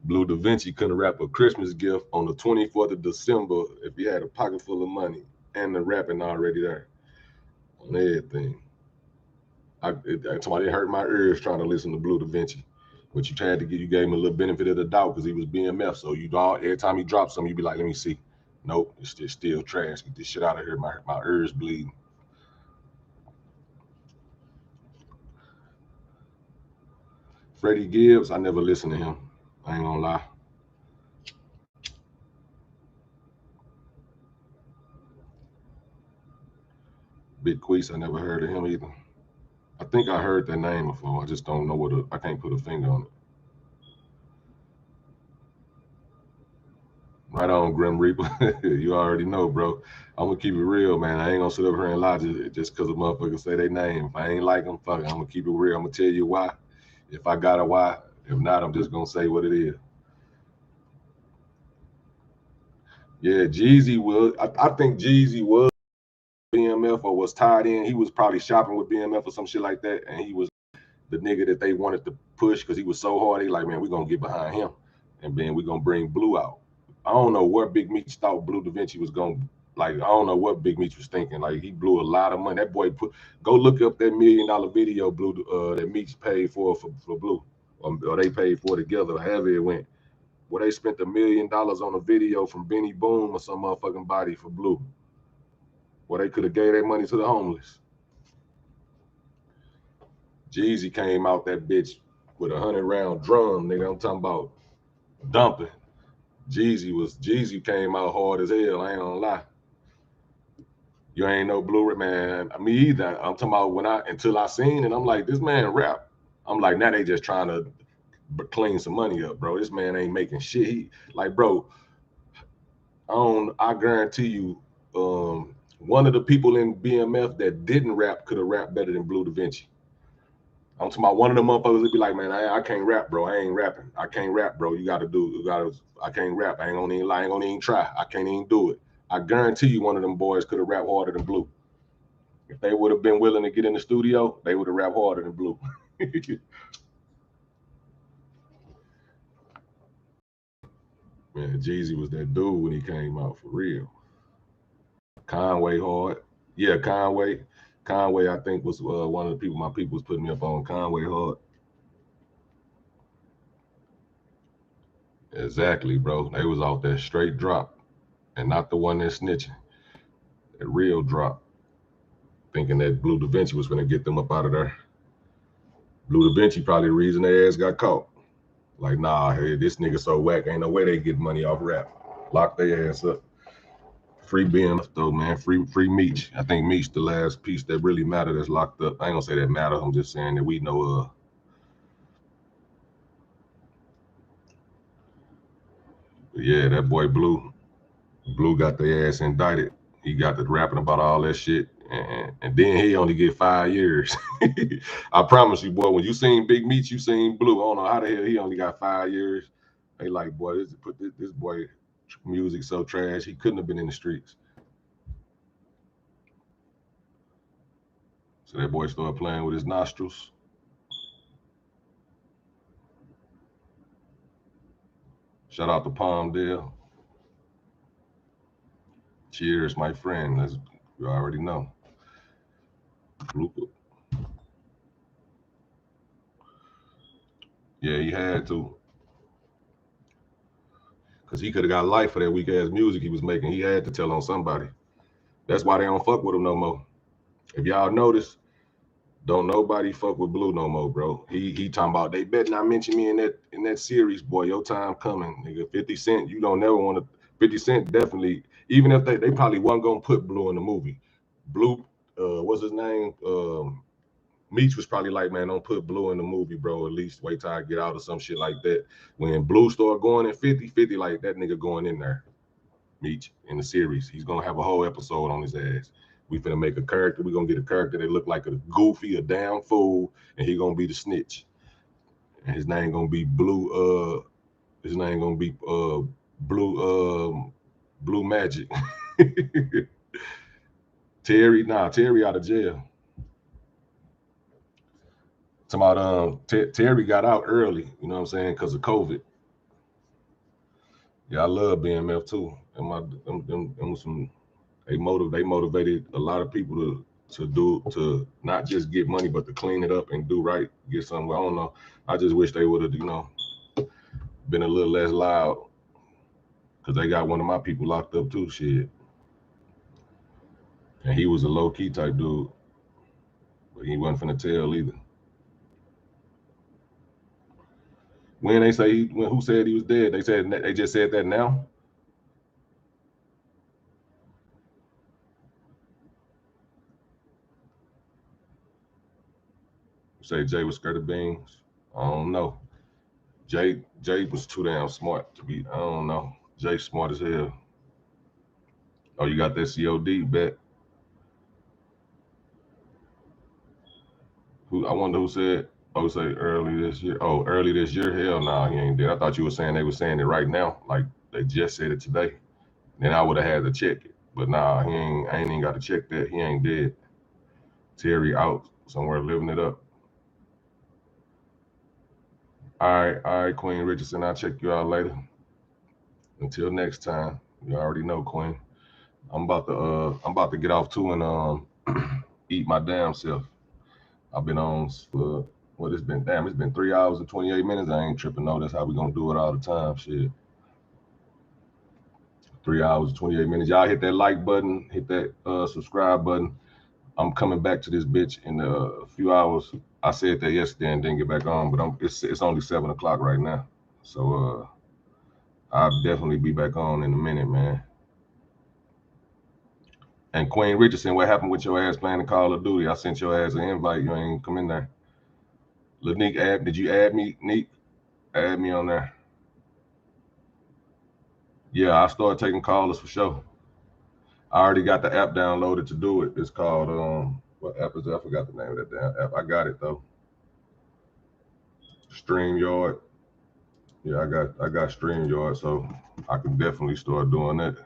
Blue Da Vinci couldn't wrap a Christmas gift on the 24th of December if he had a pocket full of money and the rapping already there on everything. Somebody hurt my ears trying to listen to Blue Da Vinci, but you gave him a little benefit of the doubt because he was BMF. So every time he dropped something, you'd be like, let me see. Nope, it's still trash. Get this shit out of here. My ears bleeding. Freddie Gibbs, I never listened to him. I ain't gonna lie. Big Queese, I never heard of him either. I think I heard that name before. I just don't know I can't put a finger on it. Right on, Grim Reaper. You already know, bro. I'm gonna keep it real, man. I ain't gonna sit up here and lie just because a motherfucker say their name. If I ain't like them, fuck it. I'm gonna keep it real. I'm gonna tell you why. If I got a why. If not, I'm just gonna say what it is. Yeah, Jeezy was. I think Jeezy was BMF or was tied in. He was probably shopping with BMF or some shit like that, and he was the nigga that they wanted to push because he was so hard. They like, man, we're gonna get behind him, and then we're gonna bring Blue out. I don't know where Big Meech thought Blue Da Vinci was gonna, like, I don't know what Big Meech was thinking. Like, he blew a lot of money. That boy go look up that $1 million video that Meech paid for Blue, or they paid for together, however it went. Where they spent $1 million on a video from Benny Boom or some motherfucking body for Blue. Where they could have gave that money to the homeless. Jeezy came out that bitch with a 100-round drum, nigga. I'm talking about dumping. Jeezy came out hard as hell. I ain't gonna lie. You ain't no Blue man. Me either. I'm talking about until I seen it, I'm like, this man rap. I'm like, now they just trying to clean some money up, bro. This man ain't making shit. He, like, bro, I guarantee you, one of the people in BMF that didn't rap could have rapped better than Blue Da Vinci. I'm talking about one of them motherfuckers would be like, man, I can't rap, bro. I ain't rapping. I can't rap, bro. I can't rap. I ain't gonna even lie. I ain't gonna even try. I can't even do it. I guarantee you one of them boys could have rapped harder than Blue. If they would have been willing to get in the studio, they would have rapped harder than Blue. Man, Jeezy was that dude when he came out, for real. Conway hard. Yeah, Conway. Conway, I think, was one of the people my people was putting me up on. Conway hard. Exactly, bro. They was off that straight drop and not the one that's snitching. That real drop. Thinking that Blue Da Vinci was going to get them up out of there. Blue Da Vinci probably the reason their ass got caught. Like, nah, hey, this nigga so whack. Ain't no way they get money off rap. Lock their ass up. Free BM though, man. Free Meech. I think Meech the last piece that really matter that's locked up. I ain't gonna say that matter. I'm just saying that we know of. But yeah, that boy Blue got their ass indicted. He got to rapping about all that shit. And then he only get 5 years. I promise you, boy, when you seen Big Meech, you seen Blue. I don't know how the hell he only got 5 years. They like, boy, this boy music so trash, he couldn't have been in the streets. So that boy started playing with his nostrils. Shout out to Palmdale. Cheers, my friend. As you already know. Rupert. Yeah, he had to. Because he could have got life for that weak ass music he was making. He had to tell on somebody. That's why they don't fuck with him no more. If y'all notice, don't nobody fuck with Blue no more, bro. He talking about they better not mention me in that series, boy. Your time coming, nigga. 50 Cent, you don't never want to. 50 Cent definitely, even if they probably wasn't gonna put Blue in the movie. Blue, what's his name? Meech was probably like, man, don't put Blue in the movie, bro. At least wait till I get out or some shit like that. When Blue started going in 50, like that nigga going in there. Meech in the series. He's gonna have a whole episode on his ass. We finna make a character. We're gonna get a character that look like a goofy, a damn fool, and he gonna be the snitch. And his name gonna be Blue. His name gonna be Blue. Blue Magic. Terry out of jail. Talking about Terry got out early. You know what I'm saying? Because of COVID. Yeah, I love BMF too. And they motivated a lot of people to not just get money, but to clean it up and do right, get something. I don't know. I just wish they would have, been a little less loud. Cause they got one of my people locked up too, shit. And he was a low-key type dude. But he wasn't finna tell either. When they say who said he was dead, they just said that now. Say Jay was scared of beans. I don't know. Jay was too damn smart to be. I don't know. Jay smart as hell. Oh, you got that COD bet? I wonder who said. Oh, say early this year. Oh, early this year? Hell no, he ain't dead. I thought you were saying they were saying it right now, like they just said it today. Then I would have had to check it. But nah, I ain't even got to check that. He ain't dead. Terry out somewhere living it up. All right, Queen Richardson. I'll check you out later. Until next time, you already know, Queen. I'm about to get off too and eat my damn self. I've been on for it's been 3 hours and 28 minutes. I ain't tripping. No, that's how we gonna do it all the time. Shit. 3 hours, 28 minutes. Y'all hit that like button, hit that subscribe button. I'm coming back to this bitch in a few hours. I said that yesterday and didn't get back on, but it's only 7 o'clock right now. So I'll definitely be back on in a minute, man. And Queen Richardson, what happened with your ass playing the Call of Duty? I sent your ass an invite. You ain't come in there. Lanique, did you add me, Neek? Add me on there. Yeah, I started taking callers for sure. I already got the app downloaded to do it. It's called, what app is it? I forgot the name of that damn app. I got it though. StreamYard. Yeah, I got StreamYard, so I can definitely start doing that.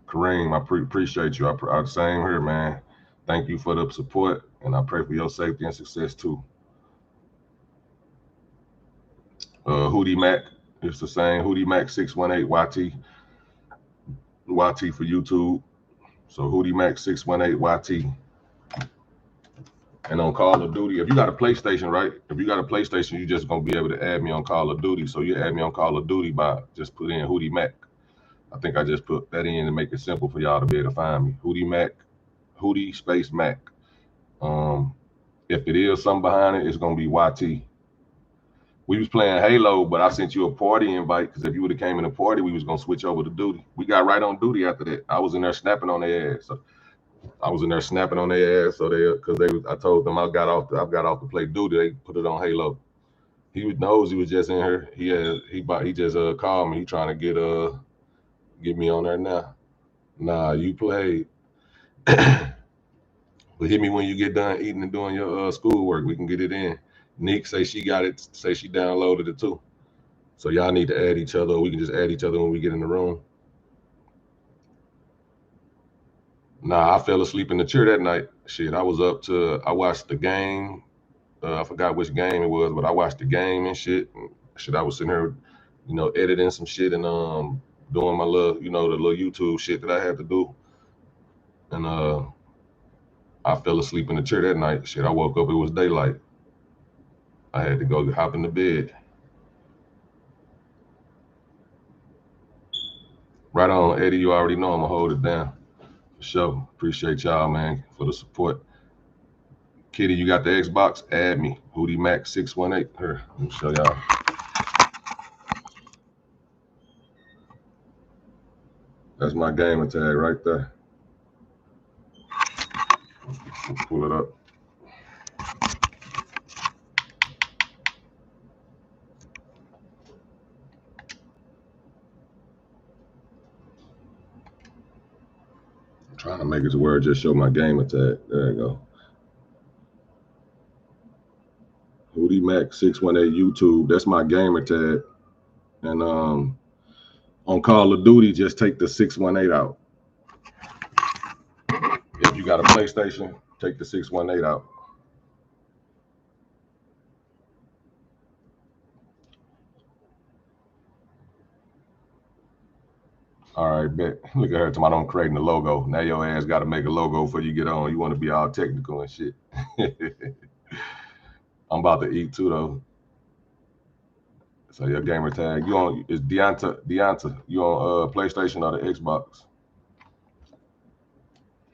Kareem, I appreciate you. I same here, man. Thank you for the support, and I pray for your safety and success too. Hootie Mac, it's the same. Hootie Mac 618 YT for YouTube. So Hootie Mac 618 YT. And on Call of Duty, if you got a PlayStation, right? If you got a PlayStation, you're just gonna be able to add me on Call of Duty. So you add me on Call of Duty by just put in Hootie Mac. I think I just put that in to make it simple for y'all to be able to find me. Hootie Mac, Hootie space Mac. If it is something behind it, it's gonna be YT. We was playing Halo, but I sent you a party invite because if you would have came in the party, we was gonna switch over to duty. We got right on duty after that. I was in there snapping on their ass. So I told them I've got off to play duty. They put it on Halo. He knows he was just in here. He just called me. He trying to get me on there now. Nah, you played. But hit me when you get done eating and doing your schoolwork. We can get it in. Nick say she got it. Say she downloaded it too. So y'all need to add each other. We can just add each other when we get in the room. Nah, I fell asleep in the chair that night. Shit, I watched the game. I forgot which game it was, but I watched the game and shit. I was sitting here, editing some shit and doing my little, the little YouTube shit that I had to do. And I fell asleep in the chair that night. Shit, I woke up, it was daylight. I had to go hop in the bed. Right on, Eddie, you already know I'm gonna hold it down. For sure. Appreciate y'all, man, for the support. Kitty, you got the Xbox? Add me. Hootie Mac 618. Here, let me show y'all. That's my gamer tag right there. Pull it up. I'm trying to make it to where it just show my gamer tag. There you go. Hootie Mac 618 YouTube. That's my gamer tag. And on Call of Duty, just take the 618 out. If you got a PlayStation, take the 618 out. All right, bet. Look at her tomorrow. I'm creating the logo. Now your ass got to make a logo before you get on. You want to be all technical and shit. I'm about to eat too though. So your gamer tag, you on is Deonta. You on PlayStation or the Xbox?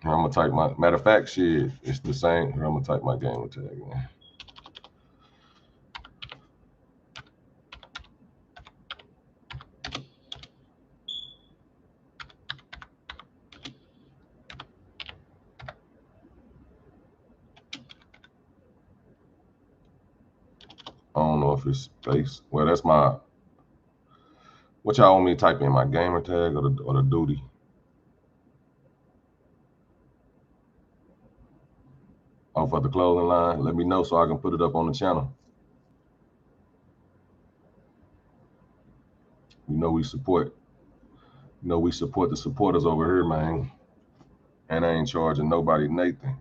Here, I'm gonna type my matter of fact, shit, it's the same. Here, I'm gonna type my gamer tag, man. I don't know if it's space. Well, that's my. What y'all want me to type in, my gamer tag or the duty? Oh, for the clothing line, let me know so I can put it up on the channel. We support. We support the supporters over here, man. And I ain't charging nobody Nathan.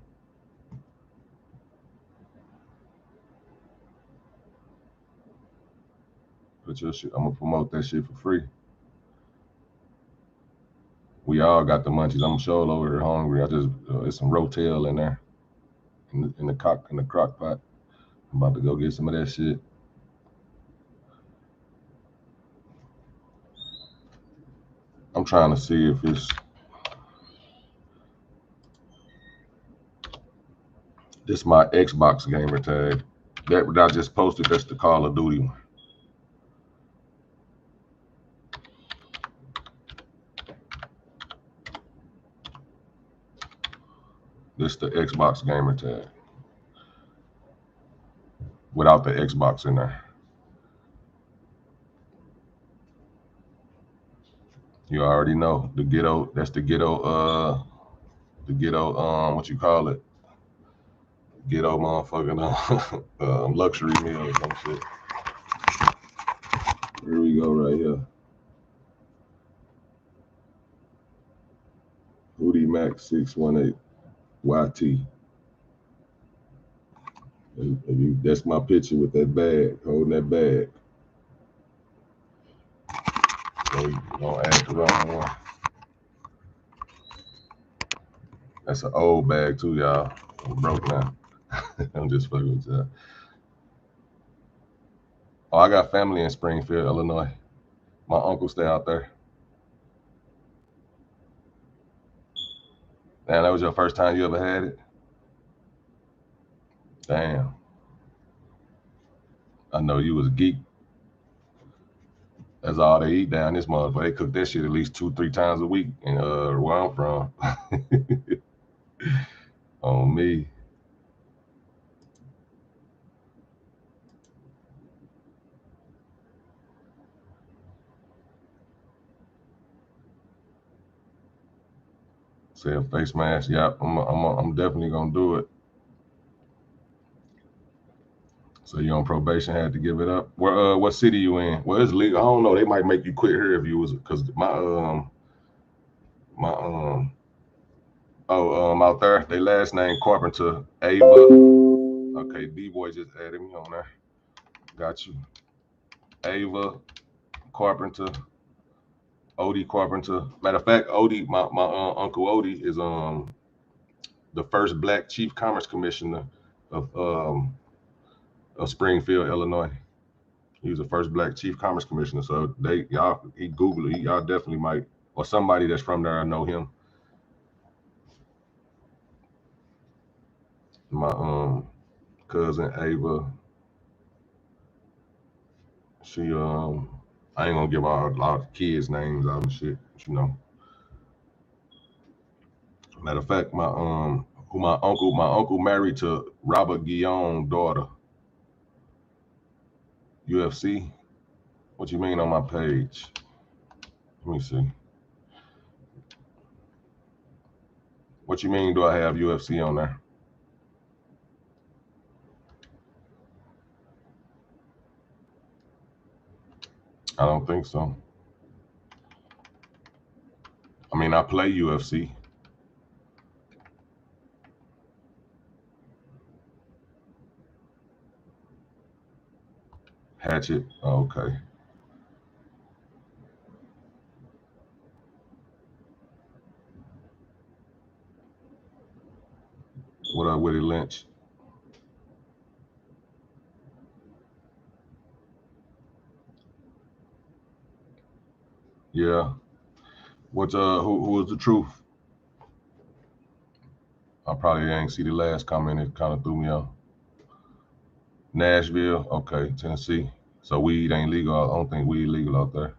Put your shit. I'm gonna promote that shit for free. We all got the munchies. I'm sure over here hungry. I just it's some rotel in there, in the crock pot. I'm about to go get some of that shit. I'm trying to see if it's. This is my Xbox gamer tag. That I just posted, that's the Call of Duty one. This is the Xbox gamer tag. Without the Xbox in there. You already know. The ghetto, that's the ghetto, what you call it? Ghetto motherfucking luxury meal or some shit. Here we go right here. Hootie Mac 618 YT. That's my picture with that bag, holding that bag. So you don't add the wrong one. That's an old bag too, y'all. I'm broke now. I'm just fucking with y'all. Oh, I got family in Springfield, Illinois. My uncle stay out there. Damn, that was your first time you ever had it? Damn. I know you was a geek. That's all they eat down this motherfucker. They cook that shit at least 2-3 times a week in where I'm from. On me. Say a face mask. Yep, I'm definitely gonna do it. So you on probation, had to give it up. Where what city you in? Well, it's legal. I don't know. They might make you quit here if you was, because out there, they last name Carpenter, Ava. Okay, D-Boy just added me on there. Got you. Ava Carpenter, Odie Carpenter. Matter of fact, Odie, my Uncle Odie is the first Black Chief Commerce Commissioner of Springfield, Illinois. He was the first Black Chief Commerce Commissioner. So he Google it. Y'all definitely might, or somebody that's from there, I know him. My cousin Ava. She I ain't gonna give all a lot of kids' names out and shit, but you know. Matter of fact, my uncle married to Robert Guillaume's daughter. UFC? What you mean on my page? Let me see. What you mean do I have UFC on there? I don't think so. I mean, I play UFC. Hatchet, okay. What up, Willie Lynch? Yeah. What who was the truth? I probably ain't see the last comment. It kind of threw me off. Nashville, okay, Tennessee. So weed ain't legal. I don't think weed legal out there.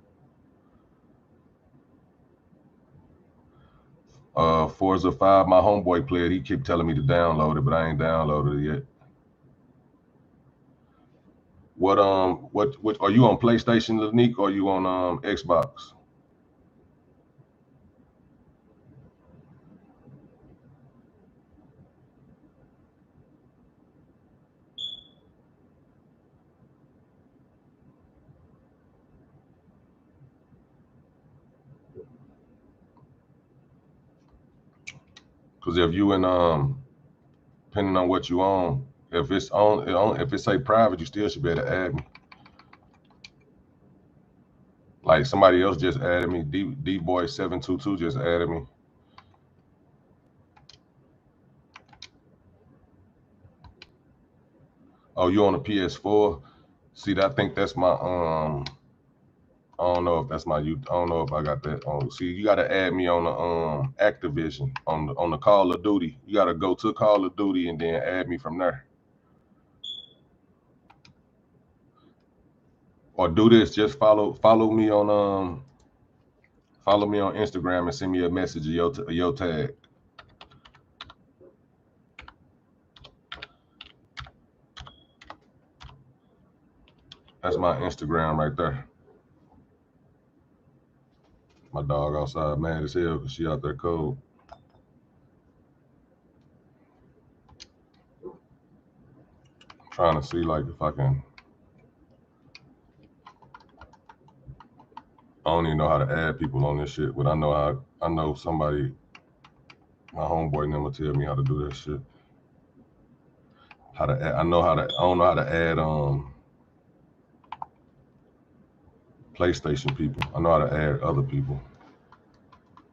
Forza 5, my homeboy played. He kept telling me to download it, but I ain't downloaded it yet. What are you on PlayStation, Lanique, or are you on Xbox? Because if you in depending on what you own, if it's if it say private, you still should be able to add me. Like somebody else just added me. D-Boy 722 just added me. Oh, you on a PS4? See, I think that's my I don't know if that's my youth. I don't know if I got that on. See, you gotta add me on the Activision on the Call of Duty. You gotta go to Call of Duty and then add me from there. Or do this. Just follow me on Instagram and send me a message of your tag. That's my Instagram right there. My dog outside mad as hell because she out there cold. I'm trying to see like if I can. I don't even know how to add people on this shit, but I know somebody, my homeboy never tell me how to do that shit. How to add, I don't know how to add PlayStation people. I know how to add other people.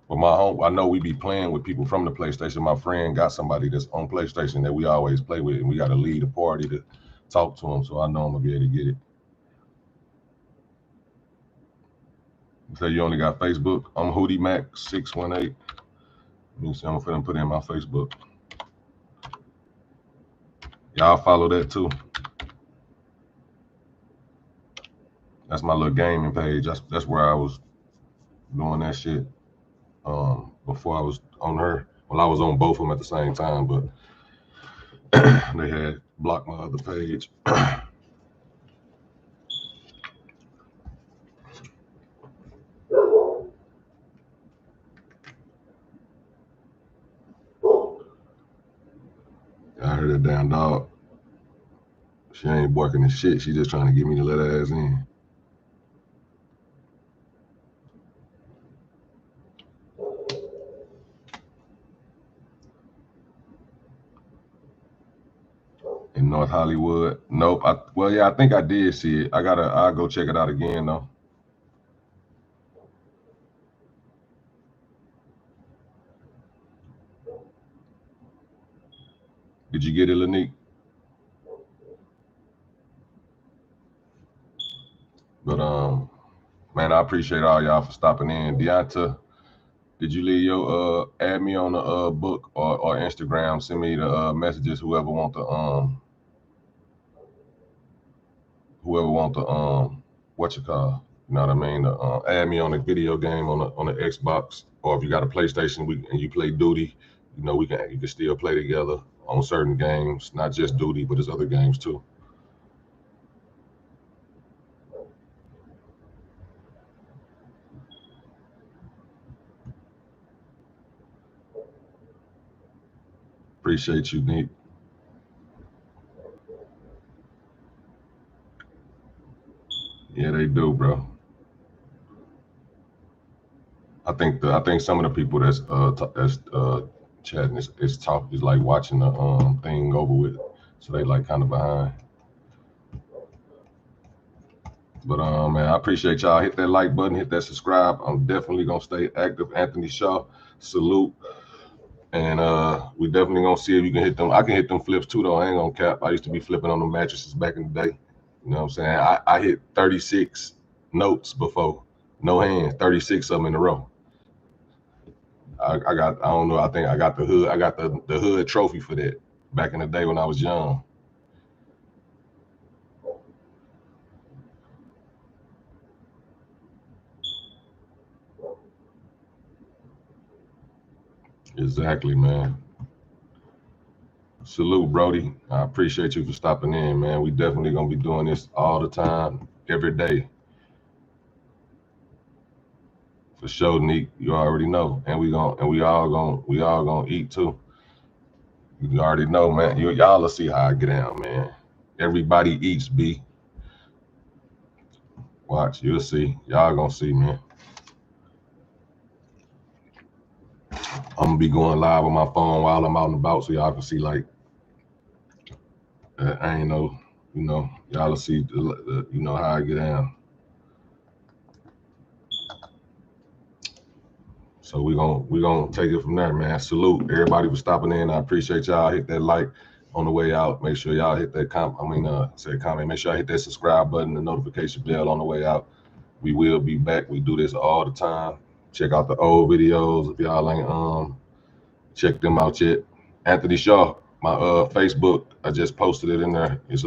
But I know we be playing with people from the PlayStation. My friend got somebody that's on PlayStation that we always play with, and we got to lead a party to talk to him. So I know I'm gonna be able to get it. So you only got Facebook? I'm Hootie Mac 618. Let me see. I'm finna put in my Facebook. Y'all follow that too. That's my little gaming page. That's where I was doing that shit. Before I was on her. Well, I was on both of them at the same time, but they had blocked my other page. I heard that damn dog. She ain't barking the shit. She just trying to get me to let her ass in. In North Hollywood? Nope. Well, yeah, I think I did see it. I'll go check it out again though. Did you get it, Lanique? But man, I appreciate all y'all for stopping in. Deonta, did you leave your add me on the book or Instagram? Send me the messages. Whoever want the what you call? You know what I mean? Add me on the video game on the Xbox, or if you got a PlayStation and you play Duty, you know you can still play together on certain games, not just Duty, but there's other games too. Appreciate you, Nick. Yeah, they do, bro. I think some of the people that's chatting is like watching the thing over with, so they like kind of behind. But man, I appreciate y'all. Hit that like button, hit that subscribe. I'm definitely gonna stay active. Anthony Shaw, salute. And we definitely gonna see if you can hit them. I can hit them flips too though. I ain't gonna cap. I used to be flipping on the mattresses back in the day. You know what I'm saying? I hit 36 notes before. No hands, 36 of them in a row. I don't know, I think I got the hood. I got the hood trophy for that back in the day when I was young. Exactly, man. Salute, Brody. I appreciate you for stopping in, man. We definitely gonna be doing this all the time, every day. For sure, Neek. You already know. And we all gonna eat too. You already know, man. Y'all will see how I get down, man. Everybody eats, B. Watch, you'll see. Y'all gonna see, man. I'm gonna be going live on my phone while I'm out and about, so y'all can see like I ain't know, you know, y'all will see you know how I get down. So we gonna take it from there, man. Salute everybody for stopping in. I appreciate y'all. Hit that like on the way out. Make sure y'all hit that comment. Make sure y'all hit that subscribe button, the notification bell on the way out. We will be back. We do this all the time. Check out the old videos if y'all ain't check them out yet. Anthony Shaw, my Facebook, I just posted it in there. It's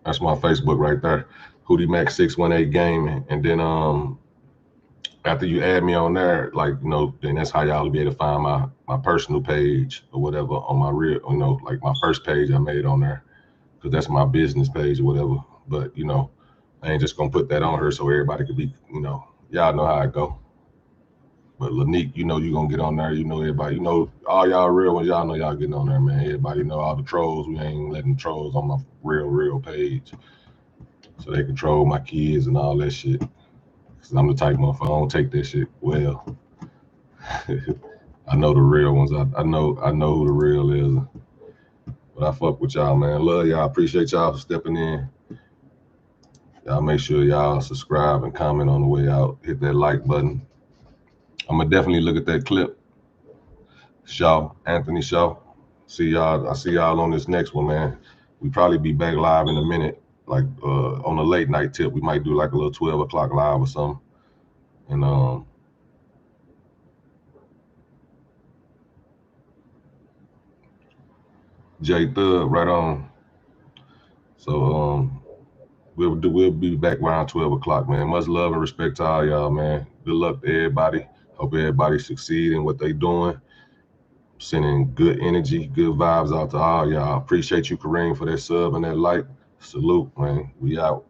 that's my Facebook right there. Hootie Mac 618 Gaming. And then after you add me on there, like, you know, then that's how y'all will be able to find my personal page or whatever on my real, you know, like my first page I made on there, because that's my business page or whatever. But, you know, I ain't just gonna put that on her so everybody could be, you know, y'all know how it go. But Lanique, you know, you gonna get on there, you know, everybody, you know, all y'all real ones, y'all know y'all getting on there, man. Everybody know all the trolls. We ain't letting trolls on my real page, so they control my kids and all that shit. Cause I'm the type motherfucker, I don't take that shit well. I know the real ones. I know who the real is. But I fuck with y'all, man. Love y'all. Appreciate y'all for stepping in. Y'all make sure y'all subscribe and comment on the way out. Hit that like button. I'm gonna definitely look at that clip. Shaw, Anthony Shaw. See y'all. I see y'all on this next one, man. We probably be back live in a minute, like on a late night tip. We might do like a little 12 o'clock live or something. And J Thug, right on. So we'll be back around 12 o'clock, man. Much love and respect to all y'all, man. Good luck to everybody. Hope everybody succeed in what they doing. Sending good energy, good vibes out to all y'all. Appreciate you, Kareem, for that sub and that like. Salute, man. We out.